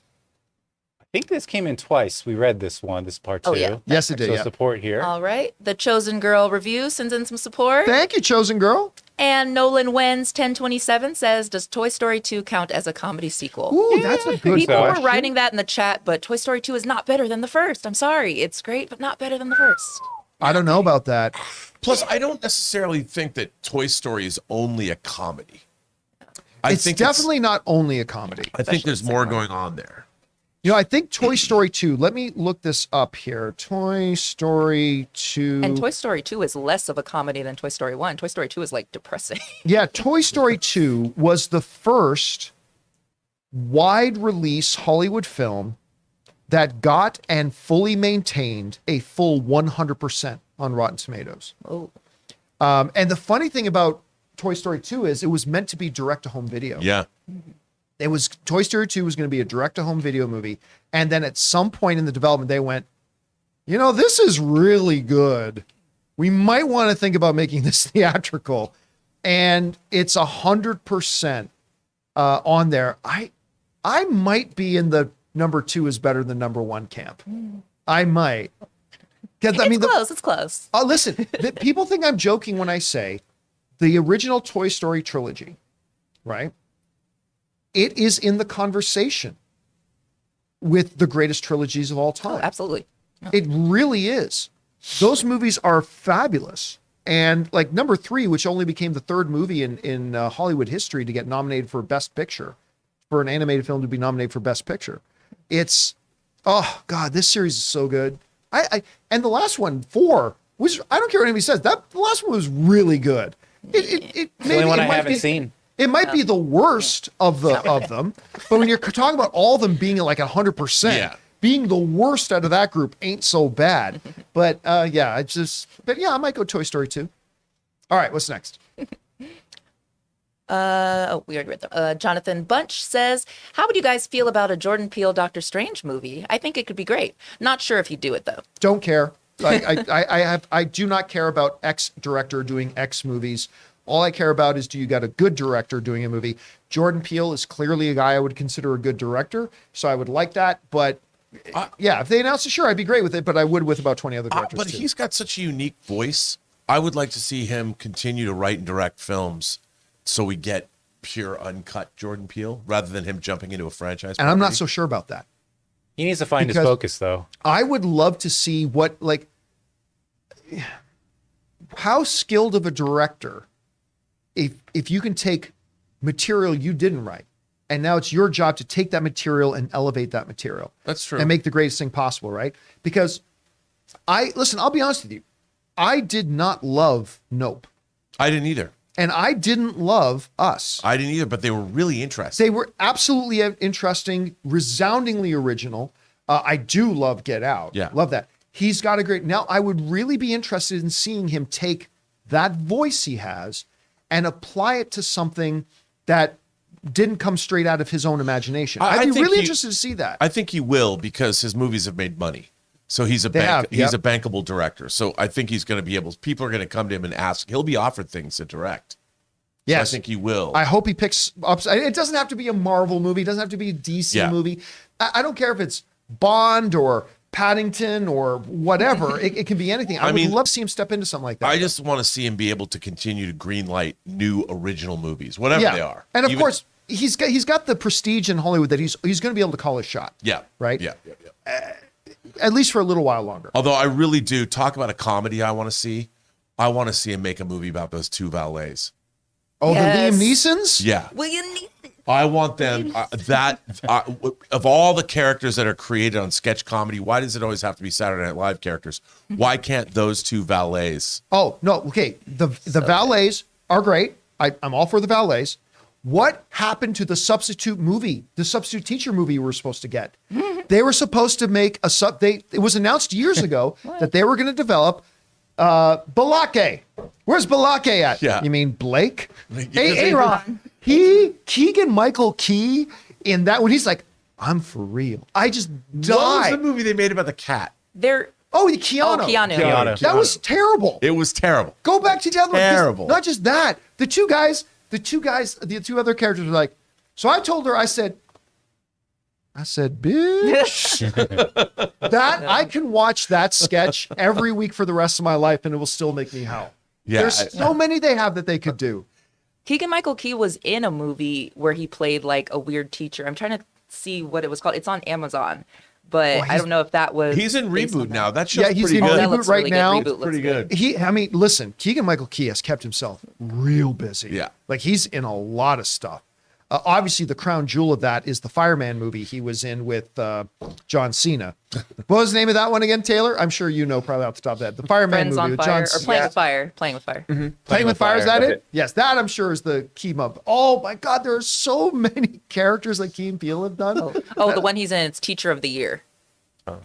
I think this came in twice. We read this one, this part 2. Oh, yeah. Yes, it did. So Yeah. support here. All right. The Chosen Girl review sends in some support. Thank you, chosen girl. And Nolan Wenz 1027 says, "Does Toy Story 2 count as a comedy sequel?" Ooh, that's a good People question. were writing that in the chat, but Toy Story 2 is not better than the first. I'm sorry. It's great, but not better than the first. I don't know about that. Plus, I don't necessarily think that Toy Story is only a comedy. It's definitely not only a comedy. I think there's more going on there. You know, I think Toy Story 2, let me look this up here. Toy Story 2. And Toy Story 2 is less of a comedy than Toy Story 1. Toy Story 2 is like depressing. Yeah, Toy Story 2 was the first wide release Hollywood film that got and fully maintained a full 100% on Rotten Tomatoes. Oh. And the funny thing about Toy Story 2 is it was meant to be direct-to-home video. Yeah. It was Toy Story 2 was going to be a direct-to-home video movie. And then at some point in the development, they went, you know, this is really good. We might want to think about making this theatrical. And it's 100% on there. I might be in the number 2 is better than number 1 camp. I might. Because I mean, It's close. listen, people think I'm joking when I say the original Toy Story trilogy, right? It is in the conversation with the greatest trilogies of all time. Oh, absolutely. It really is. Those movies are fabulous. And like number 3, which only became the third movie in Hollywood history to get nominated for Best Picture, for an animated film to be nominated for Best Picture. It's, oh God, this series is so good. And the last one, 4, which I don't care what anybody says, the last one was really good. The only one I haven't seen. It might be the worst of them, but when you're talking about all of them being like 100%, being the worst out of that group ain't so bad. But I might go Toy Story 2. All right, what's next? We already read them. Jonathan Bunch says, "How would you guys feel about a Jordan Peele Doctor Strange movie? I think it could be great. Not sure if he'd do it though." Don't care. I do not care about X director doing X movies. All I care about is, do you got a good director doing a movie? Jordan Peele is clearly a guy I would consider a good director, so I would like that. But if they announced it, sure, I'd be great with it. But I would with about 20 other directors. But too. he's got such a unique voice. I would like to see him continue to write and direct films, so we get pure uncut Jordan Peele rather than him jumping into a franchise. And I'm not so sure about that. He needs to find his Because focus, though. I would love to see how skilled of a director, if you can take material you didn't write, and now it's your job to take that material and elevate that material. That's true. And make the greatest thing possible, right? Because I'll be honest with you. I did not love Nope. I didn't either. And I didn't love Us. I didn't either, but they were really interesting. They were absolutely interesting, resoundingly original. I do love Get Out. Yeah. Love that. He's got a great, now I would really be interested in seeing him take that voice he has and apply it to something that didn't come straight out of his own imagination. I'd be really interested to see that. I think he will, because his movies have made money. So he's a bankable director. So I think he's going to be able, people are going to come to him and ask, he'll be offered things to direct. Yes. So I think he will. I hope he picks up. It doesn't have to be a Marvel movie. It doesn't have to be a DC movie. I don't care if it's Bond or Paddington or whatever. It can be anything. I would love to see him step into something like that. I just want to see him be able to continue to greenlight new original movies, whatever they are. And of course, he's got the prestige in Hollywood that he's going to be able to call his shot. Yeah. Right? Yeah. At least for a little while longer. Although I really do talk about a comedy I want to see. I want to see him make a movie about those 2 valets. Oh, yes. The Liam Neesons? Yeah. William Neeson. I want them of all the characters that are created on sketch comedy, why does it always have to be Saturday Night Live characters? Why can't those 2 valets? Oh, no. Okay. The valets are great. I'm all for the valets. what happened to the substitute teacher movie we were supposed to get? They were supposed to make it was announced years ago that they were going to develop Balake. Where's Balake at? Yeah. You mean Blake? Hey, Aaron. Keegan-Michael Key in that when he's like, I'm for real. I just died. What was the movie they made about the cat? They're Keanu. Keanu. That was terrible. It was terrible. Go back to the other one. Terrible. Not just that. The two other characters were like, so I told her, I said, bitch, that I can watch that sketch every week for the rest of my life and it will still make me howl. Yeah, There's so many they have that they could do. Keegan-Michael Key was in a movie where he played like a weird teacher. I'm trying to see what it was called. It's on Amazon, but I don't know if that was. He's in Reboot now. That show's he's pretty in good. Reboot right now. Pretty good. Listen, Keegan-Michael Key has kept himself real busy. Yeah. Like he's in a lot of stuff. Obviously, the crown jewel of that is the Fireman movie he was in with John Cena. What was the name of that one again, Taylor? I'm sure you know probably off the top of that. The Fireman Friends movie on with Fire, John or Playing with Fire. Playing with Fire. Mm-hmm. Playing with Fire, is that Okay. it? Yes, that I'm sure is the key mob. Oh my God, there are so many characters that Key and Peele have done. Oh, the one he's in, it's Teacher of the Year.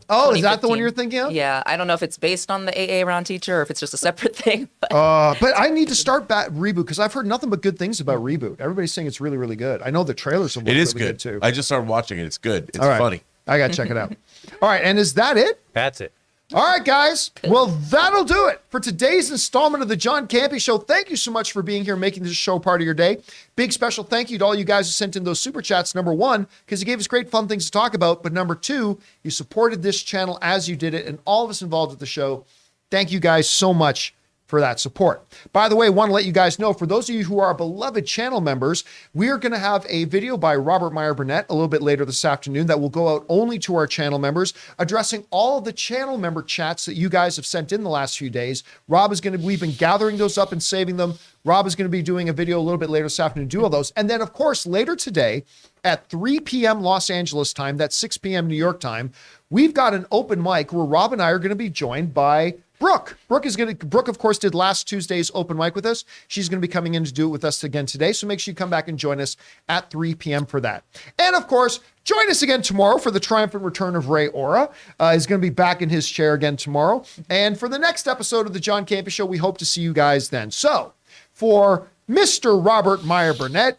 Oh, is that the one 2015. you're thinking of? Yeah, I don't know if it's based on the AA Round Teacher or if it's just a separate thing. But But I need to start back Reboot because I've heard nothing but good things about Reboot. Everybody's saying it's really, really good. I know the trailers have looked It is really good. too. I just started watching it. It's good. It's All right. funny. I got to check it out. All right. And is that it? That's it. All right, guys. Well, that'll do it for today's installment of the John Campea Show. Thank you so much for being here, making this show part of your day. Big special thank you to all you guys who sent in those super chats. Number one, because you gave us great fun things to talk about. But number two, you supported this channel as you did it, and all of us involved with the show. Thank you guys so much for that support. By the way, want to let you guys know, for those of you who are beloved channel members, we are going to have a video by Robert Meyer Burnett a little bit later this afternoon that will go out only to our channel members, addressing all of the channel member chats that you guys have sent in the last few days. We've been gathering those up and saving them. Rob is going to be doing a video a little bit later this afternoon to do all those. And then, of course, later today at 3 p.m. Los Angeles time, that's 6 p.m. New York time, we've got an open mic where Rob and I are going to be joined by Brooke. Brooke, of course, did last Tuesday's open mic with us. She's going to be coming in to do it with us again today. So make sure you come back and join us at 3 p.m. for that. And of course, join us again tomorrow for the triumphant return of Ray Ora. He's going to be back in his chair again tomorrow. And for the next episode of the John Campea Show, we hope to see you guys then. So for Mr. Robert Meyer Burnett,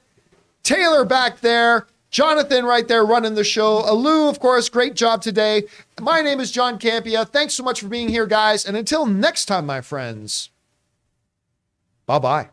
Taylor back there, Jonathan right there running the show. Alou, of course, great job today. My name is John Campea. Thanks so much for being here, guys. And until next time, my friends, bye-bye.